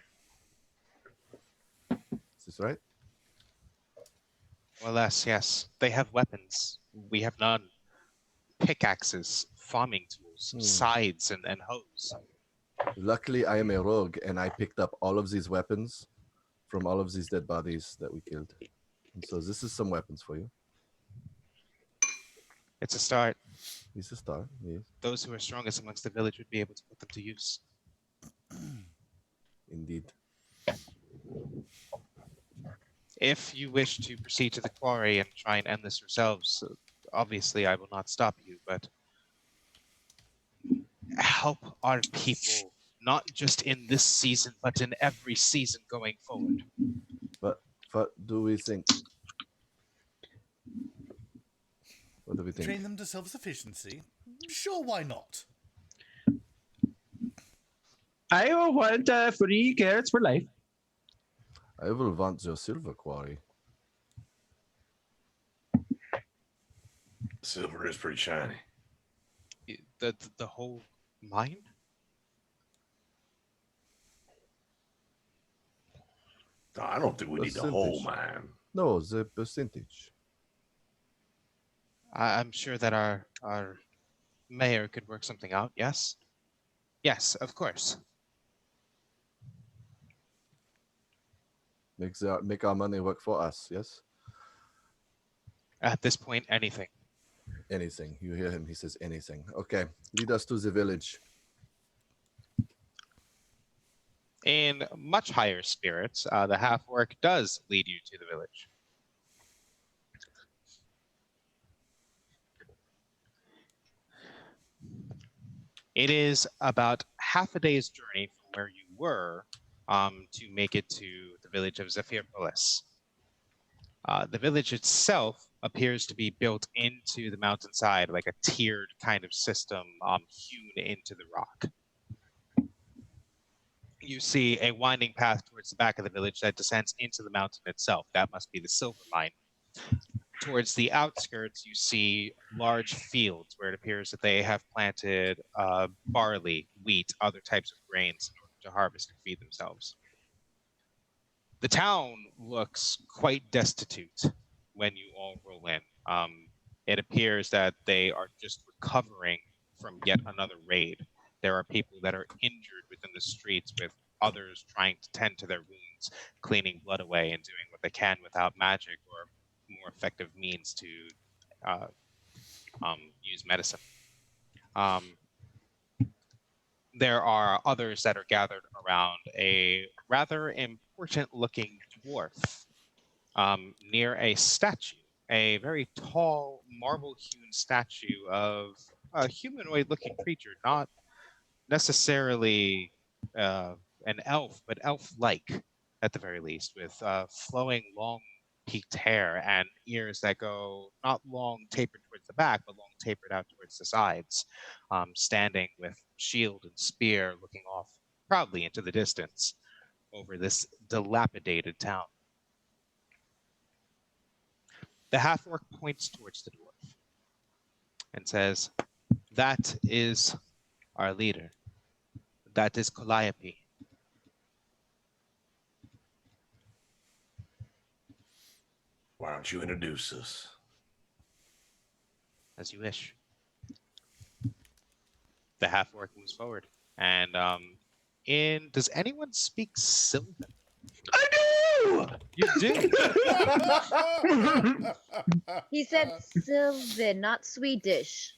Speaker 5: Is this right?
Speaker 2: More or less, yes. They have weapons. We have none. pickaxes, farming tools, scythes, and hoes.
Speaker 5: Luckily, I am a rogue, and I picked up all of these weapons from all of these dead bodies that we killed. And so this is some weapons for you.
Speaker 2: It's a start.
Speaker 5: It's a start, yes.
Speaker 2: Those who are strongest amongst the village would be able to put them to use.
Speaker 5: Indeed.
Speaker 2: If you wish to proceed to the quarry and try and end this yourselves, obviously I will not stop you, but help our people, not just in this season, but in every season going forward.
Speaker 5: But what do we think? What do we think?
Speaker 1: Train them to self-sufficiency? Sure, why not?
Speaker 7: I want free carrots for life.
Speaker 5: I will want your silver quarry.
Speaker 3: Silver is pretty shiny.
Speaker 2: The whole mine?
Speaker 3: No, I don't think we need the whole mine.
Speaker 5: No, the percentage.
Speaker 2: I'm sure that our mayor could work something out, yes? Yes, of course.
Speaker 5: Make our money work for us, yes?
Speaker 2: At this point, anything.
Speaker 5: Anything. You hear him, he says anything. Okay, lead us to the village.
Speaker 2: In much higher spirits, the half-orc does lead you to the village. It is about half a day's journey from where you were to make it to the village of Zephyrpolis. The village itself appears to be built into the mountainside, like a tiered kind of system hewn into the rock. You see a winding path towards the back of the village that descends into the mountain itself. That must be the silver mine. Towards the outskirts, you see large fields where it appears that they have planted barley, wheat, other types of grains in order to harvest and feed themselves. The town looks quite destitute when you all roll in. It appears that they are just recovering from yet another raid. There are people that are injured within the streets, with others trying to tend to their wounds, cleaning blood away and doing what they can without magic or more effective means to use medicine. There are others that are gathered around a rather important-looking dwarf near a statue, a very tall, marble-hewn statue of a humanoid-looking creature, not necessarily an elf, but elf-like at the very least, with flowing, long, peaked hair and ears that go not long tapered towards the back, but long tapered out towards the sides, standing with shield and spear looking off proudly into the distance over this dilapidated town. The half-orc points towards the dwarf and says, "That is our leader. That is Calliope."
Speaker 3: Why don't you introduce us?
Speaker 2: As you wish. The half-orc moves forward. And does anyone speak Sylvan?
Speaker 7: I do!
Speaker 2: You do?
Speaker 4: He said Sylvan, not Swedish.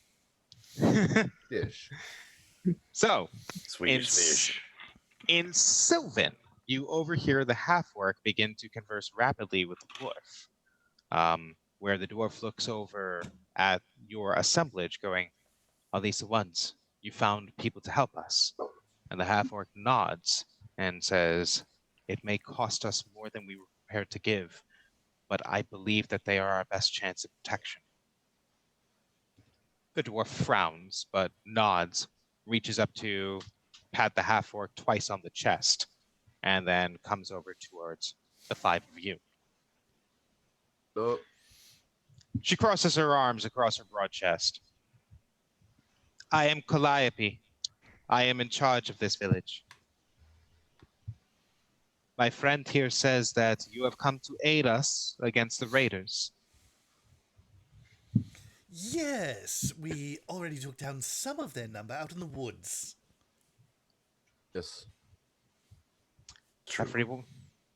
Speaker 5: Dish.
Speaker 2: So,
Speaker 3: Swedish fish.
Speaker 2: in Sylvan, you overhear the half-orc begin to converse rapidly with the dwarf. Where the dwarf looks over at your assemblage going, "Are these the ones? You found people to help us?" And the half-orc nods and says, "It may cost us more than we were prepared to give, but I believe that they are our best chance of protection." The dwarf frowns, but nods, reaches up to pat the half-orc twice on the chest, and then comes over towards the five of you.
Speaker 5: Oh,
Speaker 2: She crosses her arms across her broad chest. "I am Calliope. I am in charge of this village. My friend here says that you have come to aid us against the raiders."
Speaker 1: Yes, we already took down some of their number out in the woods.
Speaker 5: Yes.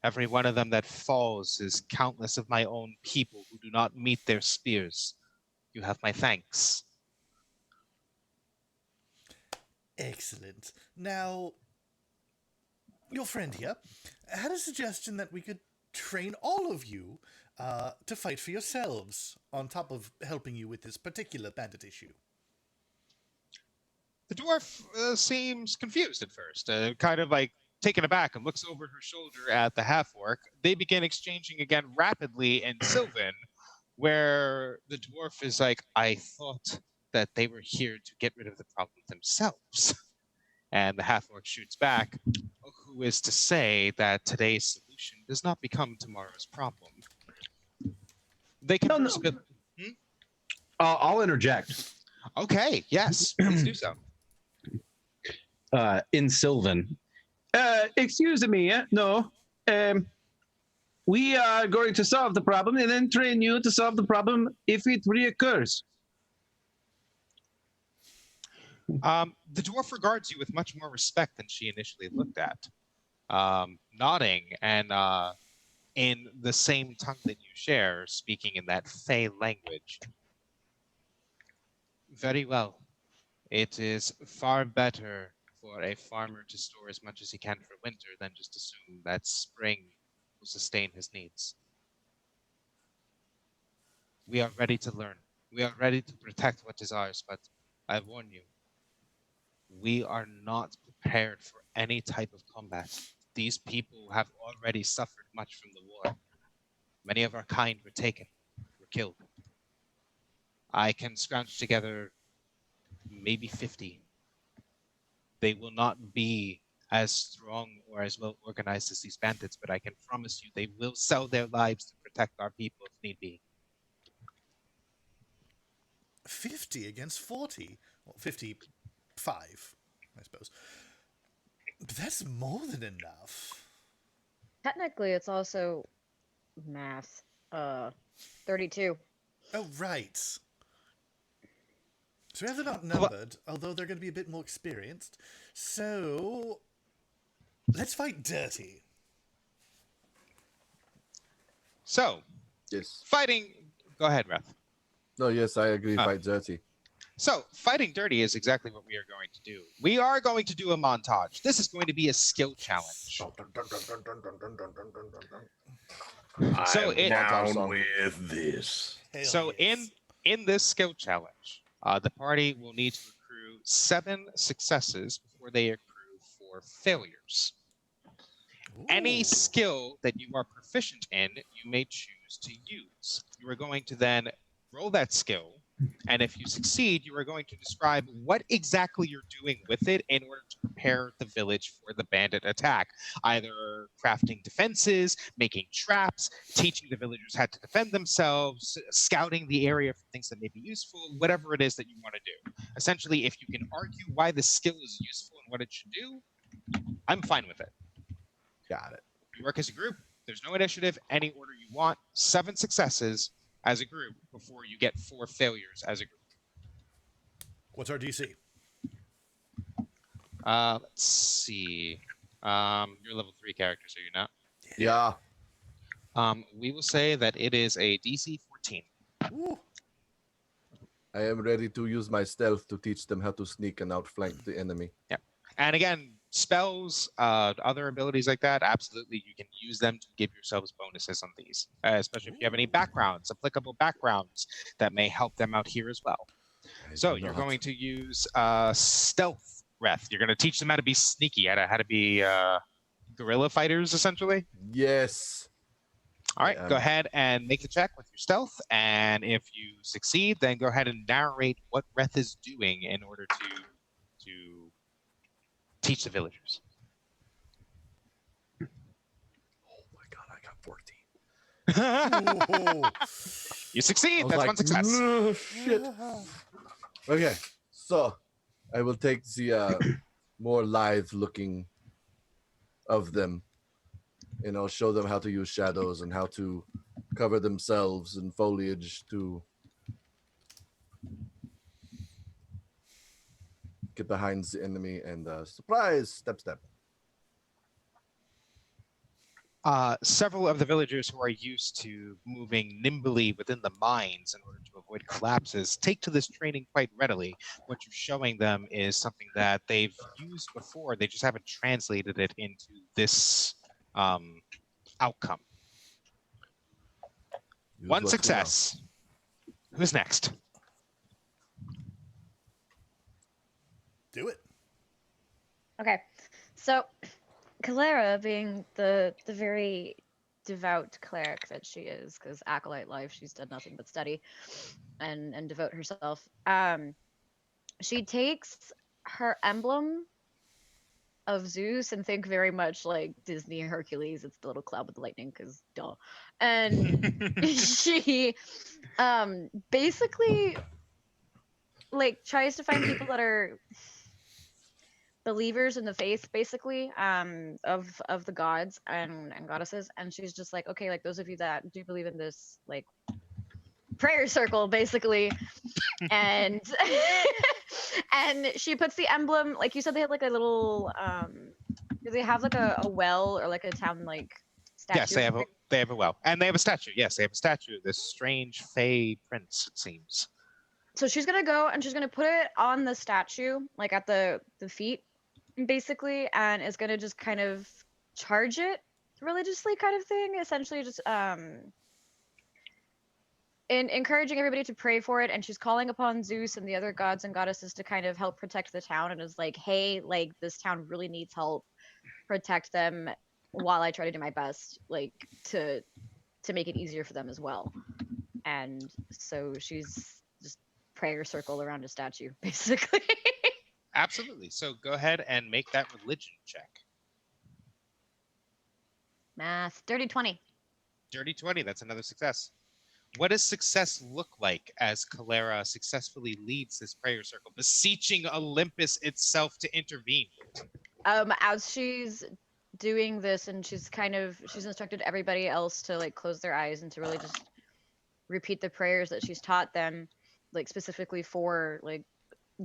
Speaker 2: Every one of them that falls is countless of my own people who do not meet their spears. You have my thanks.
Speaker 1: Excellent. Now, your friend here had a suggestion that we could train all of you to fight for yourselves, on top of helping you with this particular bandit issue.
Speaker 2: The dwarf seems confused at first, kind of like taken aback, and looks over her shoulder at the half-orc. They begin exchanging again rapidly in Sylvan, where the dwarf is like, I thought that they were here to get rid of the problem themselves. And the half-orc shoots back, who is to say that today's solution does not become tomorrow's problem. They converse a bit.
Speaker 7: I'll interject.
Speaker 2: Okay, yes, please do so.
Speaker 7: In Sylvan. Excuse me, no. We are going to solve the problem and then train you to solve the problem if it reoccurs.
Speaker 2: The dwarf regards you with much more respect than she initially looked at, nodding and in the same tongue that you share, speaking in that Fey language. Very well. It is far better for a farmer to store as much as he can for winter than just assume that spring will sustain his needs. We are ready to learn. We are ready to protect what is ours, but I warn you, we are not prepared for any type of combat. These people have already suffered much from the war. Many of our kind were taken, were killed. I can scrounge together maybe 50. They will not be as strong or as well organized as these bandits, but I can promise you they will sell their lives to protect our people if need be.
Speaker 1: 50 against 40? Well, 55, I suppose. But that's more than enough.
Speaker 4: Technically, it's also math. 32.
Speaker 1: Oh, right. So we have them outnumbered, although they're going to be a bit more experienced. So, let's fight dirty.
Speaker 2: So,
Speaker 5: Yes.
Speaker 2: fighting... Go ahead, Reth.
Speaker 5: No, yes, I agree. Fight dirty.
Speaker 2: So, fighting dirty is exactly what we are going to do. We are going to do a montage. This is going to be a skill challenge. So
Speaker 3: I'm
Speaker 2: it-
Speaker 3: down with this.
Speaker 2: So in this skill challenge, the party will need to accrue 7 successes before they accrue 4 failures. Any skill that you are proficient in, you may choose to use. You are going to then roll that skill, and if you succeed, you are going to describe what exactly you're doing with it in order to prepare the village for the bandit attack. Either crafting defenses, making traps, teaching the villagers how to defend themselves, scouting the area for things that may be useful, whatever it is that you want to do. Essentially, if you can argue why the skill is useful and what it should do, I'm fine with it.
Speaker 5: Got it.
Speaker 2: You work as a group. There's no initiative, any order you want. 7 successes as a group before you get 4 failures as a group.
Speaker 1: What's our DC?
Speaker 2: Let's see. You're level 3 character, so you're not.
Speaker 5: Yeah.
Speaker 2: We will say that it is a DC 14.
Speaker 1: Ooh.
Speaker 5: I am ready to use my stealth to teach them how to sneak and outflank the enemy.
Speaker 2: Yeah. And again, spells, other abilities like that, absolutely, you can use them to give yourselves bonuses on these, especially if you have any backgrounds, applicable backgrounds that may help them out here as well. So you're going to use stealth, Reth. You're going to teach them how to be sneaky, how to be guerrilla fighters, essentially.
Speaker 5: Yes.
Speaker 2: All right, go ahead and make the check with your stealth, and if you succeed, then go ahead and narrate what Reth is doing in order to teach the villagers.
Speaker 5: Oh my god, I got 14.
Speaker 2: You succeed.
Speaker 5: I was
Speaker 2: That's
Speaker 5: like,
Speaker 2: one success.
Speaker 5: "No, shit." Okay, so I will take the more lithe looking of them, and I'll show them how to use shadows and how to cover themselves in foliage to get behind the enemy and surprise, step.
Speaker 2: Several of the villagers who are used to moving nimbly within the mines in order to avoid collapses take to this training quite readily. What you're showing them is something that they've used before. They just haven't translated it into this outcome.
Speaker 5: Use
Speaker 2: One
Speaker 5: what you know.
Speaker 2: success. Who's next?
Speaker 1: Do it.
Speaker 4: Okay, so Calera, being the very devout cleric that she is, because acolyte life, she's done nothing but study and devote herself. She takes her emblem of Zeus and think very much like Disney Hercules. It's the little cloud with the lightning, because duh. And she basically like tries to find people that are believers in the faith, basically, of the gods and goddesses. And she's just like, okay, like those of you that do believe in this like prayer circle, basically. And and she puts the emblem, like you said, they had like a little do they have like a well or like a town like statue?
Speaker 2: Yes, they have a well. And they have a statue. Yes, they have a statue. This strange fey prince, it seems.
Speaker 4: So she's gonna go and she's gonna put it on the statue, like at the feet, basically, and is gonna just kind of charge it religiously, kind of thing. Essentially, just in encouraging everybody to pray for it. And she's calling upon Zeus and the other gods and goddesses to kind of help protect the town. And is like, hey, like this town really needs help. Protect them while I try to do my best, like to make it easier for them as well. And so she's just prayer circle around a statue, basically.
Speaker 2: Absolutely. So go ahead and make that religion check.
Speaker 4: Math, dirty 20.
Speaker 2: Dirty 20, that's another success. What does success look like as Calera successfully leads this prayer circle, beseeching Olympus itself to intervene?
Speaker 4: As she's doing this, and she's instructed everybody else to like close their eyes and to really just repeat the prayers that she's taught them, like specifically for like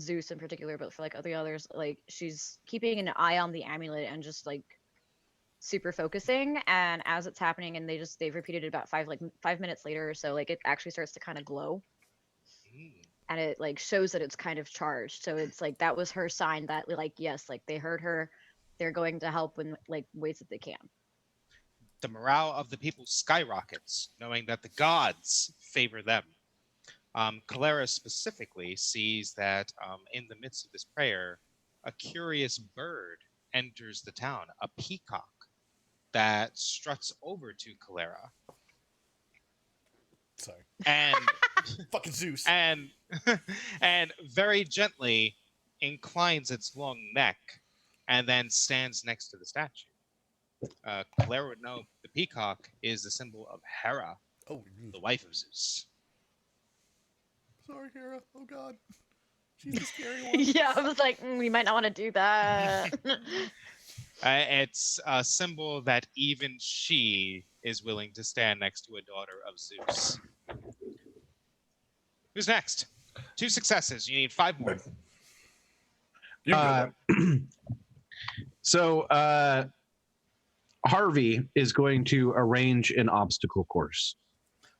Speaker 4: Zeus in particular, but for like the others, like she's keeping an eye on the amulet and just like super focusing. And as it's happening, and they've repeated it about 5 minutes later or so, like it actually starts to kind of glow. And it like shows that it's kind of charged. So it's like that was her sign that like, yes, like they heard her, they're going to help in like ways that they can.
Speaker 2: The morale of the people skyrockets, knowing that the gods favor them. Calera specifically sees that in the midst of this prayer, a curious bird enters the town, a peacock that struts over to Calera.
Speaker 1: Sorry.
Speaker 2: And
Speaker 1: fucking Zeus.
Speaker 2: And very gently inclines its long neck and then stands next to the statue. Calera would know the peacock is the symbol of Hera, the wife of Zeus.
Speaker 1: Sorry, Hera. Oh God. She's a scary one.
Speaker 4: Yeah, I was like, we might not want to do that.
Speaker 2: It's a symbol that even she is willing to stand next to a daughter of Zeus. Who's next? 2 successes. You need 5 more.
Speaker 7: So Harvey is going to arrange an obstacle course.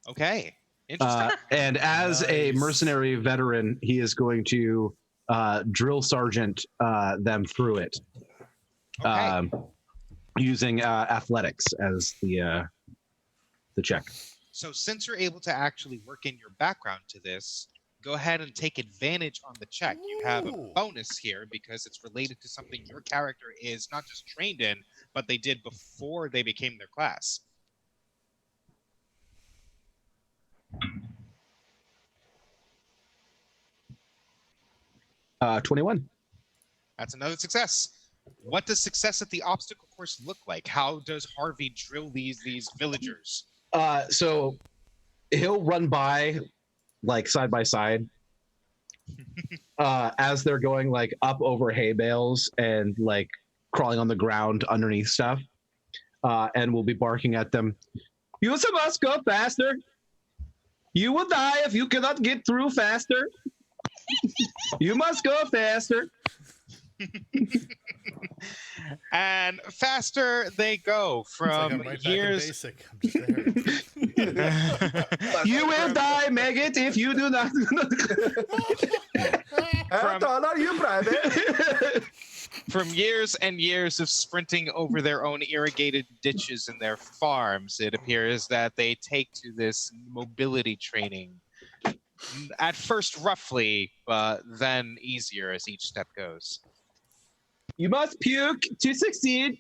Speaker 2: Okay. Interesting.
Speaker 7: And as a mercenary veteran, he is going to drill sergeant them through it, using athletics as the check.
Speaker 2: So since you're able to actually work in your background to this, go ahead and take advantage on the check. You have a bonus here because it's related to something your character is not just trained in, but they did before they became their class.
Speaker 7: Uh, 21.
Speaker 2: That's another success. What does success at the obstacle course look like? How does Harvey drill these villagers?
Speaker 7: So he'll run by like side by side as they're going like up over hay bales and like crawling on the ground underneath stuff, and we'll be barking at them. You must go faster. You will die if you cannot get through faster. You must go faster.
Speaker 2: And faster they go
Speaker 1: It's like
Speaker 2: from
Speaker 1: I'm right back in
Speaker 2: years.
Speaker 1: basic. I'm just there.
Speaker 7: You will die, maggot, if you do not.
Speaker 5: $1, you private.
Speaker 2: From years and years of sprinting over their own irrigated ditches in their farms, it appears that they take to this mobility training. At first roughly, but then easier as each step goes.
Speaker 7: You must puke to succeed.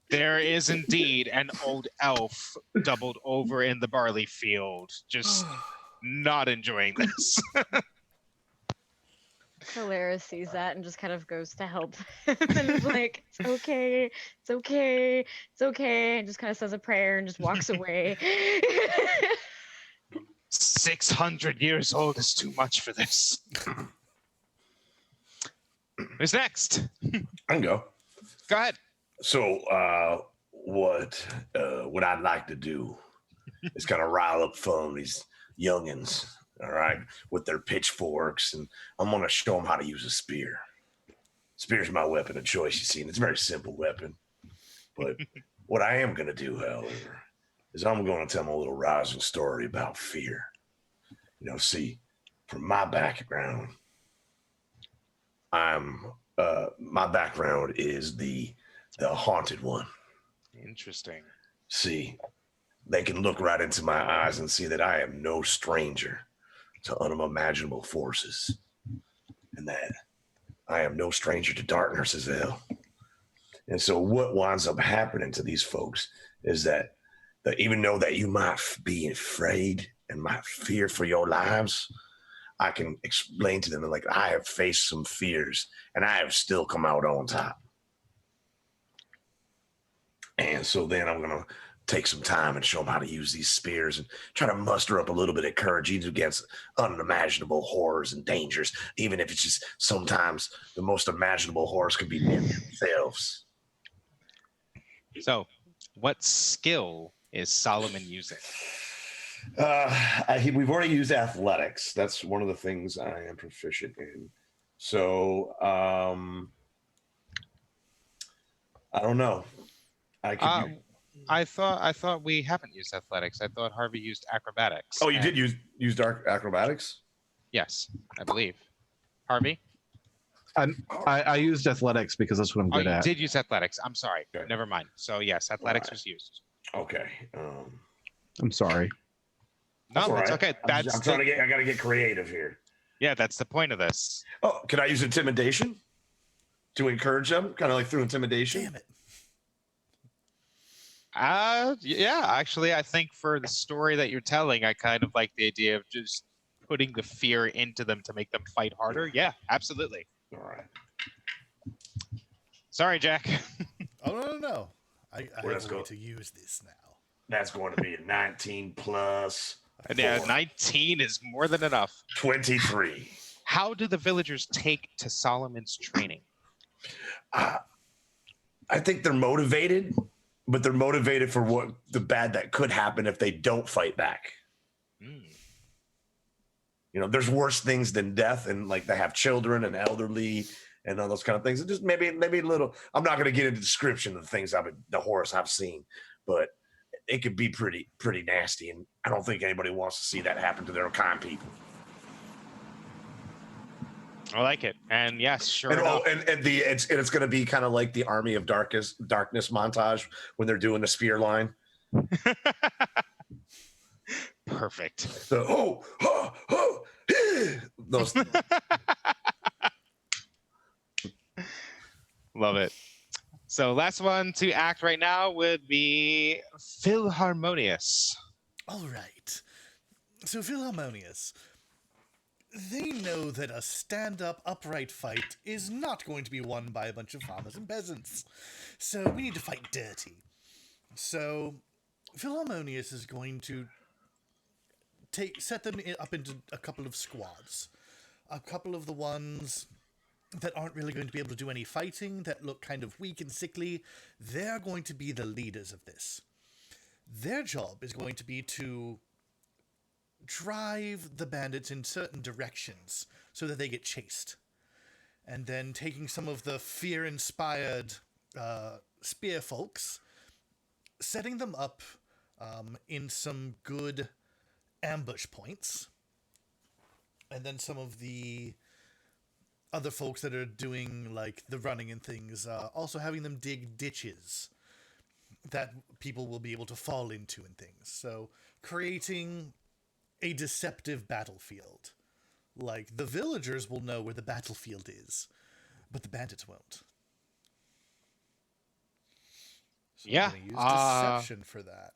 Speaker 2: There is indeed an old elf doubled over in the barley field, just not enjoying this.
Speaker 4: Cholera sees that and just kind of goes to help and is like, it's okay, it's okay, it's okay, and just kind of says a prayer and just walks away.
Speaker 2: 600 years old is too much for this. Who's next?
Speaker 3: I can go.
Speaker 2: Go ahead.
Speaker 3: So, what I'd like to do is kind of rile up some of these youngins, all right, with their pitchforks, and I'm gonna show them how to use a spear. Spear's my weapon of choice, you see, and it's a very simple weapon. But what I am gonna do, however, is I'm gonna tell them a little rousing story about fear. You know, see, from my background, my background is the haunted one.
Speaker 2: Interesting.
Speaker 3: See, they can look right into my eyes and see that I am no stranger to unimaginable forces, and that I am no stranger to darkness as well. And so what winds up happening to these folks is that even though that you might be afraid and might fear for your lives, I can explain to them that, like, I have faced some fears and I have still come out on top. And so then I'm going to take some time and show them how to use these spears and try to muster up a little bit of courage even against unimaginable horrors and dangers, even if it's just sometimes the most imaginable horrors can be men themselves.
Speaker 2: So, what skill is Solomon using?
Speaker 3: We've already used athletics. That's one of the things I am proficient in. So, I don't know.
Speaker 2: I thought we haven't used athletics. I thought Harvey used acrobatics.
Speaker 3: Oh, you did use dark acrobatics?
Speaker 2: Yes, I believe. Harvey?
Speaker 7: I used athletics because that's what I'm good
Speaker 2: you
Speaker 7: at.
Speaker 2: did use athletics. I'm sorry.
Speaker 3: Okay.
Speaker 2: Never mind. So yes, athletics was used.
Speaker 3: Okay.
Speaker 7: I'm sorry.
Speaker 2: No,
Speaker 3: all
Speaker 2: it's
Speaker 3: right.
Speaker 2: okay.
Speaker 3: I'm trying to get. I got to get creative here.
Speaker 2: Yeah, that's the point of this.
Speaker 3: Oh, can I use intimidation to encourage them? Kind of like through intimidation.
Speaker 1: Damn it.
Speaker 2: Yeah, actually, I think for the story that you're telling, I kind of like the idea of just putting the fear into them to make them fight harder. Yeah, absolutely.
Speaker 3: All right.
Speaker 2: Sorry, Jack.
Speaker 1: Oh, no. I
Speaker 3: Well,
Speaker 1: have
Speaker 3: let's
Speaker 1: a way
Speaker 3: go.
Speaker 1: to use this now.
Speaker 3: That's going to be a 19 plus
Speaker 2: And yeah,
Speaker 3: 4,
Speaker 2: 19 is more than enough.
Speaker 3: 23.
Speaker 2: How do the villagers take to Solomon's training?
Speaker 3: I think they're motivated, but they're motivated for what the bad that could happen if they don't fight back. You know, there's worse things than death, and like they have children and elderly and all those kind of things. And just maybe a little. I'm not going to get into the description of the things the horrors I've seen, but it could be pretty nasty, and I don't think anybody wants to see that happen to their kind people.
Speaker 2: I like it, and yes, sure
Speaker 3: And,
Speaker 2: enough.
Speaker 3: it's going to be kind of like the Army of Darkness montage when they're doing the spear line.
Speaker 2: Perfect.
Speaker 3: So, those.
Speaker 2: Love it. So last one to act right now would be Philharmonious.
Speaker 1: All right. So, Philharmonious, they know that a stand-up, upright fight is not going to be won by a bunch of farmers and peasants. So, we need to fight dirty. So, Philharmonious is going to set them up into a couple of squads. A couple of the ones that aren't really going to be able to do any fighting, that look kind of weak and sickly, they're going to be the leaders of this. Their job is going to be to drive the bandits in certain directions so that they get chased. And then taking some of the fear-inspired spear folks, setting them up in some good ambush points. And then some of the other folks that are doing, like, the running and things, also having them dig ditches that people will be able to fall into and things. So creating a deceptive battlefield. Like, the villagers will know where the battlefield is, but the bandits won't. So
Speaker 2: Yeah,
Speaker 1: I'm gonna use deception for that.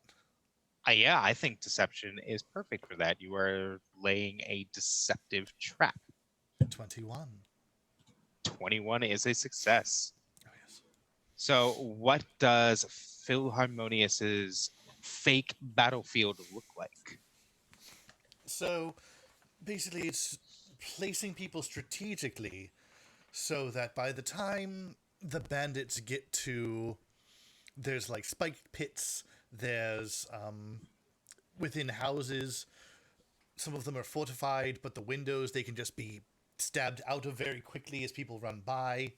Speaker 2: Yeah, I think deception is perfect for that. You are laying a deceptive trap.
Speaker 1: 21.
Speaker 2: 21 is a success.
Speaker 1: Oh, yes.
Speaker 2: So, what does Philharmonious's fake battlefield look like?
Speaker 1: So, basically, it's placing people strategically so that by the time the bandits get to... There's, like, spiked pits, there's, within houses, some of them are fortified, but the windows, they can just be stabbed out of very quickly as people run by.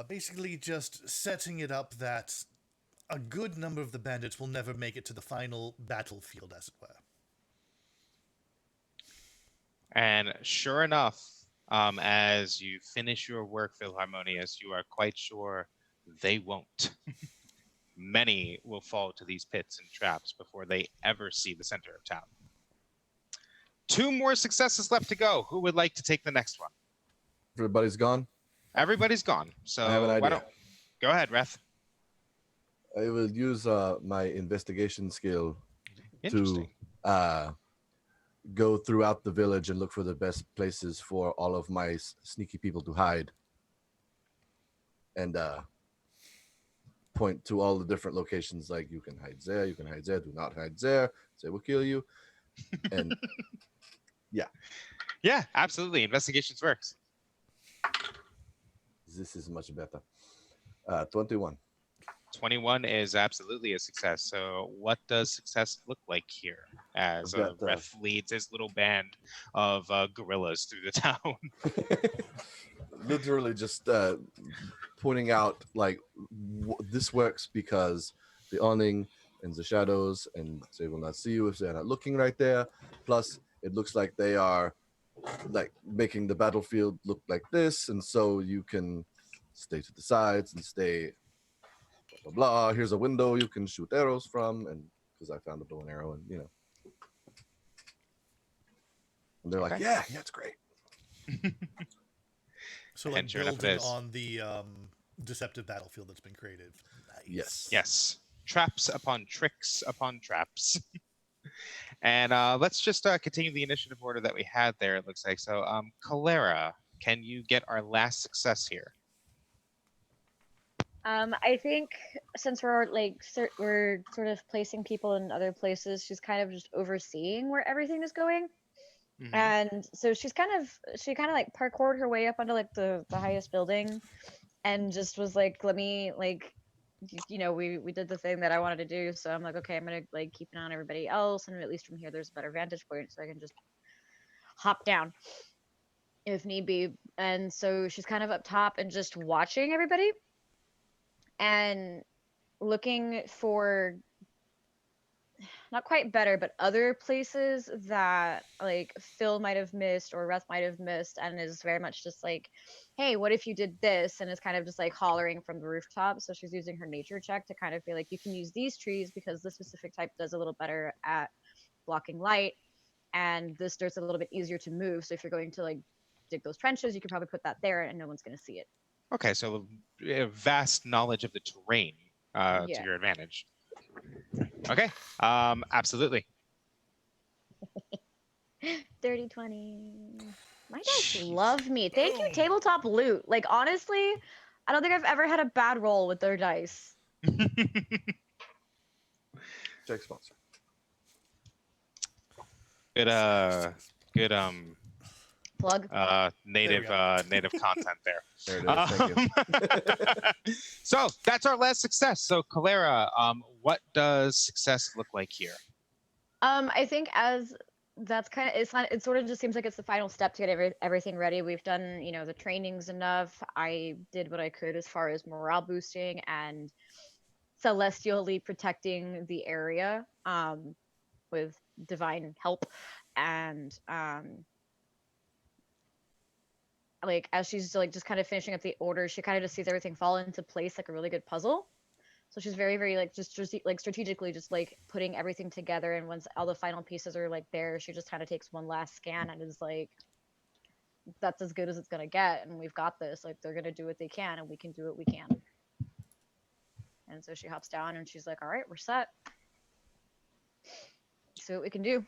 Speaker 1: Basically just setting it up that a good number of the bandits will never make it to the final battlefield, as it were.
Speaker 2: And sure enough, as you finish your work, Philharmonious, you are quite sure they won't. Many will fall to these pits and traps before they ever see the center of town. 2 more successes left to go. Who would like to take the next one?
Speaker 5: Everybody's gone.
Speaker 2: Everybody's gone. So
Speaker 5: I have an
Speaker 2: why
Speaker 5: idea.
Speaker 2: don't go ahead, Reth.
Speaker 5: I will use my investigation skill to
Speaker 2: Interesting.
Speaker 5: go throughout the village and look for the best places for all of my sneaky people to hide, and point to all the different locations. Like, you can hide there, you can hide there, do not hide there. They will kill you. And
Speaker 2: Yeah, absolutely. Investigations works.
Speaker 5: this is much better. 21.
Speaker 2: 21 is absolutely a success. So what does success look like here as
Speaker 5: I've got,
Speaker 2: Ref leads his little band of gorillas through the town?
Speaker 5: Literally just pointing out, like, this works because the awning and the shadows, and they will not see you if they're not looking right there. Plus, it looks like they are, like, making the battlefield look like this, and so you can stay to the sides and stay blah, blah, blah. Here's a window you can shoot arrows from, and because I found a bow and arrow, and and they're like,
Speaker 2: Okay.
Speaker 5: yeah, it's great.
Speaker 1: So, like,
Speaker 2: And sure enough it
Speaker 1: building
Speaker 2: is.
Speaker 1: on the deceptive battlefield that's been created. Nice.
Speaker 2: Yes. Traps upon tricks upon traps. And let's just continue the initiative order that we had there, it looks like. So, Calera, can you get our last success here?
Speaker 4: I think since we're we're sort of placing people in other places, she's kind of just overseeing where everything is going.
Speaker 2: Mhm.
Speaker 4: And so she kind of like parkoured her way up onto like the highest building, and just was like, let me like, we did the thing that I wanted to do. So I'm like, okay, I'm gonna like keep an eye on everybody else, and at least from here there's a better vantage point, so I can just hop down if need be. And so she's kind of up top and just watching everybody and looking for not quite better, but other places that like Phil might have missed or Reth might have missed, and is very much just like, hey, what if you did this? And is kind of just like hollering from the rooftop. So she's using her nature check to kind of be like, you can use these trees because this specific type does a little better at blocking light, and this dirt's a little bit easier to move. So if you're going to like dig those trenches, you can probably put that there and no one's going to see it.
Speaker 2: Okay, so a vast knowledge of the terrain to
Speaker 4: Yeah.
Speaker 2: your advantage. Okay, absolutely.
Speaker 4: Dirty 20. My dice love me. Thank you, Tabletop Loot. Like, honestly, I don't think I've ever had a bad roll with their dice.
Speaker 5: Check sponsor.
Speaker 2: Good
Speaker 4: Plug.
Speaker 2: native native content there.
Speaker 5: There it is. Thank you.
Speaker 2: So that's our last success. So Calera, what does success look like here?
Speaker 4: I think as that's kind of it sort of just seems like it's the final step to get everything ready. We've done, the trainings enough. I did what I could as far as morale boosting and celestially protecting the area with divine help. And like as she's like just kind of finishing up the order, she kind of just sees everything fall into place like a really good puzzle. So she's very, very like just like strategically just like putting everything together. And once all the final pieces are like there, she just kind of takes one last scan and is like, that's as good as it's gonna get. And we've got this. Like they're gonna do what they can, and we can do what we can. And so she hops down and she's like, all right, we're set. See what we can do.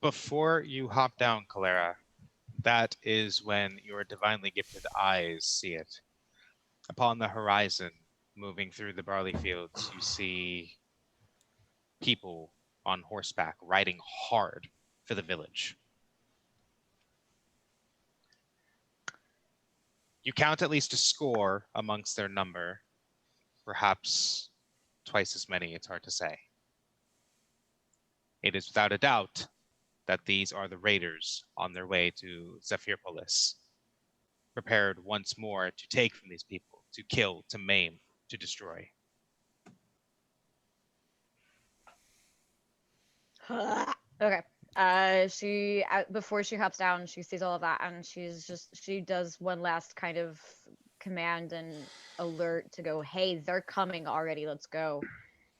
Speaker 2: Before you hop down, Calera, that is when your divinely gifted eyes see it. Upon the horizon, moving through the barley fields, you see people on horseback riding hard for the village. You count at least a score amongst their number, perhaps twice as many, it's hard to say. It is without a doubt that these are the raiders on their way to Zephyrpolis, prepared once more to take from these people, to kill, to maim, to destroy.
Speaker 4: Okay. She before she hops down, she sees all of that, and she does one last kind of command and alert to go, hey, they're coming already, let's go.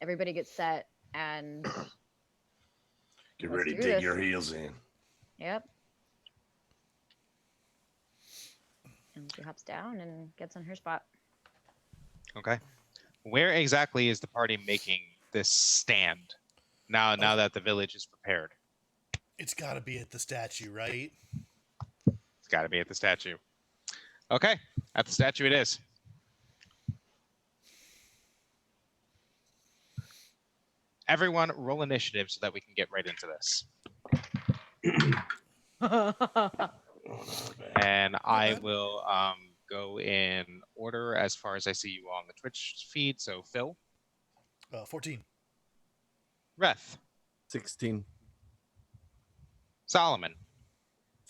Speaker 4: Everybody get set and
Speaker 3: Get
Speaker 4: let's
Speaker 3: ready to
Speaker 4: do
Speaker 3: dig
Speaker 4: this.
Speaker 3: your heels in.
Speaker 4: Yep. And she hops down and gets on her spot.
Speaker 2: Okay. Where exactly is the party making this stand now that the village is prepared?
Speaker 1: It's got to be at the statue, right?
Speaker 2: It's got to be at the statue. Okay, at the statue it is. Everyone roll initiative so that we can get right into this. And I will go in order as far as I see you on the Twitch feed. So Phil,
Speaker 1: 14.
Speaker 2: Reth,
Speaker 5: 16.
Speaker 2: Solomon,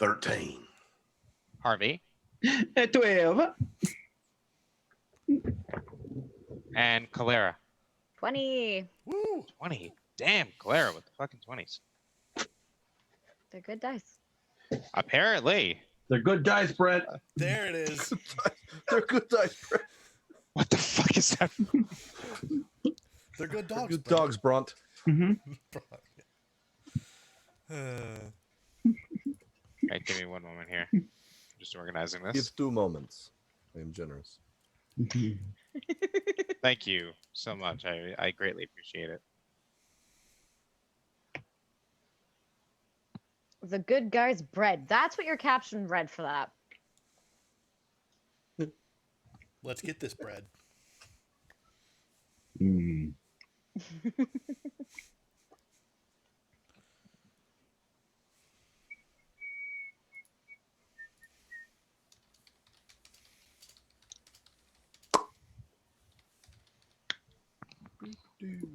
Speaker 3: 13.
Speaker 2: Harvey,
Speaker 7: 12.
Speaker 2: and Calera.
Speaker 4: 20.
Speaker 1: Woo!
Speaker 2: 20. Damn, Calera with the fucking 20s.
Speaker 4: They're good dice.
Speaker 2: Apparently.
Speaker 7: They're good dice, Brett.
Speaker 1: There it is.
Speaker 5: They're good dice, Brett.
Speaker 2: What the fuck is that?
Speaker 1: They're good dogs.
Speaker 5: Good
Speaker 1: bro.
Speaker 5: dogs, Brunt.
Speaker 2: Okay, give me one moment here. I'm just organizing this.
Speaker 5: Give 2 moments. I am generous.
Speaker 2: Thank you so much. I greatly appreciate it.
Speaker 4: The good guy's bread. That's what your caption read for that.
Speaker 1: Let's get this bread.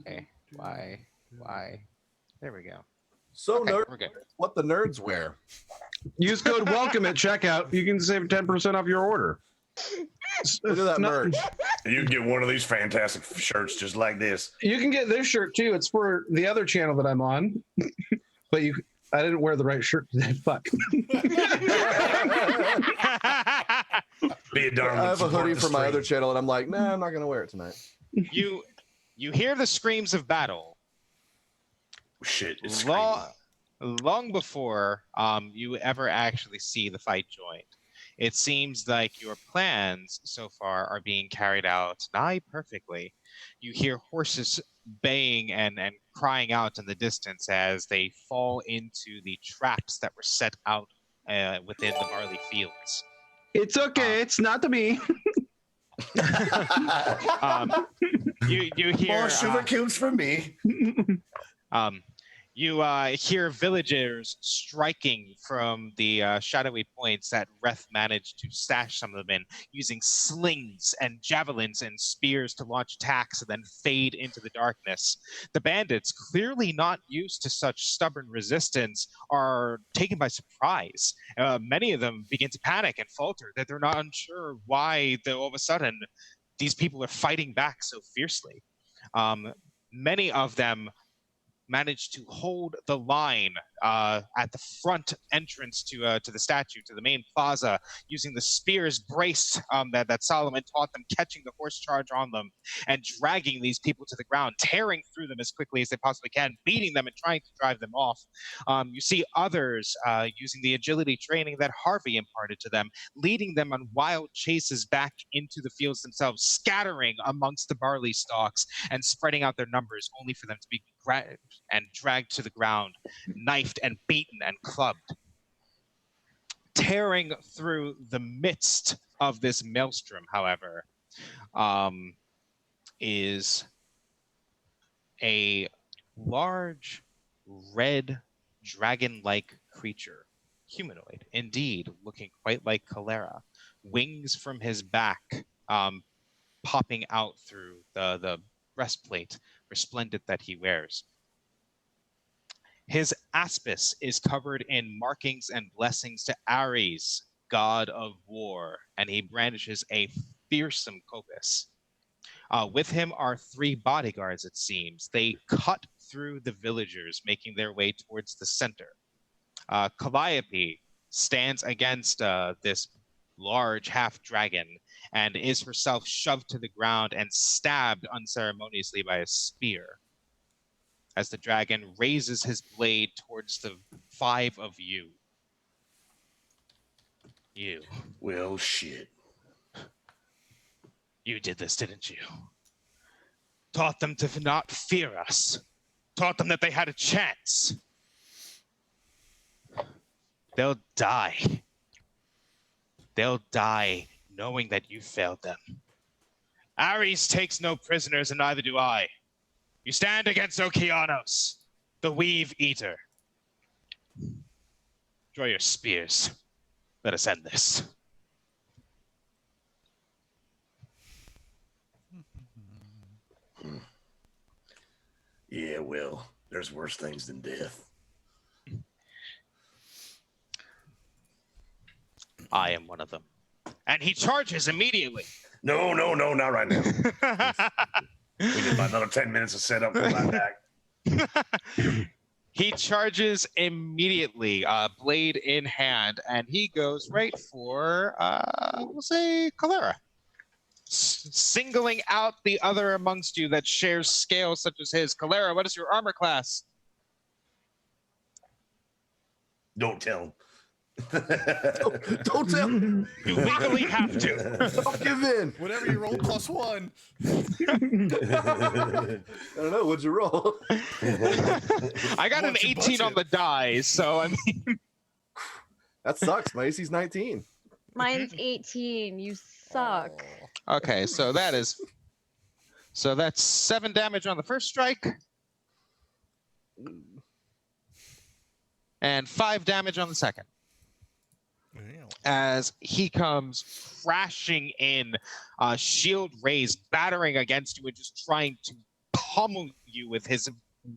Speaker 2: Okay. Why? There we go.
Speaker 5: So,
Speaker 2: Okay,
Speaker 5: nerd,
Speaker 2: we're good.
Speaker 5: what the nerds wear.
Speaker 6: Use code welcome at checkout. You can save 10% off your order.
Speaker 5: Look at that merch.
Speaker 3: You can get one of these fantastic shirts just like this.
Speaker 6: You can get this shirt too. It's for the other channel that I'm on. But I didn't wear the right shirt today. Fuck.
Speaker 3: Be a darn.
Speaker 5: I have a
Speaker 3: support
Speaker 5: hoodie
Speaker 3: the
Speaker 5: for my
Speaker 3: stream.
Speaker 5: other channel, and I'm like, nah, I'm not gonna wear it tonight.
Speaker 2: You hear the screams of battle
Speaker 3: Shit, it's
Speaker 2: long before you ever actually see the fight joined. It seems like your plans so far are being carried out nigh perfectly. You hear horses baying and crying out in the distance as they fall into the traps that were set out within the barley fields.
Speaker 6: It's okay. It's not to me.
Speaker 2: You hear
Speaker 3: More sugar cubes for me.
Speaker 2: You hear villagers striking from the shadowy points that Reth managed to stash some of them in, using slings and javelins and spears to launch attacks and then fade into the darkness. The bandits, clearly not used to such stubborn resistance, are taken by surprise. Many of them begin to panic and falter, that they're not unsure why all of a sudden these people are fighting back so fiercely. Many of them managed to hold the line at the front entrance to the statue, to the main plaza, using the spears braced that Solomon taught them, catching the horse charge on them, and dragging these people to the ground, tearing through them as quickly as they possibly can, beating them and trying to drive them off. You see others using the agility training that Harvey imparted to them, leading them on wild chases back into the fields themselves, scattering amongst the barley stalks and spreading out their numbers, only for them to be grabbed and dragged to the ground, knifed and beaten and clubbed. Tearing through the midst of this maelstrom, however, is a large red dragon-like creature, humanoid indeed, looking quite like Calera, wings from his back popping out through the breastplate resplendent that he wears. His aspis is covered in markings and blessings to Ares, god of war, and he brandishes a fearsome copus. With him are 3 bodyguards, it seems. They cut through the villagers, making their way towards the center. Calliope stands against this large half-dragon and is herself shoved to the ground and stabbed unceremoniously by a spear, as the dragon raises his blade towards the 5 of you. You.
Speaker 3: Well, shit.
Speaker 2: You did this, didn't you? Taught them to not fear us. Taught them that they had a chance. They'll die. They'll die knowing that you failed them. Ares takes no prisoners, and neither do I. You stand against Okeanos, the Weave Eater. Draw your spears. Let us end this.
Speaker 3: Yeah, well, there's worse things than death.
Speaker 2: I am one of them. And he charges immediately.
Speaker 3: No, not right now. We need about another 10 minutes to set up for my back.
Speaker 2: He charges immediately, blade in hand, and he goes right for, we'll say, Calera. Singling out the other amongst you that shares scales such as his. Calera, what is your armor class?
Speaker 3: Don't tell him.
Speaker 5: Don't tell him.
Speaker 2: You legally have to.
Speaker 5: Don't give in.
Speaker 1: Whatever you roll, +1.
Speaker 5: I don't know. What'd you roll?
Speaker 2: I got an 18 on the die, so I mean.
Speaker 5: That sucks. My AC's 19.
Speaker 4: Mine's 18. You suck.
Speaker 2: Okay, so that's 7 damage on the first strike. And 5 damage on the second. As he comes crashing in, shield raised, battering against you and just trying to pummel you with his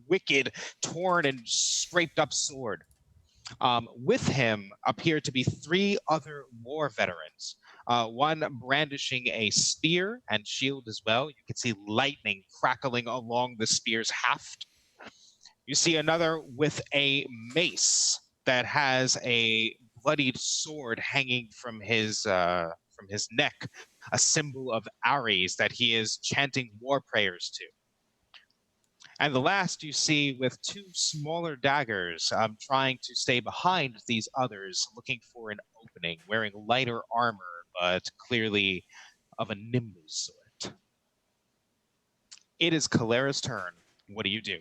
Speaker 2: wicked, torn and scraped up sword. With him appear to be 3 other war veterans. One brandishing a spear and shield as well. You can see lightning crackling along the spear's haft. You see another with a mace that has a bloodied sword hanging from his neck, a symbol of Ares that he is chanting war prayers to. And the last you see with 2 smaller daggers trying to stay behind these others, looking for an opening, wearing lighter armor, but clearly of a Nimbus sort. It is Calera's turn. What do you do?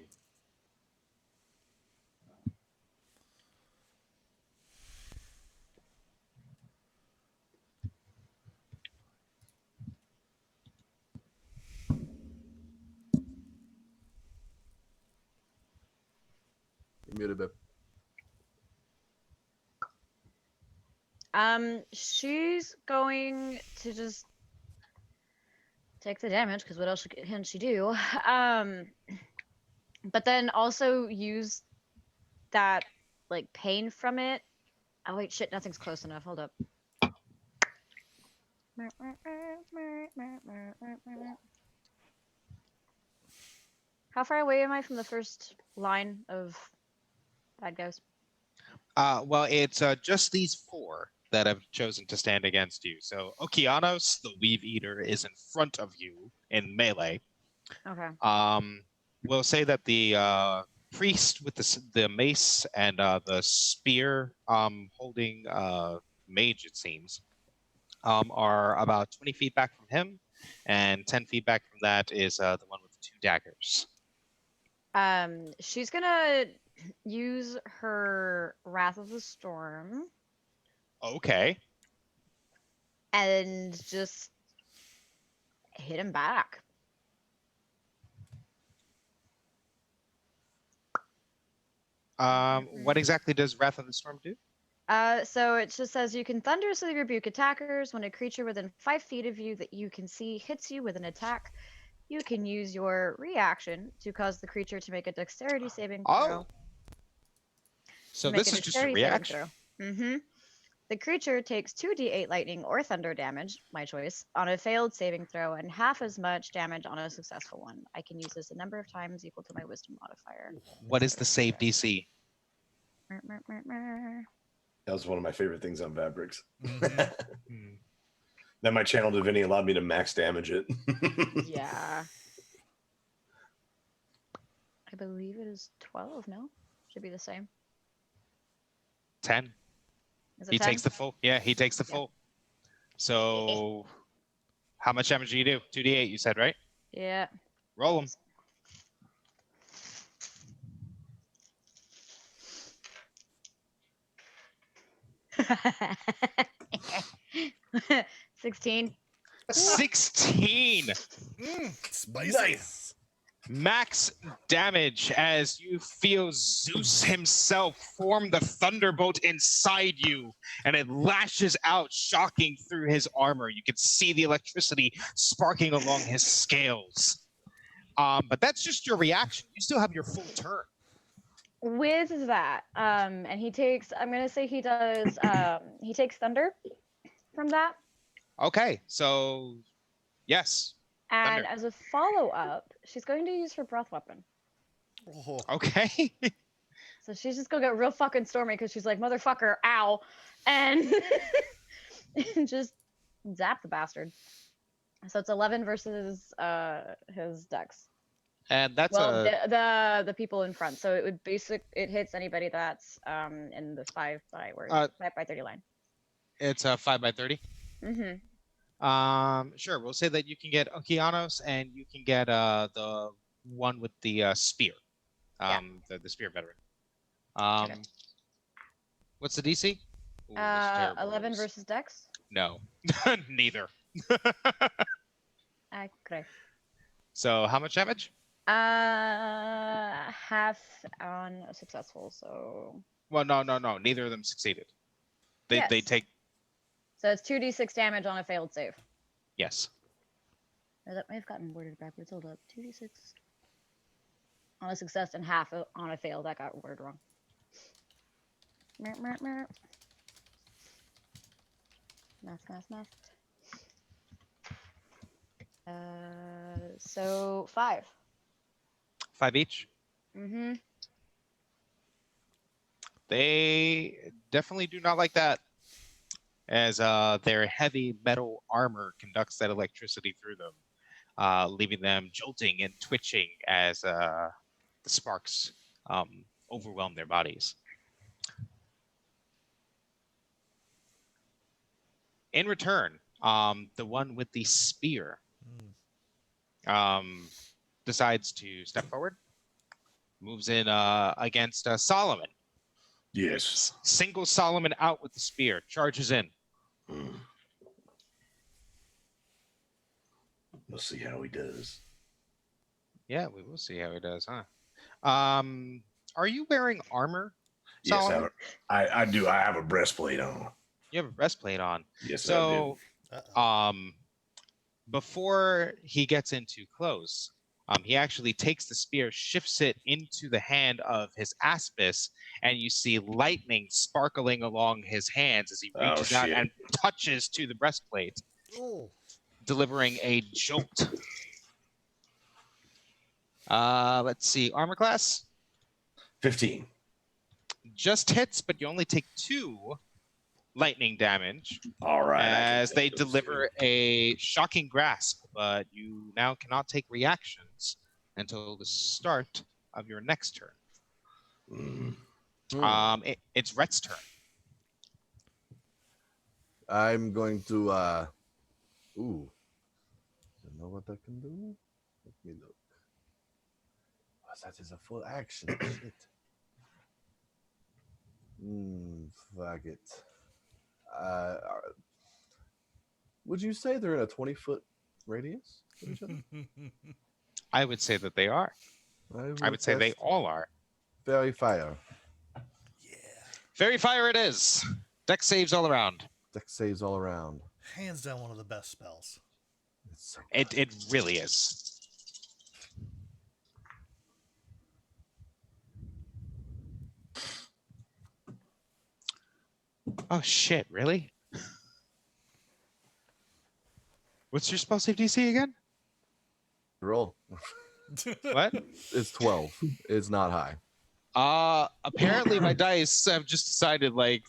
Speaker 5: muted, babe.
Speaker 4: She's going to just take the damage because what else can she do? But then also use that like pain from it. Oh wait, shit, nothing's close enough. Hold up. How far away am I from the first line of bad guys?
Speaker 2: Well, it's just these 4 that have chosen to stand against you. So Okeanos, the Weave Eater, is in front of you in melee.
Speaker 4: Okay.
Speaker 2: We'll say that the priest with the mace and the spear holding mage, it seems, are about 20 feet back from him, and 10 feet back from that is the one with the 2 daggers.
Speaker 4: She's gonna use her Wrath of the Storm
Speaker 2: Okay.
Speaker 4: and just hit him back.
Speaker 2: What exactly does Wrath of the Storm do?
Speaker 4: So it just says you can thunderously rebuke attackers when a creature within 5 feet of you that you can see hits you with an attack. You can use your reaction to cause the creature to make a dexterity saving throw.
Speaker 2: Oh. So this is just a reaction.
Speaker 4: Mm-hmm. The creature takes 2d8 lightning or thunder damage, my choice, on a failed saving throw, and half as much damage on a successful one. I can use this a number of times equal to my wisdom modifier.
Speaker 2: What is the save DC?
Speaker 3: That was one of my favorite things on Fabrics.
Speaker 1: Mm-hmm.
Speaker 3: Then my channel divinity allowed me to max damage it.
Speaker 4: Yeah. I believe it is 12, no? Should be the same.
Speaker 2: 10.
Speaker 4: Is it
Speaker 2: He
Speaker 4: 10?
Speaker 2: takes the full. Yeah, he takes the full. So, how much damage do you do? 2d8, you said, right?
Speaker 4: Yeah.
Speaker 2: Roll them.
Speaker 4: $16.
Speaker 2: 16.
Speaker 1: Spicy.
Speaker 2: Max damage as you feel Zeus himself form the thunderbolt inside you, and it lashes out, shocking through his armor. You can see the electricity sparking along his scales. But that's just your reaction. You still have your full turn.
Speaker 4: With that, and he takes, I'm going to say he does, he takes thunder from that.
Speaker 2: Okay, so yes.
Speaker 4: And
Speaker 2: Thunder.
Speaker 4: as a follow-up, she's going to use her breath weapon.
Speaker 1: Oh.
Speaker 2: Okay.
Speaker 4: So she's just going to get real fucking stormy because she's like, motherfucker, ow. And just zap the bastard. So it's 11 versus his dex.
Speaker 2: And that's
Speaker 4: the people in front. So it would it hits anybody that's in the 5 by 30 line.
Speaker 2: it's a 5 by 30.
Speaker 4: Mm-hmm.
Speaker 2: Sure. We'll say that you can get Okeanos and you can get the one with the spear, the spear veteran.
Speaker 4: Okay.
Speaker 2: What's the DC? Ooh, that's terrible
Speaker 4: 11
Speaker 2: rolls.
Speaker 4: versus dex.
Speaker 2: No, neither.
Speaker 4: Okay.
Speaker 2: So how much damage?
Speaker 4: Half on a successful. So.
Speaker 2: Well, no. Neither of them succeeded. They
Speaker 4: Yes.
Speaker 2: take.
Speaker 4: So it's 2d6 damage on a failed save.
Speaker 2: Yes.
Speaker 4: Or that may have gotten worded backwards. Hold up. 2d6 on a success and half on a fail. That got worded wrong. Math. So 5.
Speaker 2: 5 each.
Speaker 4: Mm-hmm.
Speaker 2: They definitely do not like that, as their heavy metal armor conducts that electricity through them, leaving them jolting and twitching as the sparks overwhelm their bodies. In return, the one with the spear decides to step forward, moves in against Solomon.
Speaker 3: Yes.
Speaker 2: Singles Solomon out with the spear, charges in.
Speaker 3: We'll see how he does.
Speaker 2: Yeah, we will see how he does, huh? Are you wearing armor?
Speaker 3: Yes,
Speaker 2: Solomon?
Speaker 3: I do. I have a breastplate on.
Speaker 2: You have a breastplate on.
Speaker 3: Yes, I
Speaker 2: So,
Speaker 1: Uh-oh.
Speaker 2: before he gets in too close, he actually takes the spear, shifts it into the hand of his Aspis, and you see lightning sparkling along his hands as he
Speaker 3: Oh,
Speaker 2: reaches out
Speaker 3: shit.
Speaker 2: and touches to the breastplate,
Speaker 1: Oh.
Speaker 2: delivering a jolt. Let's see, armor class
Speaker 3: 15.
Speaker 2: just hits, but you only take 2 lightning damage
Speaker 3: All right. I can
Speaker 2: as they
Speaker 3: take those
Speaker 2: deliver a shocking grasp, but you now cannot take reactions until the start of your next turn.
Speaker 3: Mm.
Speaker 2: It's Rhett's turn.
Speaker 5: I'm going to ooh. Don't know what that can do. Let me look. Oh, that is a full action. Shit. Fuck it. Would you say they're in a 20-foot radius of each other?
Speaker 2: I would say that they are. I would say they
Speaker 5: test
Speaker 2: all are.
Speaker 5: Fairy fire.
Speaker 2: Fairy fire it is. Deck saves all around.
Speaker 5: Deck saves all around.
Speaker 1: Hands down, one of the best spells.
Speaker 5: It's so
Speaker 2: It really is. Oh shit, really? What's your spell save DC again?
Speaker 5: roll.
Speaker 2: What?
Speaker 5: It's 12. It's not high.
Speaker 2: Apparently my dice have just decided like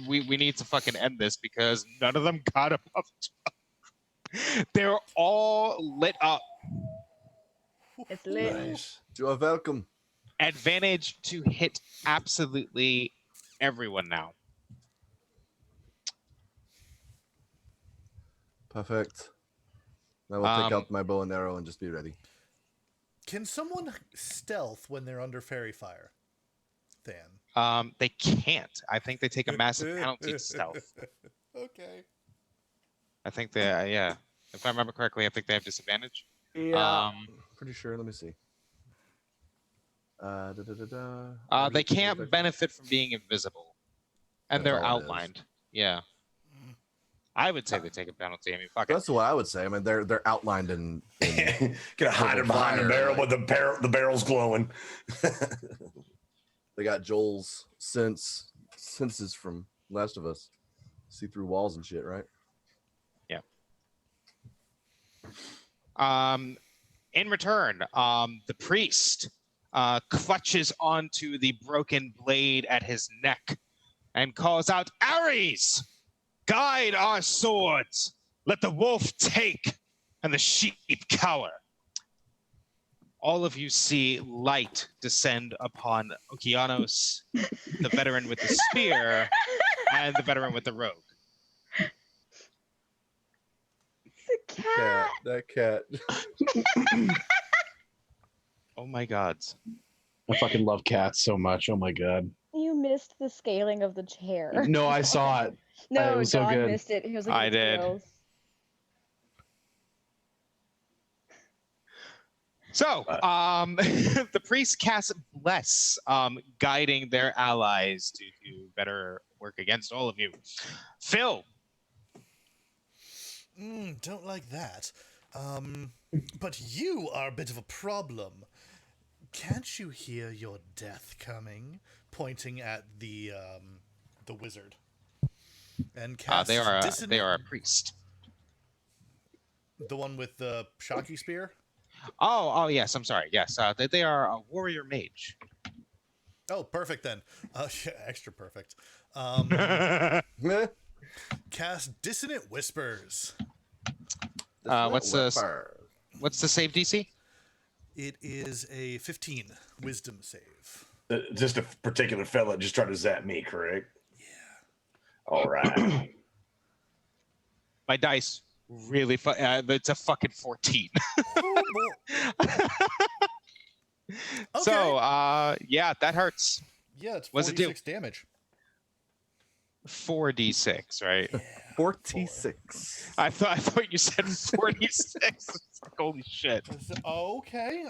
Speaker 2: we need to fucking end this because none of them got above 12. They're all lit up.
Speaker 4: It's lit.
Speaker 3: Nice.
Speaker 5: You are welcome.
Speaker 2: Advantage to hit absolutely everyone now.
Speaker 5: Perfect. I will take out my bow and arrow and just be ready.
Speaker 1: Can someone stealth when they're under fairy fire? Than.
Speaker 2: They can't. I think they take a massive penalty to stealth.
Speaker 1: Okay.
Speaker 2: I think they, yeah. If I remember correctly, I think they have disadvantage.
Speaker 5: Yeah. Pretty sure. Let me see.
Speaker 2: They can't benefit from being invisible, and
Speaker 5: That's
Speaker 2: they're
Speaker 5: all it is.
Speaker 2: outlined. Yeah. I would say they take a penalty. I mean, fuck it.
Speaker 5: That's what I would say. I mean, they're outlined in.
Speaker 3: Gonna hide them behind the
Speaker 5: fire,
Speaker 3: barrel,
Speaker 5: like-
Speaker 3: but the barrel's glowing.
Speaker 5: They got Joel's senses from Last of Us. See through walls and shit, right?
Speaker 2: In return, the priest clutches onto the broken blade at his neck and calls out, "Ares, guide our swords. Let the wolf take and the sheep cower." All of you see light descend upon Okeanos, the veteran with the spear, and the veteran with the rogue.
Speaker 4: It's a cat.
Speaker 5: That cat.
Speaker 2: Oh my gods.
Speaker 6: I fucking love cats so much. Oh my god.
Speaker 4: You missed the scaling of the chair.
Speaker 6: No, I saw it.
Speaker 4: No,
Speaker 6: it was so
Speaker 4: Don
Speaker 6: good.
Speaker 4: missed it. He was like,
Speaker 2: I
Speaker 4: "It's
Speaker 2: did.
Speaker 4: gross."
Speaker 2: So, the priest casts Bless, guiding their allies to do better work against all of you. Phil,
Speaker 1: Don't like that. But you are a bit of a problem. Can't you hear your death coming? Pointing at the wizard. And cast
Speaker 2: they are
Speaker 1: dissonant-
Speaker 2: a priest.
Speaker 1: the one with the shocky spear.
Speaker 2: Oh yes, I'm sorry. Yes, they are a warrior mage.
Speaker 1: Oh, perfect then. Yeah, extra perfect. Cast dissonant whispers.
Speaker 2: What's the save DC?
Speaker 1: It is a 15 wisdom save.
Speaker 3: Just a particular fella just tried to zap me, correct? Yeah. All right.
Speaker 2: My dice really. It's a fucking 14.
Speaker 1: Okay.
Speaker 2: So, yeah, that hurts.
Speaker 1: Yeah, it's
Speaker 2: What's it do?
Speaker 1: 46 damage.
Speaker 2: 4d6, right?
Speaker 5: 46.
Speaker 2: I thought you said 46. It's like, holy shit.
Speaker 1: Okay.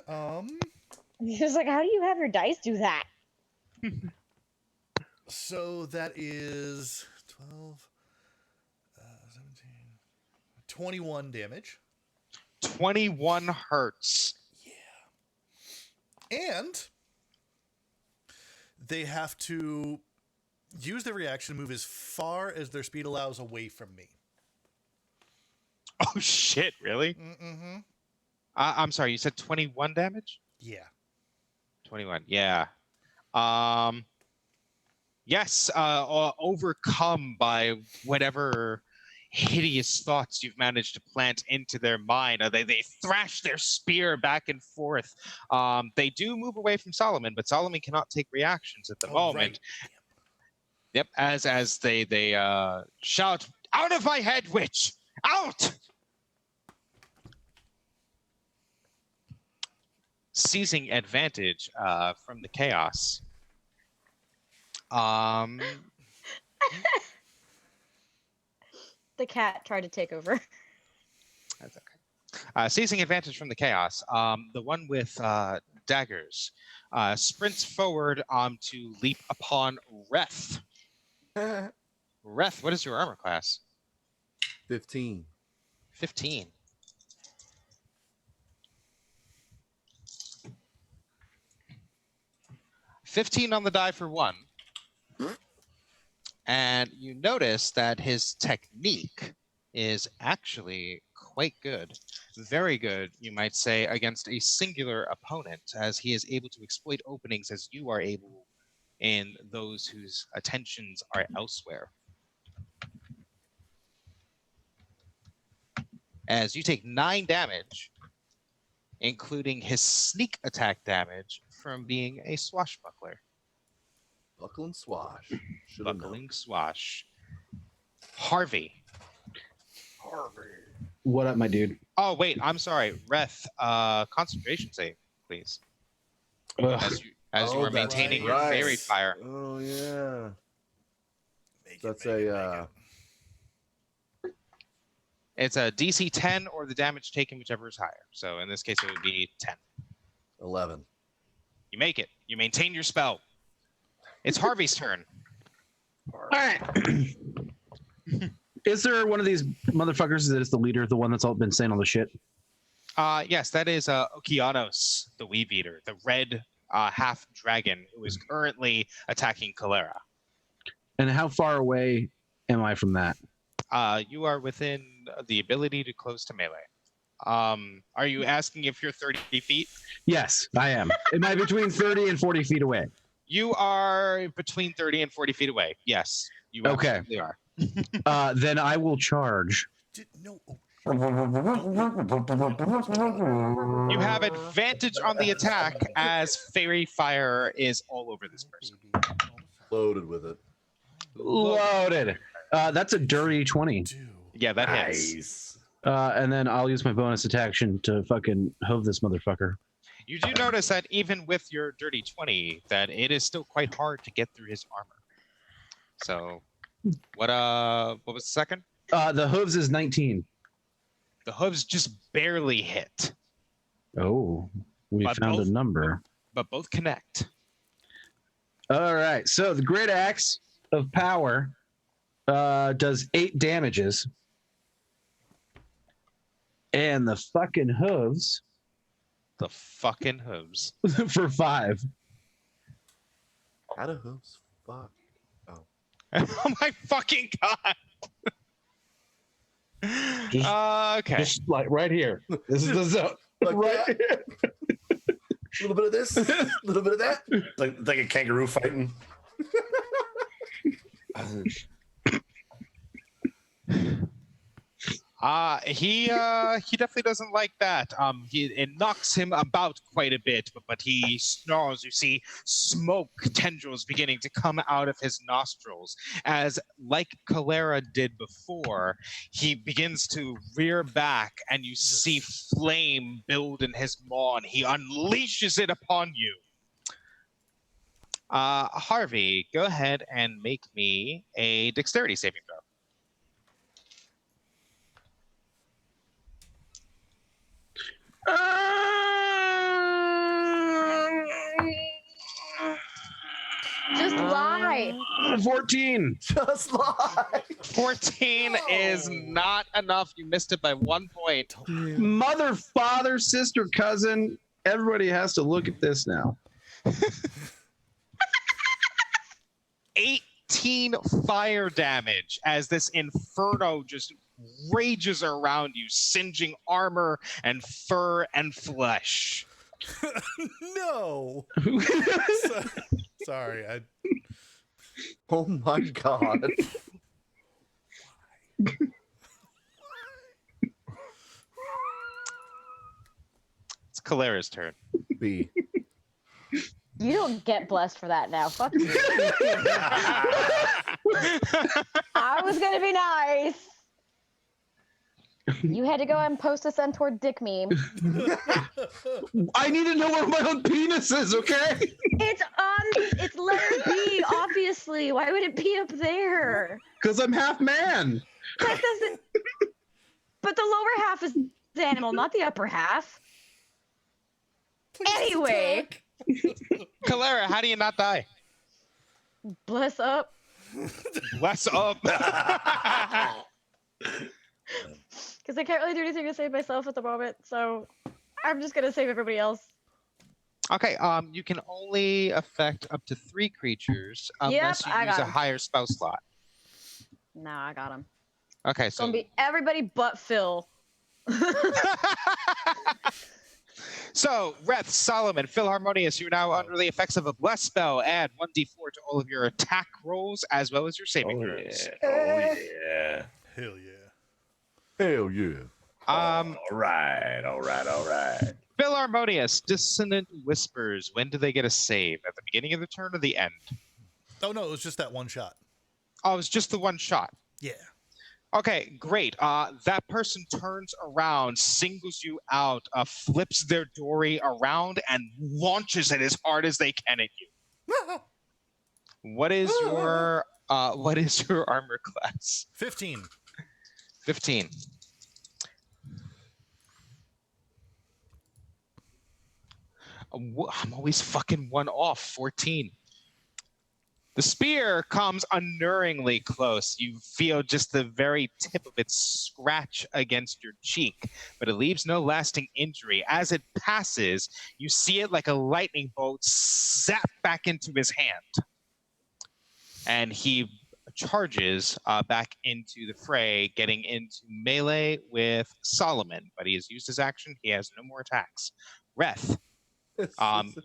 Speaker 4: He was like, "How do you have your dice do that?"
Speaker 1: So that is 12, 17, 21 damage.
Speaker 2: 21 hurts.
Speaker 1: And they have to use their reaction to move as far as their speed allows away from me.
Speaker 2: Oh shit! Really?
Speaker 1: Mm-hmm.
Speaker 2: I'm sorry. You said 21 damage.
Speaker 1: Yeah.
Speaker 2: 21. Yeah. Yes. Overcome by whatever hideous thoughts you've managed to plant into their mind. They thrash their spear back and forth. They do move away from Solomon, but Solomon cannot take reactions at the moment.
Speaker 1: Right.
Speaker 2: Yep. As they shout, "Out of my head, witch! Out!" Seizing advantage from the chaos.
Speaker 4: The cat tried to take over.
Speaker 2: That's okay. Seizing advantage from the chaos. The one with daggers sprints forward to leap upon Reth. Reth, what is your armor class?
Speaker 5: 15.
Speaker 2: 15. $15 on the die for 1. And you notice that his technique is actually quite good. Very good, you might say, against a singular opponent, as he is able to exploit openings as you are able in those whose attentions are elsewhere. As you take 9 damage, including his sneak attack damage from being a swashbuckler.
Speaker 5: Buckle and swash. Should've known.
Speaker 2: Buckling swash. Harvey.
Speaker 7: What up, my dude?
Speaker 2: Oh, wait, I'm sorry. Reth, concentration save, please.
Speaker 7: Ugh.
Speaker 2: As you are maintaining your
Speaker 5: right.
Speaker 2: fairy fire.
Speaker 5: Oh yeah.
Speaker 1: Make
Speaker 5: That's
Speaker 1: make
Speaker 5: a
Speaker 2: It's a DC 10 or the damage taken, whichever is higher. So in this case, it would be 10.
Speaker 5: 11.
Speaker 2: You make it. You maintain your spell. It's Harvey's turn.
Speaker 7: All right. Is there one of these motherfuckers that is the leader, the one that's all been saying all the shit?
Speaker 2: Yes, that is Okeanos, the Weave Eater, the red half dragon who is currently attacking Calera.
Speaker 7: And how far away am I from that?
Speaker 2: You are within the ability to close to melee. Are you asking if you're 30 feet?
Speaker 7: Yes, I am. Am I between 30 and 40 feet away?
Speaker 2: You are between 30 and 40 feet away. Yes, you
Speaker 7: Okay.
Speaker 2: absolutely are.
Speaker 7: Then I will charge.
Speaker 1: No.
Speaker 2: You have advantage on the attack as fairy fire is all over this person.
Speaker 5: Loaded with it.
Speaker 7: Loaded. That's a dirty 20.
Speaker 2: Yeah, that hits.
Speaker 3: Nice.
Speaker 7: And then I'll use my bonus action to fucking hove this motherfucker.
Speaker 2: You do notice that even with your dirty 20, that it is still quite hard to get through his armor. So, what was the second?
Speaker 7: The hooves is 19.
Speaker 2: The hooves just barely hit,
Speaker 7: Oh, we
Speaker 2: But
Speaker 7: found
Speaker 2: both-
Speaker 7: a number.
Speaker 2: but both connect.
Speaker 7: All right. So the great axe of power does 8 damages. And the fucking hooves
Speaker 2: The fucking hooves.
Speaker 7: for 5.
Speaker 5: How do hooves fuck?
Speaker 2: Oh my fucking god.
Speaker 7: Just-
Speaker 2: Okay.
Speaker 7: Just like right here. This is the zone.
Speaker 5: Like
Speaker 7: Right
Speaker 5: that?
Speaker 7: here.
Speaker 5: A little bit of this, a little bit of that.
Speaker 3: Like a kangaroo fighting.
Speaker 2: He definitely doesn't like that. It knocks him about quite a bit, but he snarls. You see smoke tendrils beginning to come out of his nostrils as, like Calera did before, he begins to rear back, and you see flame build in his maw, and he unleashes it upon you. Harvey, go ahead and make me a dexterity saving throw.
Speaker 4: lie.
Speaker 6: 14.
Speaker 5: Just lie.
Speaker 2: 14 is not enough. You missed it by 1 point.
Speaker 6: Mother, father, sister, cousin. Everybody has to look at this now.
Speaker 2: 18 fire damage as this inferno just rages around you, singeing armor and fur and flesh.
Speaker 1: No. Sorry.
Speaker 5: Oh my god.
Speaker 2: It's Kalera's turn.
Speaker 5: B.
Speaker 4: You don't get blessed for that now. Fuck you. I was gonna be nice. You had to go and post a centaur dick meme.
Speaker 6: I need to know where my own penis is, okay?
Speaker 4: It's letter B, obviously. Why would it be up there?
Speaker 6: Because I'm half man.
Speaker 4: That doesn't. But the lower half is the animal, not the upper half. Anyway,
Speaker 2: Kalera, how do you not die?
Speaker 4: bless up.
Speaker 2: Bless up.
Speaker 4: Because I can't really do anything to save myself at the moment, so I'm just gonna save everybody else.
Speaker 2: Okay, you can only affect up to 3 creatures unless
Speaker 4: I
Speaker 2: you use
Speaker 4: got
Speaker 2: a
Speaker 4: 'em.
Speaker 2: higher spell slot.
Speaker 4: No, I got him.
Speaker 2: Okay,
Speaker 4: It's
Speaker 2: so
Speaker 4: gonna be everybody but Phil.
Speaker 2: so Reth, Solomon, Philharmonious, you're now under the effects of a bless spell. Add 1d4 to all of your attack rolls as well as your saving throws.
Speaker 3: Yeah.
Speaker 1: Hell yeah.
Speaker 5: Hell yeah.
Speaker 3: All right.
Speaker 2: Philharmonious, Dissonant Whispers. When do they get a save? At the beginning of the turn or the end?
Speaker 1: Oh no, it was just that one shot.
Speaker 2: Oh, it was just the one shot.
Speaker 1: Yeah.
Speaker 2: Okay, great. That person turns around, singles you out, flips their dory around, and launches it as hard as they can at you. What is your armor class?
Speaker 1: 15.
Speaker 2: 15. I'm always fucking one off. 14. The spear comes unnerringly close. You feel just the very tip of it scratch against your cheek, but it leaves no lasting injury. As it passes, you see it like a lightning bolt zap back into his hand. And he charges back into the fray, getting into melee with Solomon, but he has used his action. He has no more attacks. Reth,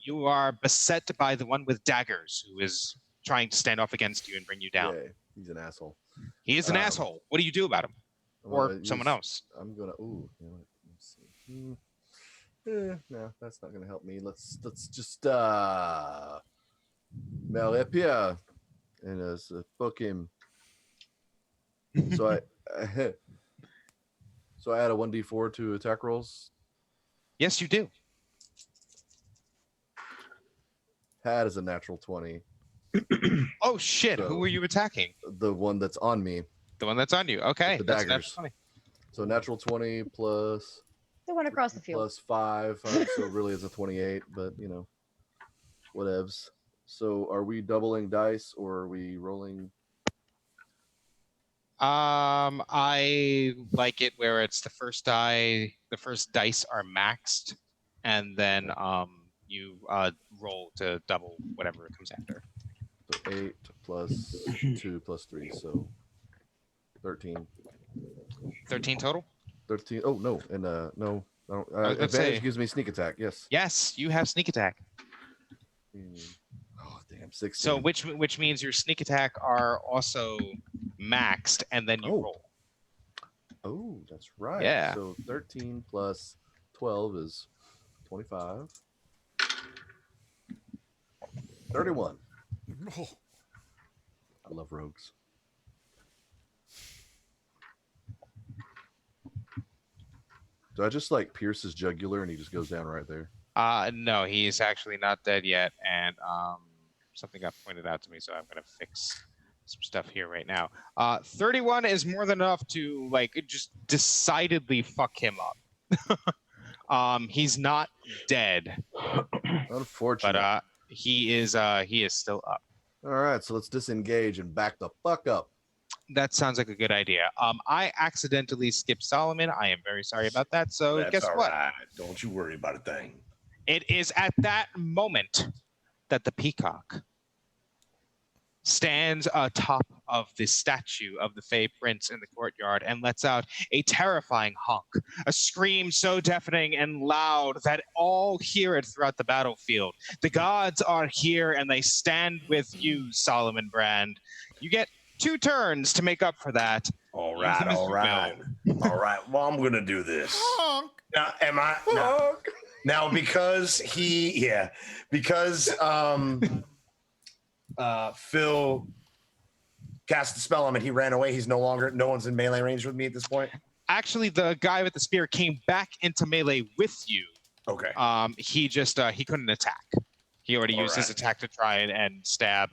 Speaker 2: you are beset by the one with daggers, who is trying to stand off against you and bring you down.
Speaker 5: Yeah, he's an asshole.
Speaker 2: He is an asshole. What do you do about him?
Speaker 5: I'm
Speaker 2: Or
Speaker 5: gonna
Speaker 2: someone
Speaker 5: use-
Speaker 2: else?
Speaker 5: I'm gonna. Ooh, you know what? Let's see. No, that's not gonna help me. Let's just Malipia and fuck him. So I so I add a 1d4 to attack rolls.
Speaker 2: Yes, you do.
Speaker 5: Had is a natural 20.
Speaker 2: Oh shit!
Speaker 5: So-
Speaker 2: Who were you attacking?
Speaker 5: The one that's on me.
Speaker 2: The one that's on you. Okay,
Speaker 5: The
Speaker 2: that's
Speaker 5: daggers.
Speaker 2: funny.
Speaker 5: So natural 20 plus
Speaker 4: The one across the field.
Speaker 5: plus 5. So really it's a 28, but you know, whatevs. So are we doubling dice or are we rolling?
Speaker 2: I like it where it's the first dice are maxed, and then you roll to double whatever it comes after.
Speaker 5: So 8 plus 2 plus 3, so 13.
Speaker 2: 13 total?
Speaker 5: 13. Oh no, and no, I don't.
Speaker 2: I was gonna
Speaker 5: Advantage
Speaker 2: say-
Speaker 5: gives me sneak attack. Yes.
Speaker 2: Yes, you have sneak attack.
Speaker 5: Oh damn, 16.
Speaker 2: So which means your sneak attack are also maxed, and then you
Speaker 5: Oh.
Speaker 2: roll.
Speaker 5: Oh, that's right.
Speaker 2: Yeah.
Speaker 5: So 13 plus 12 is 25. 31.
Speaker 1: Oh,
Speaker 5: I love rogues. Do I just like pierce his jugular and he just goes down right there?
Speaker 2: No, he's actually not dead yet, and something got pointed out to me, so I'm gonna fix some stuff here right now. 31 is more than enough to like just decidedly fuck him up. He's not dead,
Speaker 5: Unfortunate.
Speaker 2: but he is still up.
Speaker 5: All right, so let's disengage and back the fuck up.
Speaker 2: That sounds like a good idea. I accidentally skipped Solomon. I am very sorry about that. So
Speaker 3: That's
Speaker 2: guess
Speaker 3: all
Speaker 2: what?
Speaker 3: right. Don't you worry about a thing.
Speaker 2: It is at that moment that the peacock stands atop of the statue of the Fey Prince in the courtyard and lets out a terrifying honk, a scream so deafening and loud that all hear it throughout the battlefield. The gods are here and they stand with you, Solomon Brand. You get 2 turns to make up for that.
Speaker 3: All
Speaker 2: Use
Speaker 3: right,
Speaker 2: them as
Speaker 3: all
Speaker 2: you
Speaker 3: right. All right. Well, I'm gonna do this. Now, am I now because Phil cast the spell on him and he ran away. No one's in melee range with me at this point.
Speaker 2: Actually, the guy with the spear came back into melee with you.
Speaker 3: Okay.
Speaker 2: He just he couldn't attack. He already used his attack to try and stab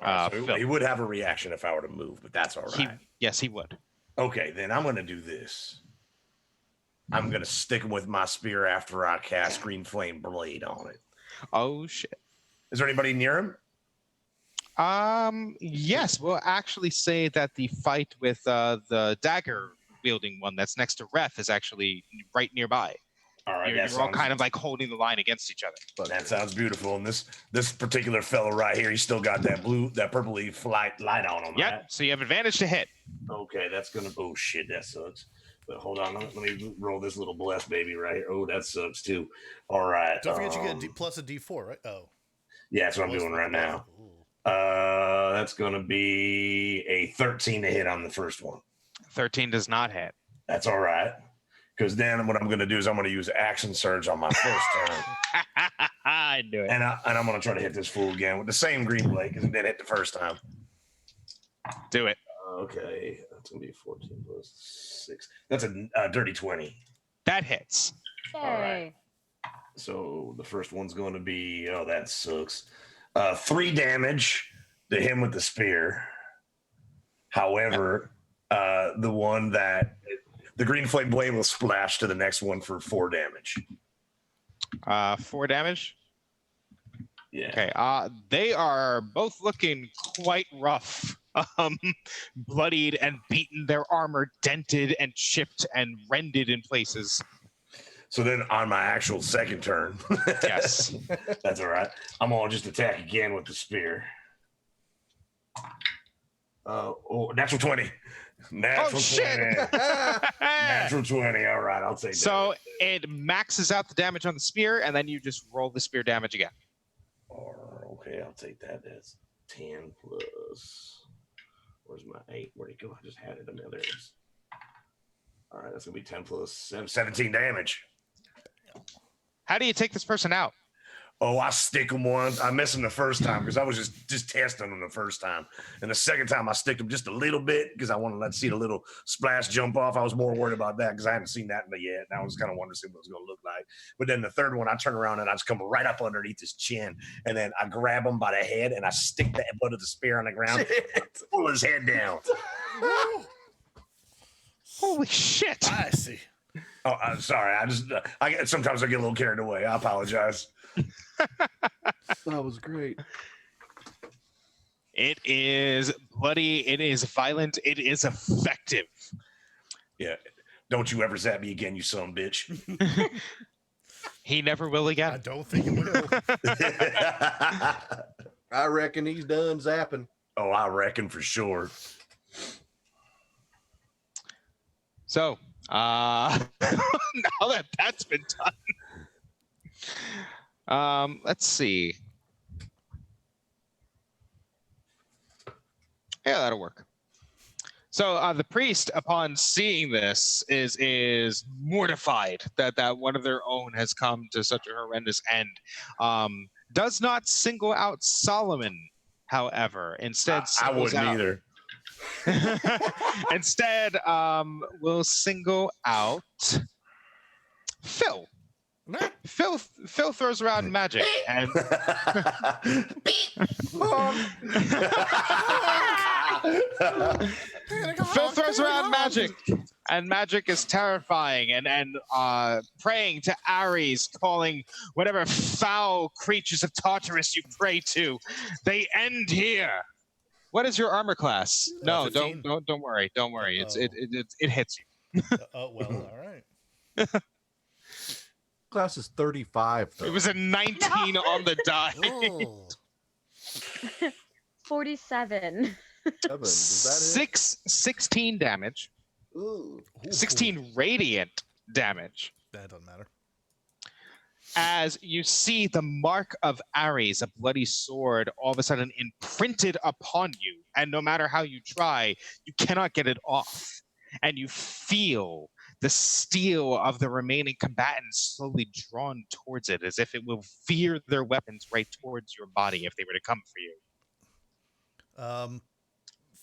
Speaker 3: So
Speaker 2: Phil.
Speaker 3: he would have a reaction if I were to move, but that's all right.
Speaker 2: Yes, he would.
Speaker 3: Okay, then I'm gonna do this. I'm gonna stick him with my spear after I cast Green Flame Blade on it.
Speaker 2: Oh shit.
Speaker 3: Is there anybody near him?
Speaker 2: Yes, we'll actually say that the fight with the dagger wielding one that's next to Ref is actually right nearby.
Speaker 3: All right,
Speaker 2: You're all kind of like holding the line against each other.
Speaker 3: That sounds beautiful. And this particular fellow right here, he's still got that purpley light on him.
Speaker 2: Yep.
Speaker 3: Right?
Speaker 2: So you have advantage to hit.
Speaker 3: Okay, that's gonna. Oh shit, that sucks. But hold on, let me roll this little blessed baby right here. Oh, that sucks too. All right.
Speaker 1: Don't forget you get a plus a D4, right? Oh.
Speaker 3: Yeah, that's what I'm doing right now. That's gonna be a 13 to hit on the first one.
Speaker 2: 13 does not hit.
Speaker 3: That's all right. Because then what I'm gonna do is I'm gonna use action surge on my first turn.
Speaker 2: I knew it.
Speaker 3: And I'm gonna try to hit this fool again with the same green blade because it didn't hit the first time.
Speaker 2: Do it.
Speaker 3: Okay, that's gonna be 14 plus 6. That's a dirty 20.
Speaker 2: That hits.
Speaker 4: Yay.
Speaker 3: All right. So the first one's going to be, oh, that sucks. 3 damage to him with the spear. However, the green flame blade will splash to the next one for 4 damage.
Speaker 2: 4 damage.
Speaker 3: Yeah.
Speaker 2: Okay. They are both looking quite rough. Bloodied and beaten, their armor dented and chipped and rended in places.
Speaker 3: So then on my actual second turn,
Speaker 2: yes,
Speaker 3: that's all right. I'm gonna just attack again with the spear. Natural 20. Natural 20.
Speaker 2: Shit.
Speaker 3: Natural 20. All right, I'll take that.
Speaker 2: So it maxes out the damage on the spear, and then you just roll the spear damage again.
Speaker 3: Okay, I'll take that. That's 10 plus. Where's my 8? Where'd it go? I just had it. There it is. All right, that's gonna be 10 plus 17 damage.
Speaker 2: How do you take this person out?
Speaker 3: Oh, I stick him once. I miss him the first time because I was just testing him the first time. And the second time I sticked him just a little bit because I wanted to see the little splash jump off. I was more worried about that because I hadn't seen that yet. And I was kind of wondering what it was going to look like. But then the third one, I turn around and I just come right up underneath his chin. And then I grab him by the head and I stick that butt of the spear on the ground, pull his head down.
Speaker 2: Holy shit.
Speaker 1: I see.
Speaker 3: Oh, I'm sorry. Sometimes I get a little carried away. I apologize.
Speaker 5: That was great.
Speaker 2: It is bloody. It is violent. It is effective.
Speaker 3: Yeah. Don't you ever zap me again, you son of a bitch.
Speaker 2: He never will again.
Speaker 1: I don't think it will.
Speaker 5: I reckon he's done zapping.
Speaker 3: Oh, I reckon for sure.
Speaker 2: So, now that that's been done, let's see. Yeah, that'll work. So the priest, upon seeing this, is mortified that one of their own has come to such a horrendous end. Does not single out Solomon, however. Instead,
Speaker 3: I wouldn't either.
Speaker 2: Instead, we'll single out Phil. Phil throws around magic and Phil throws around magic, and magic is terrifying, and praying to Ares, calling whatever foul creatures of Tartarus you pray to. They end here. What is your armor class? No,
Speaker 1: 15.
Speaker 2: don't worry. Don't worry. It hits you.
Speaker 1: Oh well, all right.
Speaker 5: Class is 35. Though.
Speaker 2: It was a 19 on the die.
Speaker 1: Oh.
Speaker 4: 47.
Speaker 5: Seven. Does that hit?
Speaker 2: 16 damage.
Speaker 5: Ooh.
Speaker 2: 16 radiant damage.
Speaker 1: That doesn't matter.
Speaker 2: As you see the mark of Ares, a bloody sword, all of a sudden imprinted upon you. And no matter how you try, you cannot get it off. And you feel the steel of the remaining combatants slowly drawn towards it, as if it will veer their weapons right towards your body if they were to come for you.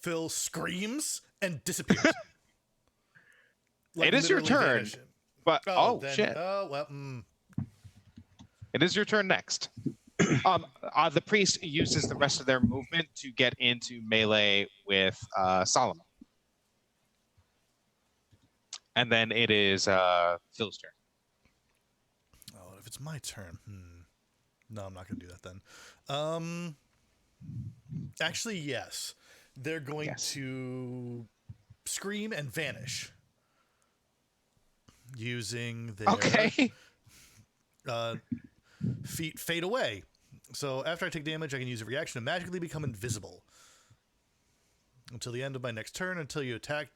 Speaker 1: Phil screams and disappears.
Speaker 2: It is your
Speaker 1: literally
Speaker 2: turn.
Speaker 1: vanishing.
Speaker 2: But
Speaker 1: Shit. Oh well.
Speaker 2: It is your turn next. The priest uses the rest of their movement to get into melee with Solomon. And then it is Phil's turn.
Speaker 1: Oh, if it's my turn, no, I'm not gonna do that then. Actually, yes, they're going to scream and vanish using their feet fade away. So after I take damage, I can use a reaction to magically become invisible until the end of my next turn. Until you attack,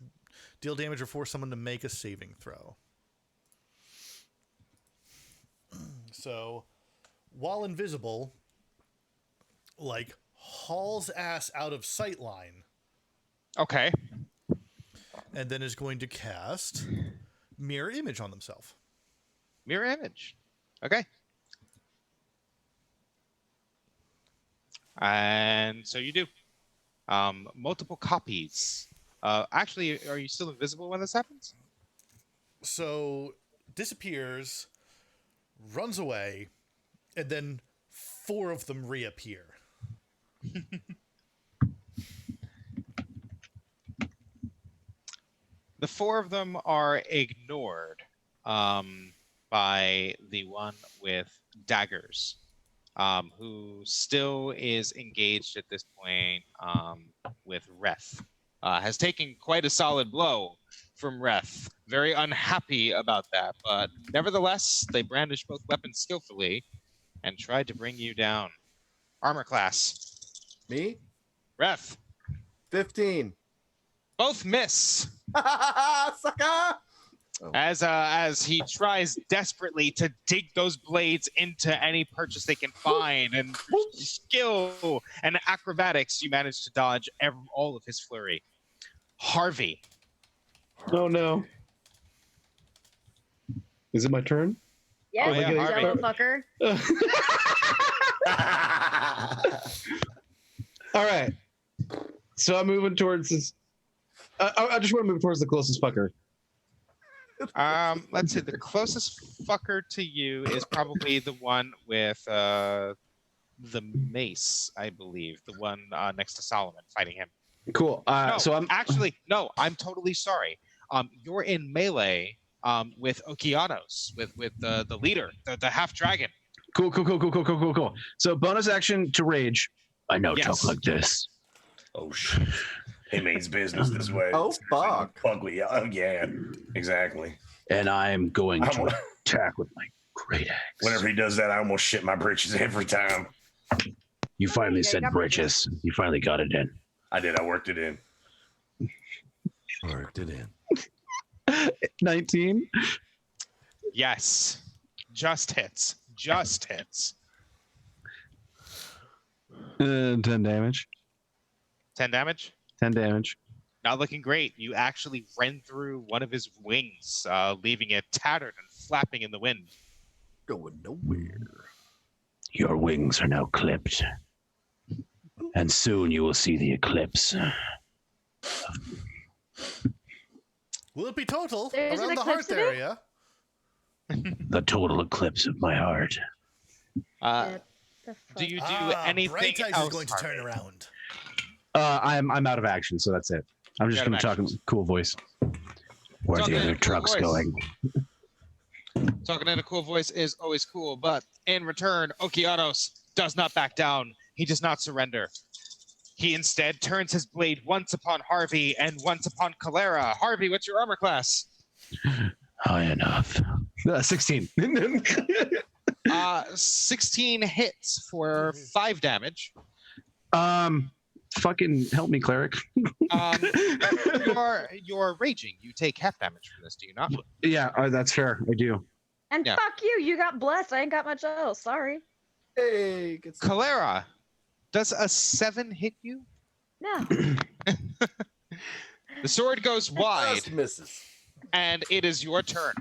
Speaker 1: deal damage, or force someone to make a saving throw. So, while invisible, like, hauls ass out of sight line.
Speaker 2: Okay.
Speaker 1: And then is going to cast Mirror Image on themselves.
Speaker 2: Mirror Image. Okay. And so you do. Multiple copies. Actually, are you still invisible when this happens?
Speaker 1: So, disappears, runs away, and then 4 of them reappear.
Speaker 2: The 4 of them are ignored by the one with daggers, who still is engaged at this point with Reth. Has taken quite a solid blow from Reth. Very unhappy about that, but nevertheless, they brandish both weapons skillfully and tried to bring you down. Armor class.
Speaker 5: Me?
Speaker 2: Reth.
Speaker 5: 15.
Speaker 2: Both miss.
Speaker 5: Sucker! Oh.
Speaker 2: As he tries desperately to dig those blades into any purchase they can find, and skill and acrobatics, you manage to dodge all of his flurry. Harvey.
Speaker 6: Oh no. Is it my turn?
Speaker 4: Yes,
Speaker 2: yeah,
Speaker 4: you
Speaker 2: Harvey.
Speaker 4: yellow fucker.
Speaker 6: All right. So I'm moving towards this. I just want to move towards the closest fucker.
Speaker 2: Let's see. The closest fucker to you is probably the one with the mace, I believe. The one next to Solomon fighting him.
Speaker 6: Cool. So I'm
Speaker 2: actually no. I'm totally sorry. You're in melee with Okeanos, with the leader, the half dragon.
Speaker 6: Cool. So bonus action to rage. I know talk like this.
Speaker 3: Oh shit. He means business this way.
Speaker 5: Oh fuck.
Speaker 3: Ugly. Yeah, exactly.
Speaker 6: And I'm going to attack with my great axe.
Speaker 3: Whenever he does that, I almost shit my britches every time.
Speaker 6: You finally
Speaker 4: Yeah,
Speaker 6: said
Speaker 4: got
Speaker 6: britches. You finally got it in.
Speaker 3: I did. I worked it in.
Speaker 5: Worked it in.
Speaker 6: 19.
Speaker 2: Yes, just hits.
Speaker 6: 10 damage.
Speaker 2: 10 damage.
Speaker 6: 10 damage.
Speaker 2: Not looking great. You actually ran through one of his wings, leaving it tattered and flapping in the wind.
Speaker 5: Going nowhere.
Speaker 6: Your wings are now clipped. And soon you will see the eclipse.
Speaker 1: Will it be total
Speaker 4: There's
Speaker 1: around
Speaker 4: an
Speaker 1: the
Speaker 4: eclipse
Speaker 1: hearth
Speaker 4: of it?
Speaker 1: area?
Speaker 6: The total eclipse of my heart.
Speaker 4: The fuck?
Speaker 2: Do you do anything
Speaker 1: Bright Eyes
Speaker 2: else?
Speaker 1: is going to turn around.
Speaker 6: I'm out of action, so that's it.
Speaker 7: I'm just
Speaker 2: Got
Speaker 7: going to talk in
Speaker 2: actions.
Speaker 7: cool voice. Where
Speaker 2: Talking
Speaker 7: the
Speaker 2: in
Speaker 7: other
Speaker 2: a cool
Speaker 7: trucks
Speaker 2: voice.
Speaker 7: going?
Speaker 2: Talking in a cool voice is always cool, but in return, Okeanos does not back down. He does not surrender. He instead turns his blade once upon Harvey and once upon Calera. Harvey, what's your armor class?
Speaker 7: High enough. 16.
Speaker 2: 16 hits for 5 damage.
Speaker 7: Fucking help me, cleric.
Speaker 2: You're raging. You take half damage from this, do you not?
Speaker 7: Yeah, that's fair. I do.
Speaker 4: And
Speaker 2: Yeah.
Speaker 4: fuck you, you got blessed. I ain't got much else. Sorry.
Speaker 5: Hey, get some-
Speaker 2: Calera, does a 7 hit you?
Speaker 4: No.
Speaker 2: The sword goes wide,
Speaker 5: Just misses.
Speaker 2: and it is your turn.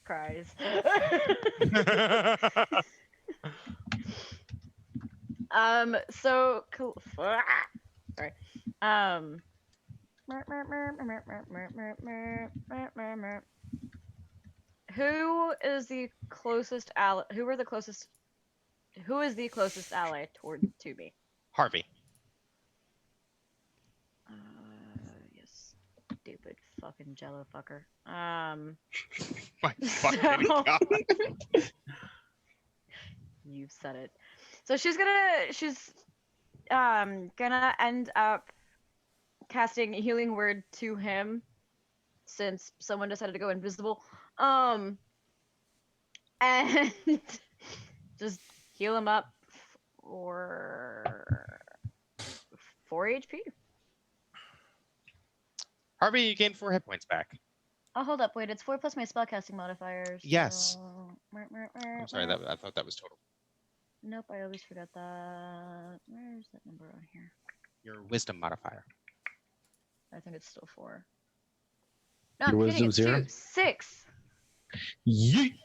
Speaker 4: Cries. So cool. Sorry. Who is the closest ally? Who is the closest ally to me?
Speaker 2: Harvey.
Speaker 4: Yes. Stupid fucking Jello fucker.
Speaker 2: My fucking
Speaker 4: So-
Speaker 2: god.
Speaker 4: You've said it. So she's gonna end up casting a healing word to him since someone decided to go invisible. And just heal him up for 4 HP.
Speaker 2: Harvey, you gain 4 hit points back.
Speaker 4: Oh, hold up, wait, it's 4 plus my spellcasting modifiers.
Speaker 2: Yes.
Speaker 4: So...
Speaker 2: I'm sorry, I thought that was total.
Speaker 4: Nope, I always forget that. Where's that number on here?
Speaker 2: Your wisdom modifier.
Speaker 4: I think it's still 4. No,
Speaker 7: Your
Speaker 4: I'm kidding.
Speaker 7: wisdom's
Speaker 4: It's
Speaker 7: 0?
Speaker 4: 2. 6.
Speaker 7: Yeet.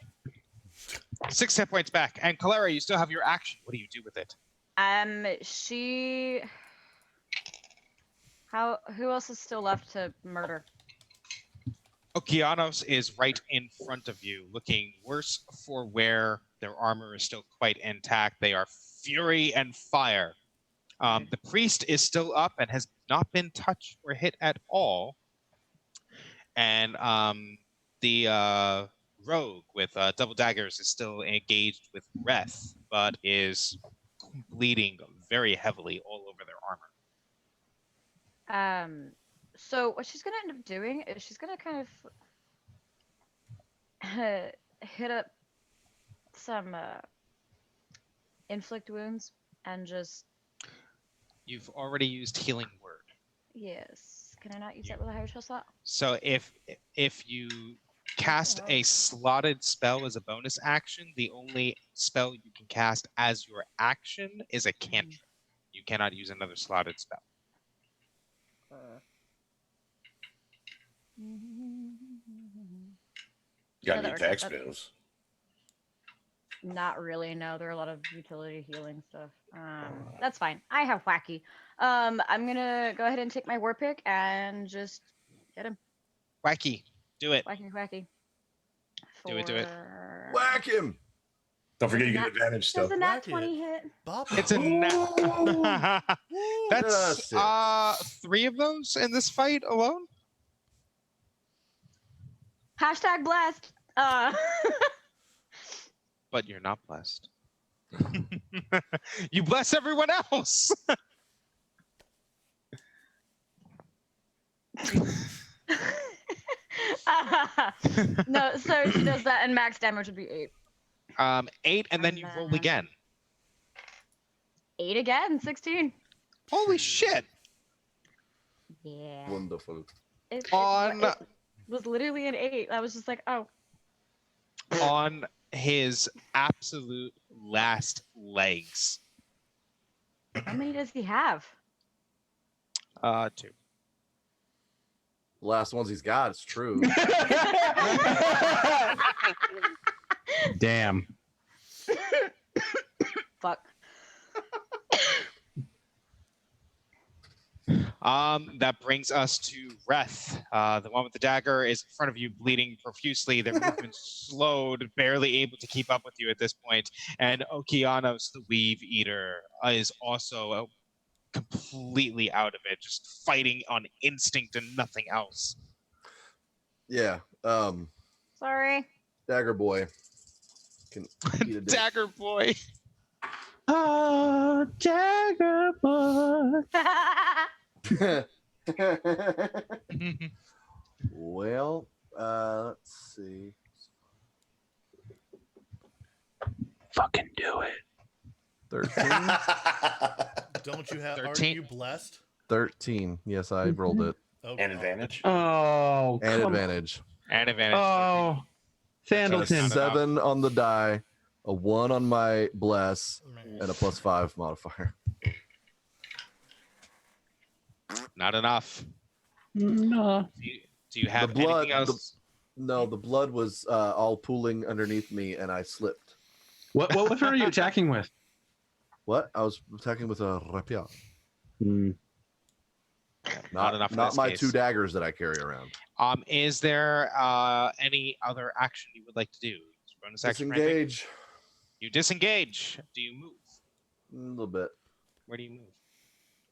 Speaker 2: 6 hit points back. And Calera, you still have your action. What do you do with it?
Speaker 4: She. Who else is still left to murder?
Speaker 2: Okeanos is right in front of you, looking worse for wear. Their armor is still quite intact. They are fury and fire. The priest is still up and has not been touched or hit at all. And the rogue with double daggers is still engaged with Reth, but is bleeding very heavily all over their armor.
Speaker 4: So what she's gonna end up doing is she's gonna kind of hit up some inflict wounds and just
Speaker 2: You've already used healing word.
Speaker 4: yes. Can I not use that with a higher spell slot?
Speaker 2: So if you cast a slotted spell as a bonus action, the only spell you can cast as your action is a cantrip. You cannot use another slotted spell.
Speaker 3: Got
Speaker 4: No,
Speaker 3: any
Speaker 4: that works.
Speaker 3: attack
Speaker 4: That-
Speaker 3: spells?
Speaker 4: Not really. No, there are a lot of utility healing stuff. That's fine. I have wacky. I'm gonna go ahead and take my war pick and just hit him.
Speaker 2: Wacky, do it.
Speaker 4: Wacky, wacky.
Speaker 2: Do it, do it.
Speaker 4: For-
Speaker 5: Whack him.
Speaker 3: Don't forget you
Speaker 4: Nat-
Speaker 3: get advantage
Speaker 4: Does
Speaker 3: stuff.
Speaker 4: a nat
Speaker 1: Whack it.
Speaker 4: 20 hit?
Speaker 1: Bob.
Speaker 2: It's a
Speaker 5: That's
Speaker 2: That's 3 of those in this fight alone.
Speaker 4: Hashtag blessed.
Speaker 2: But you're not blessed. You bless everyone else.
Speaker 4: No, so she does that, and max damage would be 8.
Speaker 2: 8, and then you roll again.
Speaker 4: 8 again, 16.
Speaker 2: Holy shit!
Speaker 4: Yeah.
Speaker 5: Wonderful.
Speaker 4: It
Speaker 2: On
Speaker 4: was literally an 8. I was just like, oh.
Speaker 2: on his absolute last legs.
Speaker 4: How many does he have?
Speaker 2: 2.
Speaker 5: Last ones he's got, it's true.
Speaker 7: Damn.
Speaker 4: Fuck.
Speaker 2: That brings us to Reth. The one with the dagger is in front of you, bleeding profusely. Their movement slowed, barely able to keep up with you at this point. And Okeanos, the Weave Eater, is also completely out of it, just fighting on instinct and nothing else.
Speaker 5: Yeah.
Speaker 4: Sorry.
Speaker 5: Dagger Boy can eat a dick.
Speaker 2: Dagger Boy.
Speaker 7: Oh, Dagger Boy.
Speaker 5: Well, let's see.
Speaker 7: Fucking do it.
Speaker 5: 13.
Speaker 1: Don't you have?
Speaker 2: 13?
Speaker 1: Aren't you blessed?
Speaker 5: 13. Yes, I rolled it.
Speaker 1: Okay.
Speaker 3: And advantage.
Speaker 6: Oh,
Speaker 5: And
Speaker 6: come-
Speaker 5: advantage.
Speaker 2: And advantage.
Speaker 6: Oh, Sandleton.
Speaker 5: 7 on the die, a 1 on my bless, and a +5 modifier.
Speaker 2: Not enough.
Speaker 6: No.
Speaker 2: Do you have
Speaker 5: The blood-
Speaker 2: anything else?
Speaker 5: No, the blood was all pooling underneath me, and I slipped.
Speaker 6: What weapon are you attacking with?
Speaker 5: What? I was attacking with a rapier.
Speaker 2: Not enough in
Speaker 5: Not
Speaker 2: this
Speaker 5: my
Speaker 2: case.
Speaker 5: 2 daggers that I carry around.
Speaker 2: Is there any other action you would like to do? Bonus action for anything?
Speaker 5: Disengage.
Speaker 2: You disengage. Do you move?
Speaker 5: A little bit.
Speaker 2: Where do you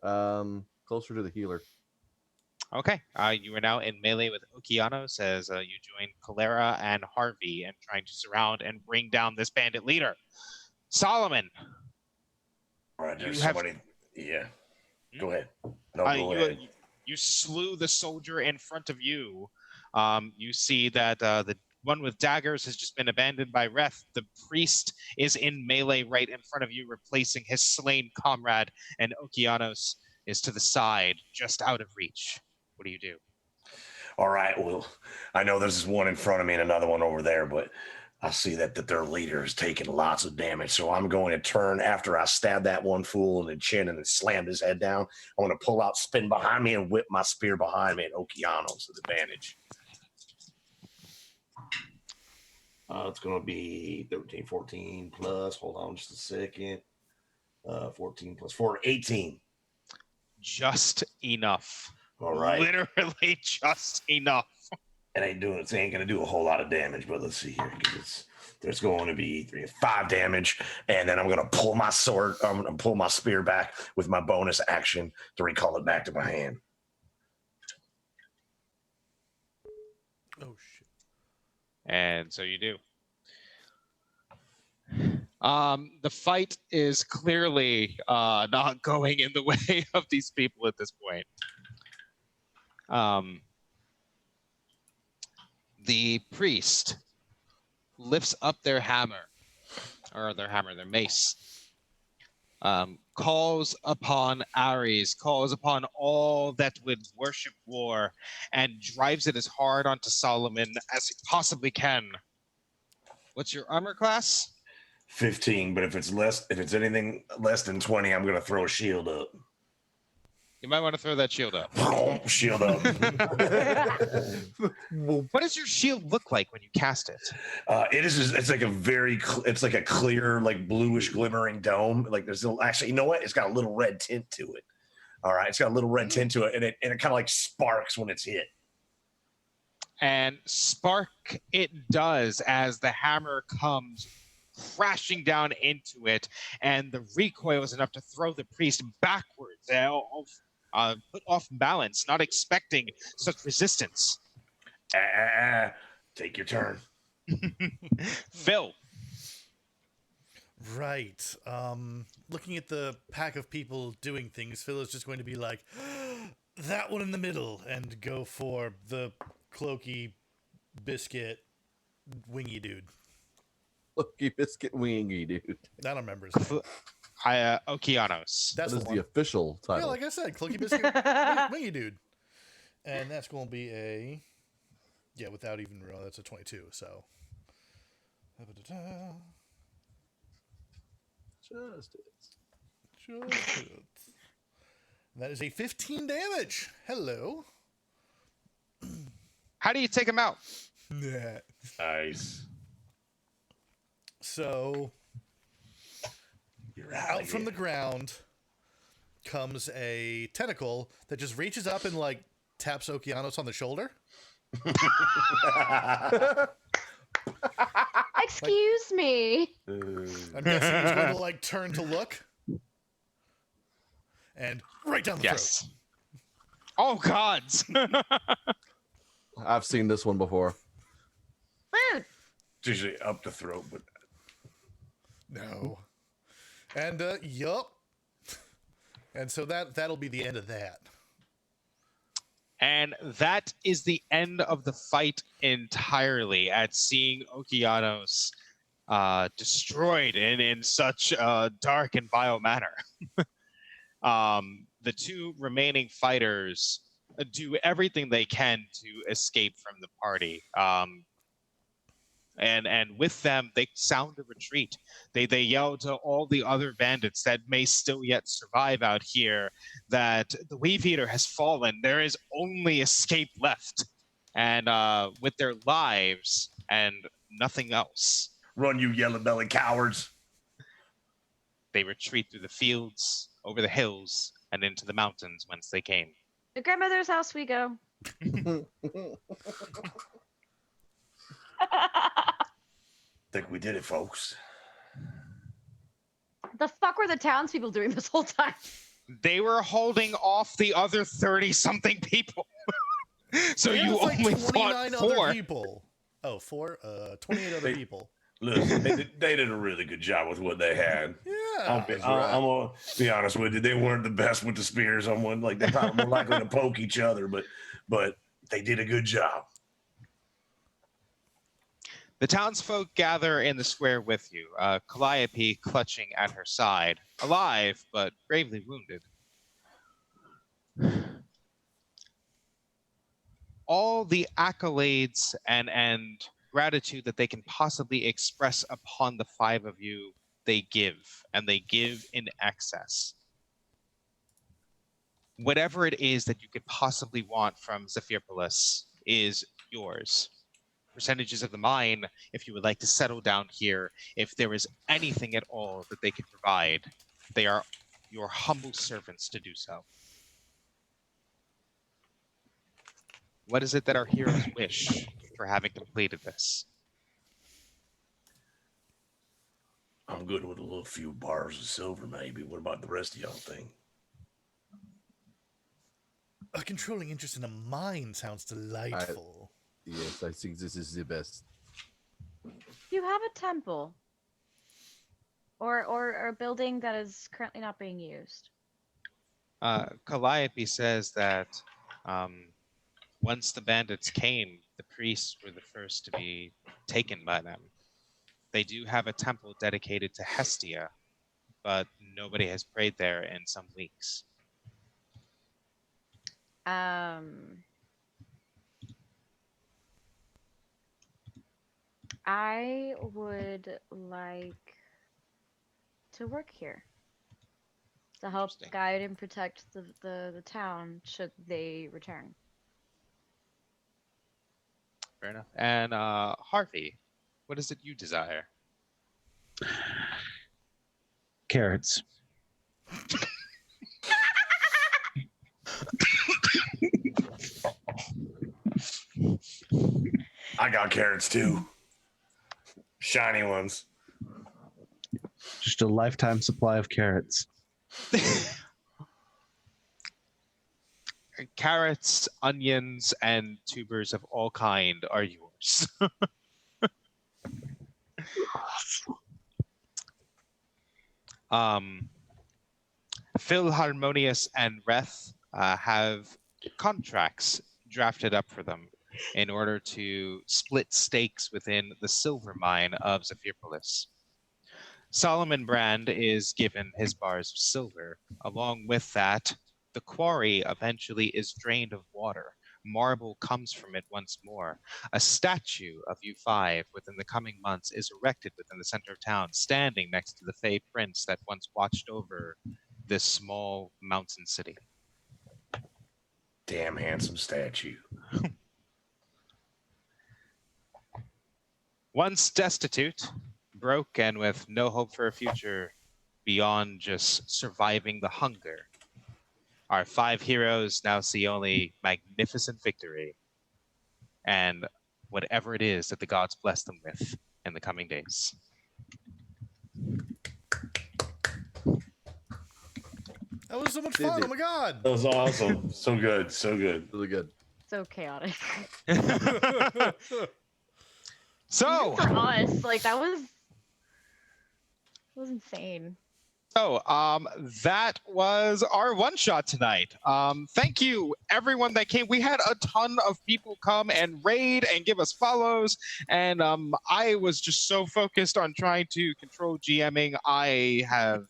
Speaker 2: move?
Speaker 5: Closer to the healer.
Speaker 2: Okay. You are now in melee with Okeanos as you join Calera and Harvey and trying to surround and bring down this bandit leader. Solomon.
Speaker 3: All right, there's
Speaker 2: You have-
Speaker 3: somebody. Yeah. Go ahead. No, go ahead.
Speaker 2: You slew the soldier in front of you. You see that the one with daggers has just been abandoned by Reth. The priest is in melee right in front of you, replacing his slain comrade, and Okeanos is to the side, just out of reach. What do you do?
Speaker 3: All right. Well, I know there's one in front of me and another one over there, but I see that their leader is taking lots of damage. So I'm going to turn after I stab that one fool in the chin and then slam his head down. I'm going to pull out, spin behind me, and whip my spear behind me at Okeanos with advantage. It's going to be 13, 14 plus. Hold on just a second. 14 plus 4, 18.
Speaker 2: Just enough.
Speaker 3: All right.
Speaker 2: Literally just enough.
Speaker 3: It ain't gonna do a whole lot of damage, but let's see here. There's going to be 5 damage, and then I'm gonna pull my sword. I'm gonna pull my spear back with my bonus action to recall it back to my hand.
Speaker 1: Oh shit.
Speaker 2: And so you do. The fight is clearly not going in the way of these people at this point. The priest lifts up their mace, calls upon Ares, calls upon all that would worship war, and drives it as hard onto Solomon as he possibly can. What's your armor class?
Speaker 3: 15, but if it's anything less than 20, I'm gonna throw a shield up.
Speaker 2: You might want to throw that shield up.
Speaker 3: Shield up.
Speaker 2: What does your shield look like when you cast it?
Speaker 3: It's like it's like a clear, like bluish glimmering dome. Like actually, you know what? It's got a little red tint to it. All right, it's got a little red tint to it, and it kind of like sparks when it's hit.
Speaker 2: And spark it does as the hammer comes crashing down into it, and the recoil is enough to throw the priest backwards, put off balance, not expecting such resistance.
Speaker 3: Take your turn.
Speaker 2: Phil.
Speaker 1: Right. Looking at the pack of people doing things, Phil is just going to be like, that one in the middle, and go for the cloaky biscuit wingy dude.
Speaker 5: Cloaky biscuit wingy dude.
Speaker 1: I don't remember his name.
Speaker 2: Okeanos.
Speaker 1: That's
Speaker 5: That is
Speaker 1: one.
Speaker 5: the official
Speaker 1: Yeah,
Speaker 5: title.
Speaker 1: like I said, cloaky biscuit wingy dude. And that's going to be without even real, that's a 22, so. Just that is a 15 damage. Hello.
Speaker 2: How do you take him out?
Speaker 1: Nah.
Speaker 3: Nice.
Speaker 1: So
Speaker 3: You're
Speaker 1: out from the ground comes a tentacle that just reaches up and like taps Okeanos on the shoulder.
Speaker 4: Excuse me.
Speaker 1: I'm guessing he's going to like turn to look. and right down the
Speaker 2: Yes. Oh gods.
Speaker 5: I've seen this one before.
Speaker 4: Food.
Speaker 3: It's usually up the throat, but
Speaker 1: throat. No. And yup. And so that'll be the end of that.
Speaker 2: And that is the end of the fight entirely at seeing Okeanos destroyed in such a dark and vile manner. The two remaining fighters do everything they can to escape from the party. And with them, they sound a retreat. They yell to all the other bandits that may still yet survive out here that the Wave Eater has fallen. There is only escape left. And with their lives and nothing else,
Speaker 3: run, you yellow-bellied cowards.
Speaker 2: they retreat through the fields, over the hills, and into the mountains whence they came.
Speaker 4: The grandmother's house we go.
Speaker 3: Think we did it, folks.
Speaker 4: The fuck were the townspeople doing this whole time?
Speaker 2: They were holding off the other 30-something people. So
Speaker 1: Yeah,
Speaker 2: you
Speaker 1: it's like
Speaker 2: only
Speaker 1: 29
Speaker 2: fought
Speaker 1: other
Speaker 2: 4.
Speaker 1: people. Oh, 4? 28 other people.
Speaker 3: Listen, they did a really good job with what they had.
Speaker 1: Yeah.
Speaker 3: I'm gonna be honest with you. They weren't the best with the spears. Like they probably were likely to poke each other, but they did a good job.
Speaker 2: The townsfolk gather in the square with you, Calliope clutching at her side, alive but gravely wounded. All the accolades and gratitude that they can possibly express upon the 5 of you, they give, and they give in excess. Whatever it is that you could possibly want from Zephyrpolis is yours. Percentages of the mine, if you would like to settle down here, if there is anything at all that they can provide, they are your humble servants to do so. What is it that our heroes wish for having completed this?
Speaker 3: I'm good with a little few bars of silver, maybe. What about the rest of y'all think?
Speaker 1: A controlling interest in a mine sounds delightful.
Speaker 5: Yes, I think this is the best.
Speaker 4: You have a temple. Or a building that is currently not being used.
Speaker 2: Calliope says that once the bandits came, the priests were the first to be taken by them. They do have a temple dedicated to Hestia, but nobody has prayed there in some weeks.
Speaker 4: I would like to work here to help
Speaker 2: Interesting.
Speaker 4: guide and protect the town should they return.
Speaker 2: Fair enough. And Harvey, what is it you desire?
Speaker 7: Carrots.
Speaker 3: I got carrots too. Shiny ones.
Speaker 7: Just a lifetime supply of carrots.
Speaker 2: Carrots, onions, and tubers of all kind are yours. Phil Harmonious and Reth have contracts drafted up for them in order to split stakes within the silver mine of Zephyrpolis. Solomon Brand is given his bars of silver. Along with that, the quarry eventually is drained of water. Marble comes from it once more. A statue of U5 within the coming months is erected within the center of town, standing next to the Fey Prince that once watched over this small mountain city.
Speaker 3: Damn handsome statue.
Speaker 2: Once destitute, broke, and with no hope for a future beyond just surviving the hunger, our 5 heroes now see only magnificent victory and whatever it is that the gods bless them with in the coming days.
Speaker 1: That was so much
Speaker 5: Did
Speaker 1: fun.
Speaker 5: it.
Speaker 1: Oh my god.
Speaker 3: That was awesome. So good. So good.
Speaker 5: Really good.
Speaker 4: So chaotic.
Speaker 2: So,
Speaker 4: Even for us, like that was insane.
Speaker 2: That was our one shot tonight. Thank you, everyone that came. We had a ton of people come and raid and give us follows, and I was just so focused on trying to control GMing. I have,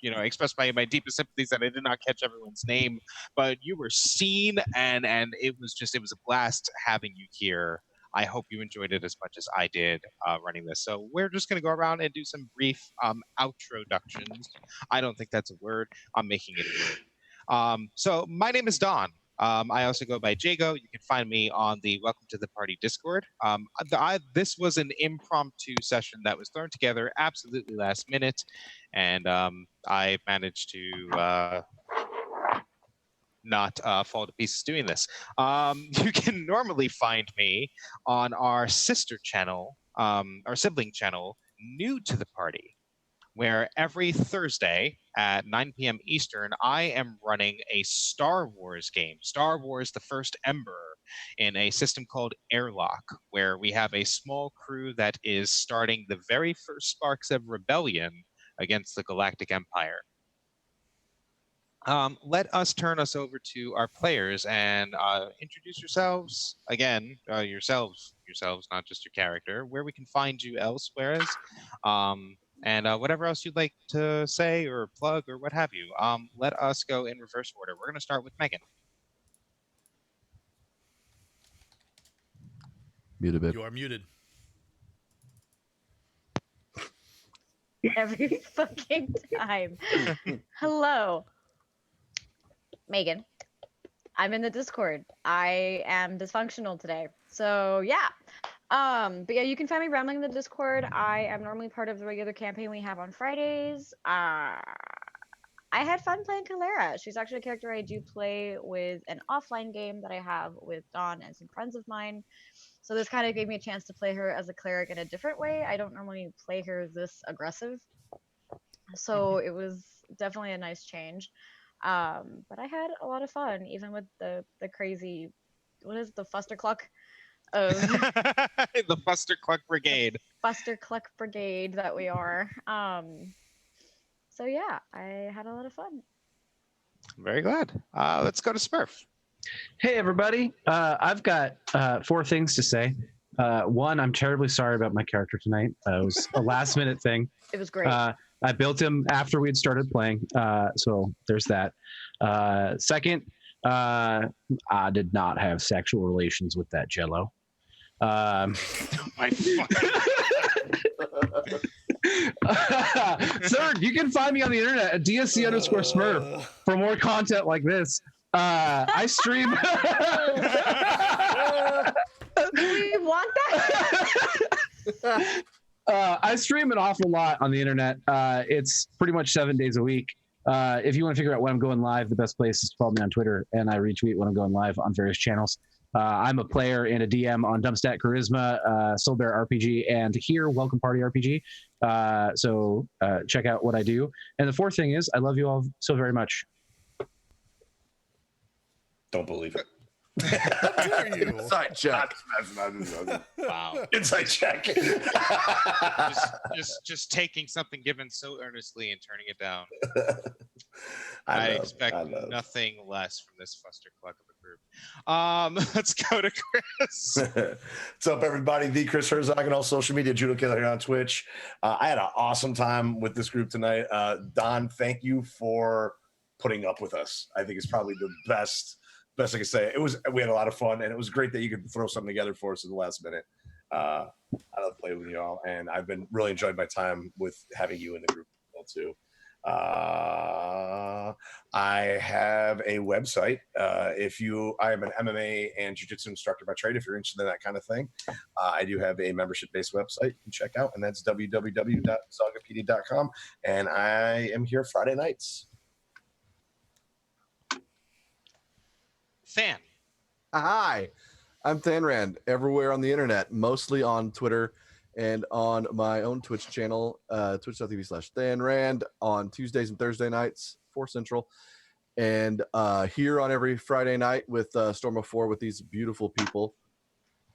Speaker 2: expressed my deepest sympathies that I did not catch everyone's name, but you were seen, and it was a blast having you here. I hope you enjoyed it as much as I did running this. So we're just going to go around and do some brief outroductions. I don't think that's a word. I'm making it a word. So my name is Don. I also go by Jago. You can find me on the Welcome to the Party Discord. This was an impromptu session that was thrown together absolutely last minute, and I managed to not fall to pieces doing this. You can normally find me on our sister channel, our sibling channel, New to the Party, where every Thursday at 9 p.m. Eastern, I am running a Star Wars game, Star Wars The First Ember, in a system called Airlock, where we have a small crew that is starting the very first sparks of rebellion against the Galactic Empire. Let us turn us over to our players and introduce yourselves again, yourselves, not just your character, where we can find you elsewhere, and whatever else you'd like to say or plug or what have you. Let us go in reverse order. We're going to start with Megan.
Speaker 5: Mute a bit.
Speaker 1: You are muted.
Speaker 4: Every fucking time. Hello. Megan. I'm in the Discord. I am dysfunctional today. So yeah. But yeah, you can find me rambling in the Discord. I am normally part of the regular campaign we have on Fridays. I had fun playing Kalera. She's actually a character I do play with an offline game that I have with Dawn and some friends of mine. So this kind of gave me a chance to play her as a cleric in a different way. I don't normally play her this aggressive. So it was definitely a nice change. But I had a lot of fun, even with the crazy, what is the Fustercluck of
Speaker 2: the Fustercluck Brigade.
Speaker 4: Fustercluck Brigade that we are. So yeah, I had a lot of fun.
Speaker 2: Very glad. Let's go to Smurf.
Speaker 7: Hey, everybody. I've got 4 things to say. One, I'm terribly sorry about my character tonight. It was a last minute thing.
Speaker 4: It was great.
Speaker 7: I built him after we had started playing. So there's that. Second, I did not have sexual relations with that Jello. Third, you can find me on the internet at DSC_Smurf for more content like this. I stream.
Speaker 4: Do we want that?
Speaker 7: I stream an awful lot on the internet. It's pretty much 7 days a week. If you want to figure out when I'm going live, the best place is to follow me on Twitter, and I retweet when I'm going live on various channels. I'm a player and a DM on Dumpstat Charisma, Soul Bear RPG, and here, Welcome Party RPG. So check out what I do. And the fourth thing is, I love you all so very much.
Speaker 3: Don't believe it.
Speaker 1: How dare you?
Speaker 5: Inside check.
Speaker 2: Wow.
Speaker 3: Inside check.
Speaker 2: just taking something given so earnestly and turning it down.
Speaker 3: I
Speaker 2: I expect nothing less from this Fustercluck of a group. Let's go to Chris.
Speaker 3: What's up, everybody? The Chris Herzog on all social media, Judo Killer here on Twitch. I had an awesome time with this group tonight. Don, thank you for putting up with us. I think it's probably the best I can say. We had a lot of fun, and it was great that you could throw something together for us at the last minute. I love playing with you all, and I've been really enjoyed my time with having you in the group as well too. I have a website. I am an MMA and jiu-jitsu instructor by trade. If you're interested in that kind of thing, I do have a membership-based website you can check out, and that's www.zagapd.com. And I am here Friday nights.
Speaker 2: Than.
Speaker 5: Hi, I'm Thanrand, everywhere on the internet, mostly on Twitter and on my own Twitch channel, twitch.tv/Thanrand on Tuesdays and Thursday nights, 4 Central. and here on every Friday night with Storm of 4 with these beautiful people,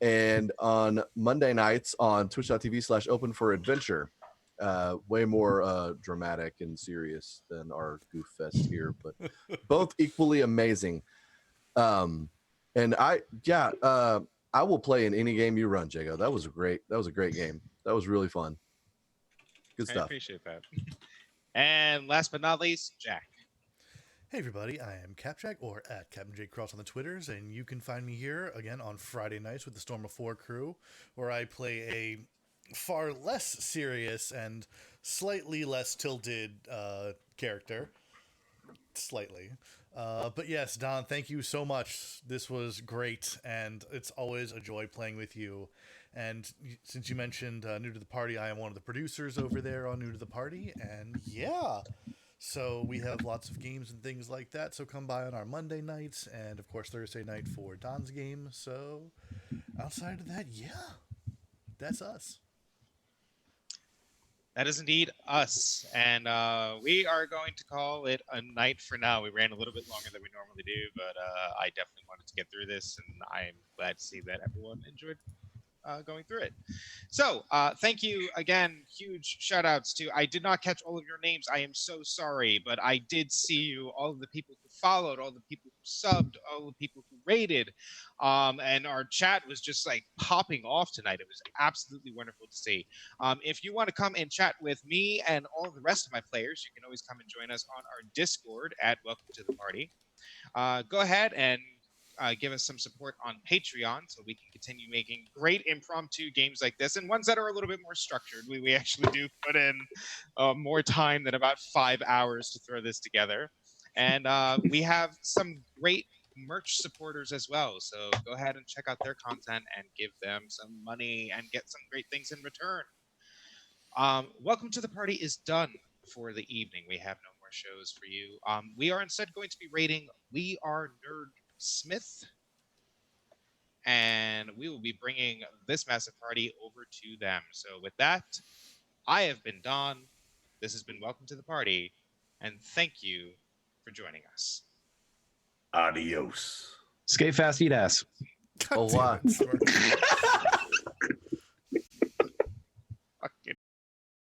Speaker 5: and on Monday nights on twitch.tv/open for adventure. Way more dramatic and serious than our goof fest here, but both equally amazing. And I will play in any game you run, Jago. That was a great game. That was really fun. Good
Speaker 2: I
Speaker 5: stuff.
Speaker 2: appreciate that. And last but not least, Jack.
Speaker 1: Hey everybody, I am Capjack, or at Captain Jake Cross on the Twitters, and you can find me here again on Friday nights with the Storm of 4 crew, where I play a far less serious and slightly less tilted character. Slightly. But yes, Don, thank you so much. This was great, and it's always a joy playing with you. And since you mentioned New to the Party, I am one of the producers over there on New to the Party, and yeah. So we have lots of games and things like that. So come by on our Monday nights and, of course, Thursday night for Don's game. So outside of that, yeah, that's us.
Speaker 2: That is indeed us. And we are going to call it a night for now. We ran a little bit longer than we normally do, but I definitely wanted to get through this, and I'm glad to see that everyone enjoyed going through it. So thank you again. Huge shout outs to, I did not catch all of your names. I am so sorry, but I did see you, all of the people who followed, all the people who subbed, all the people who rated. And our chat was just like popping off tonight. It was absolutely wonderful to see. If you want to come and chat with me and all of the rest of my players, you can always come and join us on our Discord at Welcome to the Party. Go ahead and give us some support on Patreon so we can continue making great impromptu games like this, and ones that are a little bit more structured. We actually do put in more time than about 5 hours to throw this together. And we have some great merch supporters as well. So go ahead and check out their content and give them some money and get some great things in return. Welcome to the Party is done for the evening. We have no more shows for you. We are instead going to be rating We Are Nerd Smith, and we will be bringing this massive party over to them. So with that, I have been Don. This has been Welcome to the Party, and thank you for joining us.
Speaker 3: Adios.
Speaker 6: Skate fast, eat ass.
Speaker 5: Oh, wow.